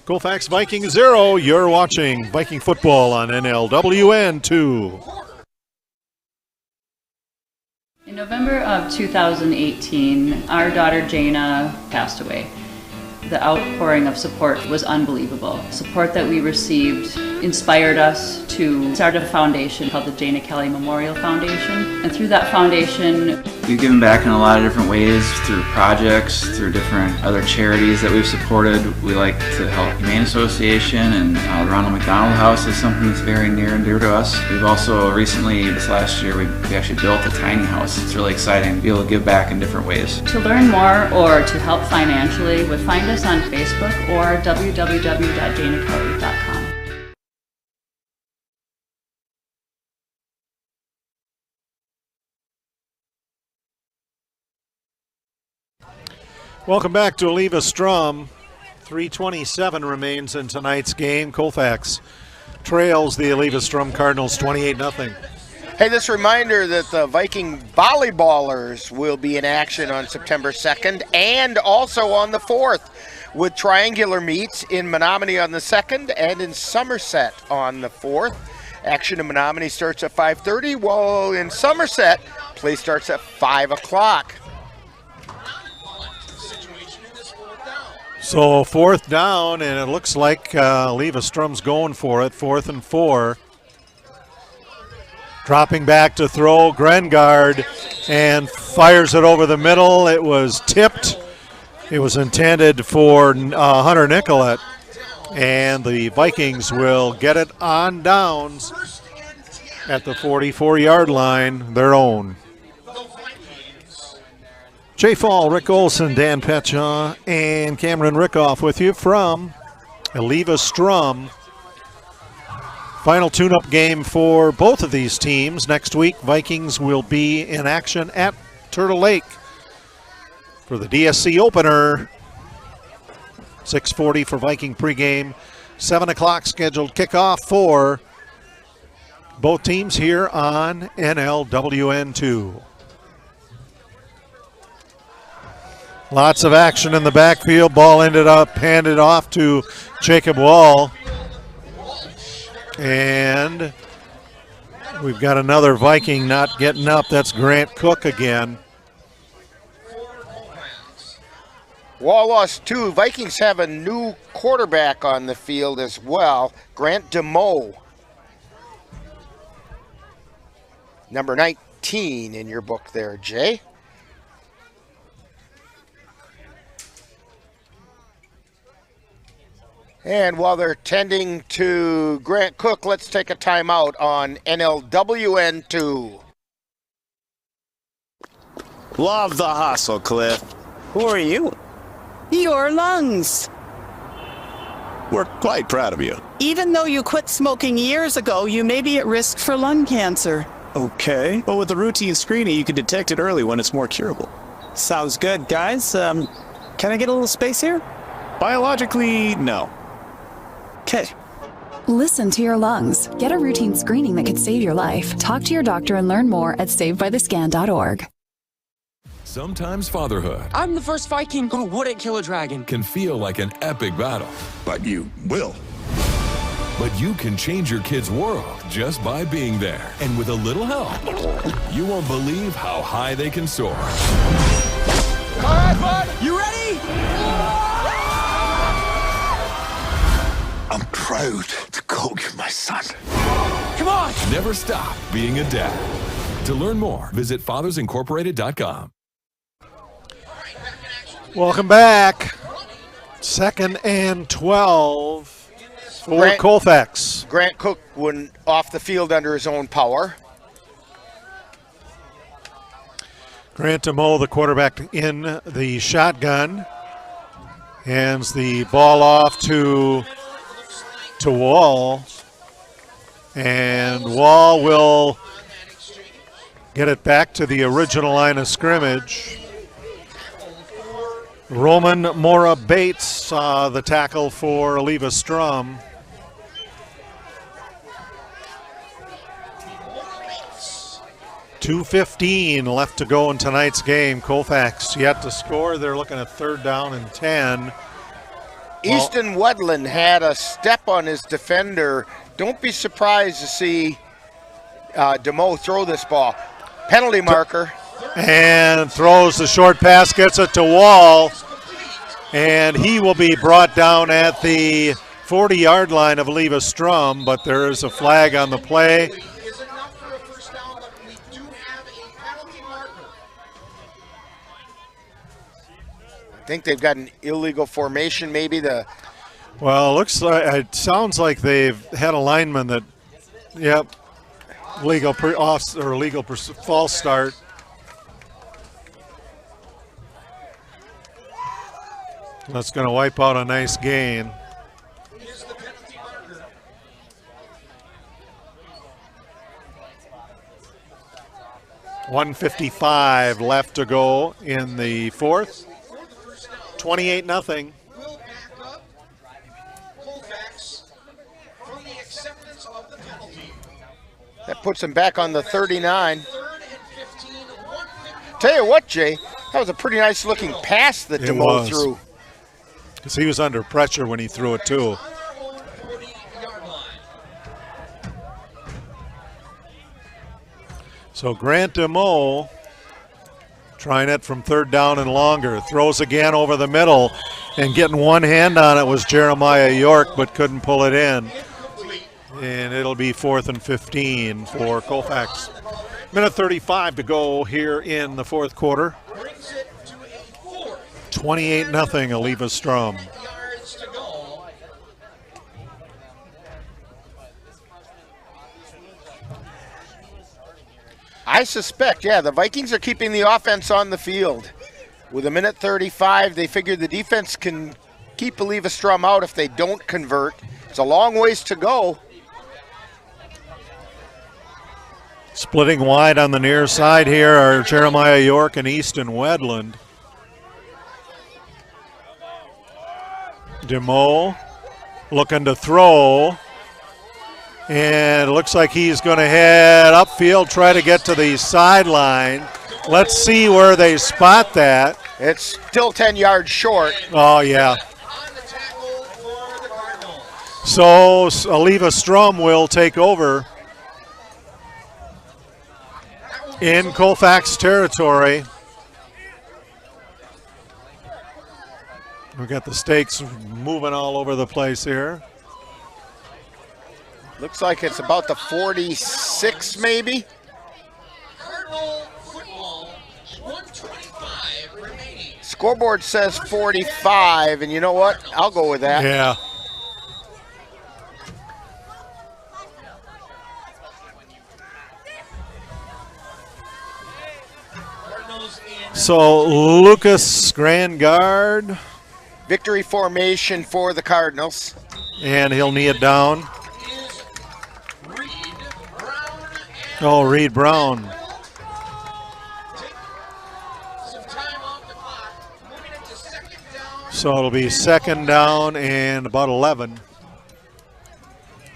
Colfax Vikings 0. You're watching Viking football on NLWN 2. In November of 2018, our daughter Jana passed away. The outpouring of support was unbelievable. Support that we received inspired us to start a foundation called the Jana Kelly Memorial Foundation. And through that foundation, we've given back in a lot of different ways, through projects, through different other charities that we've supported. We like to help Humane Association, and the Ronald McDonald House is something that's very near and dear to us. We've also recently, this last year, we actually built a tiny house. It's really exciting to be able to give back in different ways. To learn more or to help financially, would find us on Facebook or www.janakelly.com. Welcome back to Eleva-Strum. 3:27 remains in tonight's game. Colfax trails the Eleva-Strum Cardinals 28-0. Hey, this reminder that the Viking volleyballers will be in action on September 2nd and also on the 4th with triangular meets in Menominee on the 2nd and in Somerset on the 4th. Action in Menominee starts at 5:30, while in Somerset, play starts at 5 o'clock. So 4th down, and it looks like Eleva-Strum's going for it, 4th and 4. Dropping back to throw, Grengard, and fires it over the middle. It was tipped. It was intended for Hunter Nicollet, and the Vikings will get it on downs at the 44-yard line, their own. Jay Fall, Rick Olson, Dan Petchaw, and Cameron Rickoff with you from Eleva-Strum. Final tune-up game for both of these teams. Next week, Vikings will be in action at Turtle Lake for the DSC opener. 6:40 for Viking pregame. 7 o'clock scheduled kickoff for both teams here on NLWN 2. Lots of action in the backfield. Ball ended up handed off to Jacob Wall. And we've got another Viking not getting up. That's Grant Cook again. Wall lost 2. Vikings have a new quarterback on the field as well, Grant DeMoe. Number 19 in your book there, Jay. And while they're tending to Grant Cook, let's take a timeout on NLWN 2. Love the hustle, Cliff. Who are you? Your lungs. We're quite proud of you. Even though you quit smoking years ago, you may be at risk for lung cancer. Okay, but with the routine screening, you can detect it early when it's more curable. Sounds good, guys. Can I get a little space here? Biologically, no. Okay. Listen to your lungs. Get a routine screening that could save your life. Talk to your doctor and learn more at savedbythescan.org. Sometimes fatherhood I'm the first Viking who wouldn't kill a dragon. can feel like an epic battle. But you will. But you can change your kid's world just by being there. And with a little help, you won't believe how high they can soar. All right, bud, you ready? I'm proud to call you my son. Come on! Never stop being a dad. To learn more, visit fathersincorporated.com. Welcome back. 2nd and 12 for Colfax. Grant Cook went off the field under his own power. Grant DeMoe, the quarterback, in the shotgun. Hands the ball off to Wall. And Wall will get it back to the original line of scrimmage. Roman Mora Bates the tackle for Eleva-Strum. .2:15 left to go in tonight's game. Colfax yet to score. They're looking at 3rd down and 10. Easton Wedland had a step on his defender. Don't be surprised to see DeMoe throw this ball. Penalty marker. And throws the short pass, gets it to Wall. And he will be brought down at the 40-yard line of Eleva-Strum, but there is a flag on the play. I think they've got an illegal formation, maybe. Well, it sounds like they've had a lineman that, legal false start. That's going to wipe out a nice gain. .155 left to go in the 4th. 28-0. Will back up Colfax from the acceptance of the penalty. That puts him back on the 39. Tell you what, Jay, that was a pretty nice looking pass that DeMoe threw. Because he was under pressure when he threw it too. So Grant DeMoe trying it from 3rd down and longer. Throws again over the middle, and getting one hand on it was Jeremiah York, but couldn't pull it in. And it'll be 4th and 15 for Colfax. Minute 35 to go here in the 4th quarter. 28-0 Eleva-Strum. I suspect, yeah, the Vikings are keeping the offense on the field. With a minute 35, they figure the defense can keep Eleva-Strum out if they don't convert. It's a long ways to go. Splitting wide on the near side here are Jeremiah York and Easton Wedland. DeMoe looking to throw. And it looks like he's going to head upfield, try to get to the sideline. Let's see where they spot that. It's still 10 yards short. Oh, yeah. So Eleva-Strum will take over in Colfax territory. We've got the stakes moving all over the place here. Looks like it's about the 46 maybe. Cardinal football, 125 remaining. Scoreboard says 45, and you know what? I'll go with that. Yeah. So Lucas Grand Guard. Victory formation for the Cardinals. And he'll knee it down. Oh, Reed Brown. So it'll be 2nd down and about 11.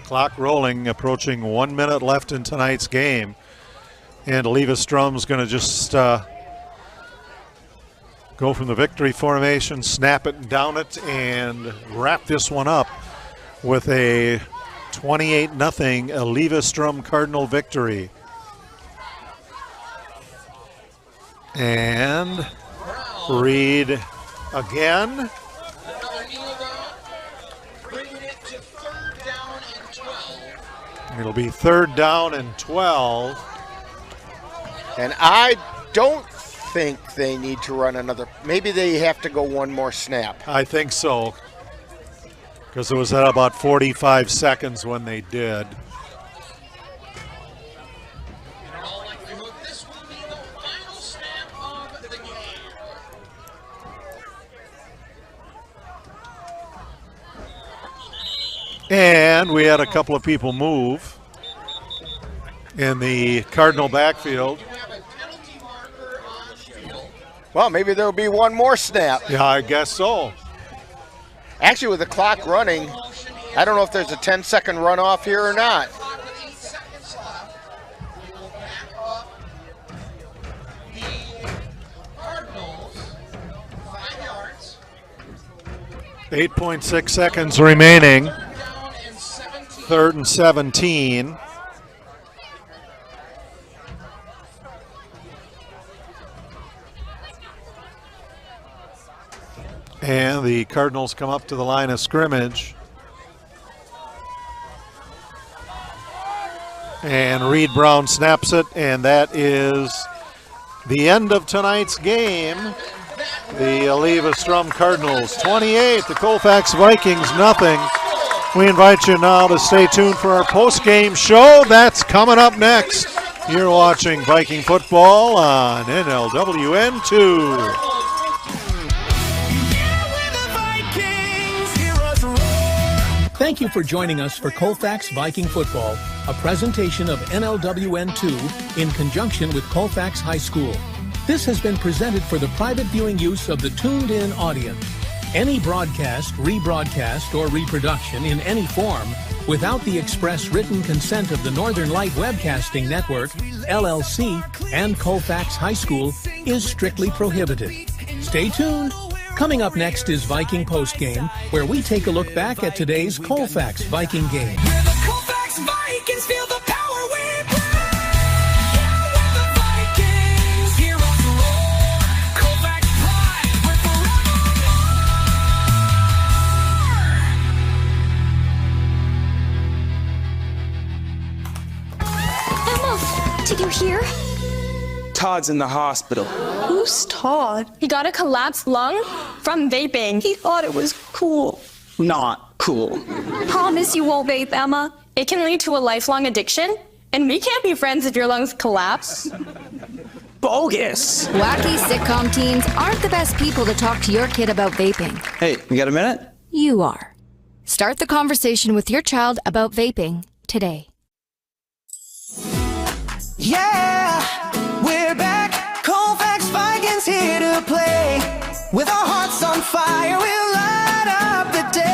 Clock rolling, approaching 1 minute left in tonight's game. And Eleva-Strum's going to just go from the victory formation, snap it and down it, and wrap this one up with a 28-0 Eleva-Strum Cardinal victory. And Reed again. It'll be 3rd down and 12. And I don't think they need to run another. Maybe they have to go one more snap. I think so. Because it was at about 45 seconds when they did. And we had a couple of people move in the Cardinal backfield. Well, maybe there'll be one more snap. Yeah, I guess so. Actually, with the clock running, I don't know if there's a 10-second runoff here or not. $8.6 .6 seconds remaining. 3rd and 17. And the Cardinals come up to the line of scrimmage. And Reed Brown snaps it, and that is the end of tonight's game. The Eleva-Strum Cardinals 28, the Colfax Vikings nothing. We invite you now to stay tuned for our post-game show. That's coming up next. You're watching Viking football on NLWN 2. Thank you for joining us for Colfax Viking Football, a presentation of NLWN 2 in conjunction with Colfax High School. This has been presented for the private viewing use of the tuned-in audience. Any broadcast, rebroadcast, or reproduction in any form without the express written consent of the Northern Light Webcasting Network, LLC, and Colfax High School is strictly prohibited. Stay tuned. Coming up next is Viking Postgame, where we take a look back at today's Colfax Viking game. The Colfax Vikings feel the power we bring. Yeah, we're the Vikings, heroes roar. Colfax pride, we're forevermore. Emma, did you hear? Todd's in the hospital. Who's Todd? He got a collapsed lung from vaping. He thought it was cool. Not cool. Promise you won't vape, Emma. It can lead to a lifelong addiction, and we can't be friends if your lungs collapse. Bogus. Wacky sitcom teens aren't the best people to talk to your kid about vaping. Hey, you got a minute? You are. Start the conversation with your child about vaping today. Yeah, we're back. Colfax Vikings here to play. With our hearts on fire, we'll light up the day.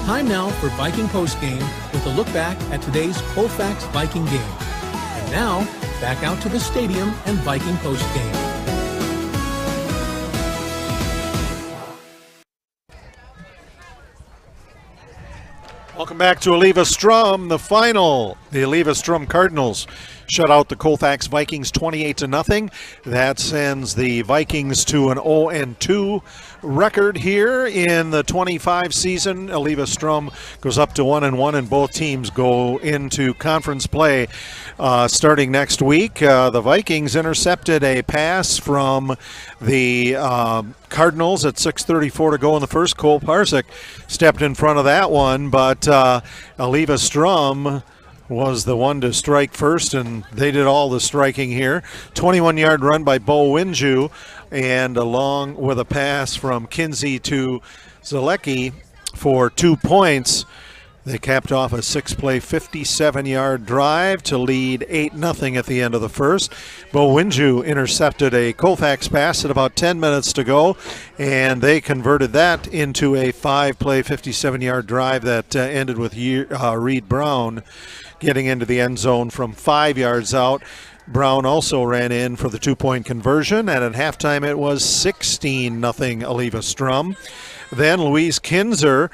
Time now for Viking Postgame with a look back at today's Colfax Viking game. And now, back out to the stadium and Viking Postgame. Welcome back to Eleva-Strum, the final. The Eleva-Strum Cardinals shut out the Colfax Vikings 28-0. That sends the Vikings to an 0-2 record here in the 25 season. Eleva-Strum goes up to 1-1, and both teams go into conference play starting next week. The Vikings intercepted a pass from the Cardinals at 6:34 to go in the first. Cole Parsik stepped in front of that one, but Eleva-Strum was the one to strike first, and they did all the striking here. 21-yard run by Bo Winju, and along with a pass from Kinsey to Zalecki for 2 points. They capped off a 6-play, 57-yard drive to lead 8-0 at the end of the first. Bo Winju intercepted a Colfax pass at about 10 minutes to go, and they converted that into a 5-play, 57-yard drive that ended with Reed Brown getting into the end zone from 5 yards out. Brown also ran in for the 2-point conversion, and at halftime it was 16-0 Eleva-Strum. Then Louise Kinzer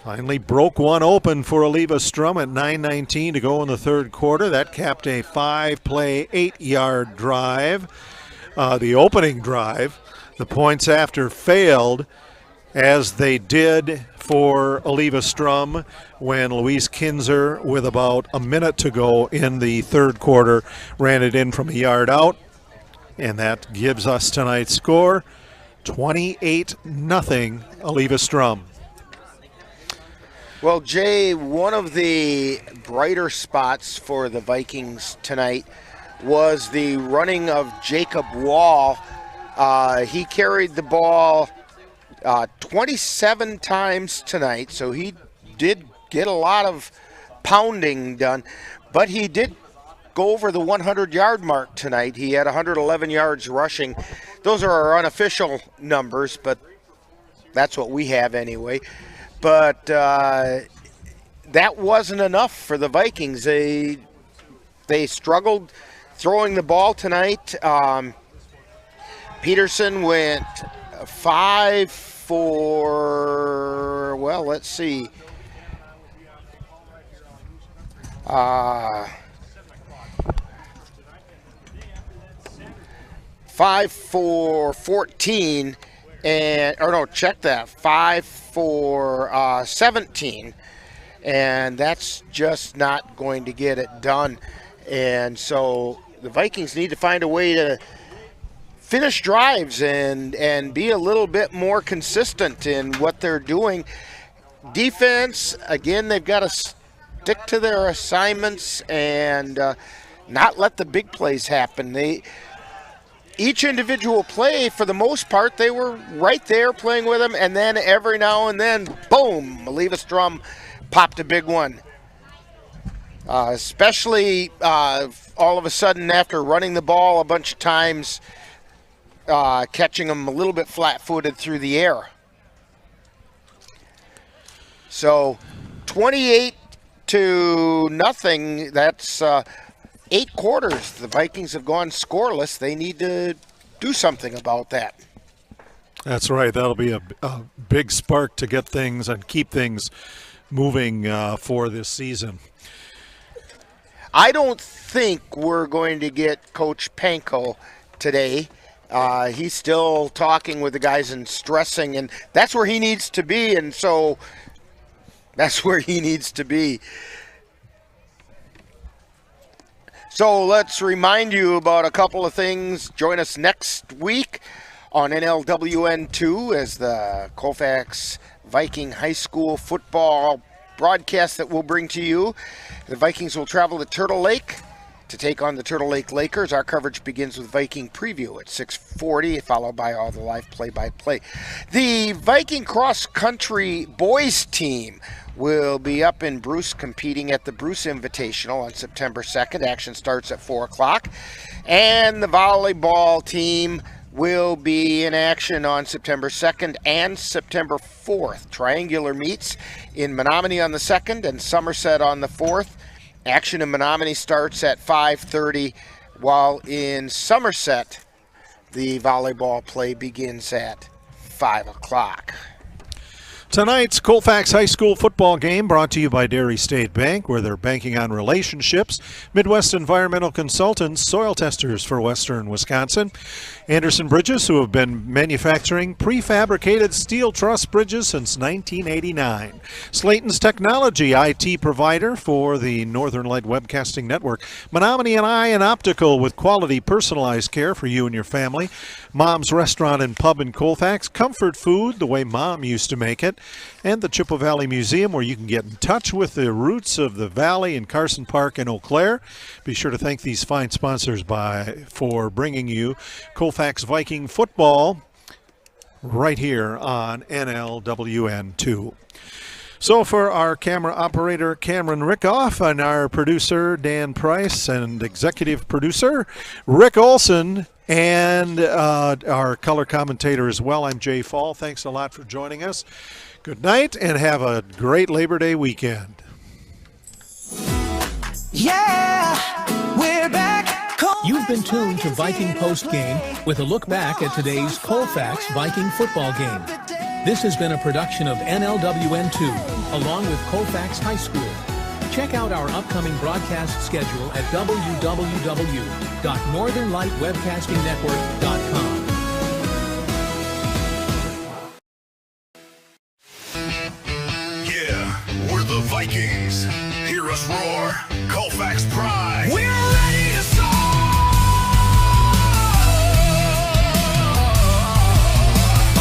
finally broke one open for Eleva-Strum at 9:19 to go in the third quarter. That capped a 5-play, 8-yard drive. The opening drive, the points after failed, as they did for Eleva-Strum when Louise Kinzer, with about a minute to go in the third quarter, ran it in from a yard out. And that gives us tonight's score, 28-0 Eleva-Strum. Well, Jay, one of the brighter spots for the Vikings tonight was the running of Jacob Wall. He carried the ball 27 times tonight, so he did get a lot of pounding done, but he did go over the 100-yard mark tonight. He had 111 yards rushing. Those are our unofficial numbers, but that's what we have anyway. But that wasn't enough for the Vikings. They struggled throwing the ball tonight. Peterson went 5 for, well, let's see. 5 for 14, and, or no, check that, 5 for 17, and that's just not going to get it done. And so the Vikings need to find a way to finish drives and be a little bit more consistent in what they're doing. Defense, again, they've got to stick to their assignments and not let the big plays happen. Each individual play, for the most part, they were right there playing with them, and then every now and then, boom, Eleva-Strum popped a big one. Especially all of a sudden after running the ball a bunch of times, catching them a little bit flat-footed through the air. So 28-0. That's 8 quarters. The Vikings have gone scoreless. They need to do something about that. That's right. That'll be a big spark to get things and keep things moving for this season. I don't think we're going to get Coach Panko today. He's still talking with the guys and stressing, and that's where he needs to be, and so that's where he needs to be. So let's remind you about a couple of things. Join us next week on NLWN 2 as the Colfax Viking High School football broadcast that we'll bring to you. The Vikings will travel to Turtle Lake to take on the Turtle Lake Lakers. Our coverage begins with Viking Preview at 6:40, followed by all the live play-by-play. The Viking cross-country boys team will be up in Bruce competing at the Bruce Invitational on September 2nd. Action starts at 4 o'clock. And the volleyball team will be in action on September 2nd and September 4th. Triangular meets in Menominee on the 2nd and Somerset on the 4th. Action in Menominee starts at 5:30, while in Somerset, the volleyball play begins at 5 o'clock. Tonight's Colfax High School football game brought to you by Dairy State Bank, where they're banking on relationships. Midwest Environmental Consultants, soil testers for Western Wisconsin. Anderson Bridges, who have been manufacturing prefabricated steel truss bridges since 1989. Slayton's Technology, IT provider for the Northern Light Webcasting Network. Menominee and Eye and Optical, with quality personalized care for you and your family. Mom's Restaurant and Pub in Colfax. Comfort food, the way Mom used to make it. And the Chippewa Valley Museum, where you can get in touch with the roots of the valley in Carson Park and Eau Claire. Be sure to thank these fine sponsors for bringing you Colfax Viking Football right here on NLWN 2. So for our camera operator, Cameron Rickoff, and our producer, Dan Price, and executive producer, Rick Olson, and our color commentator as well, I'm Jay Fall. Thanks a lot for joining us. Good night, and have a great Labor Day weekend. Yeah, we're back. You've been tuned to Viking Post Game with a look back at today's Colfax Viking football game. This has been a production of NLWN 2, along with Colfax High School. Check out our upcoming broadcast schedule at www.northernlightwebcastingnetwork.com. We're the Vikings. Hear us roar, Colfax pride. We're ready to soar.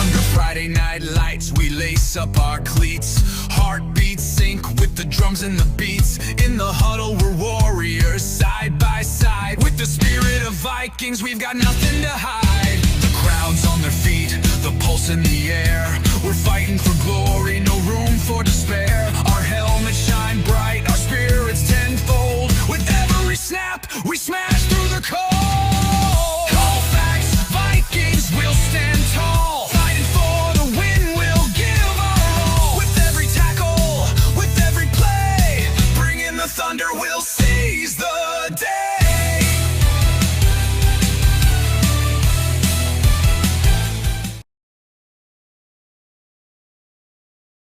Under Friday night lights, we lace up our cleats. Heartbeats sync with the drums and the beats. In the huddle, we're warriors, side by side. With the spirit of Vikings, we've got nothing to hide. The crowd's on their feet, the pulse in the air. We're fighting for glory, no room for despair. Our helmets shine bright, our spirits tenfold. With every snap, we smash through the cold. Colfax Vikings will stand tall. Fighting for the win, we'll give our all. With every tackle, with every play, bring in the thunder, we'll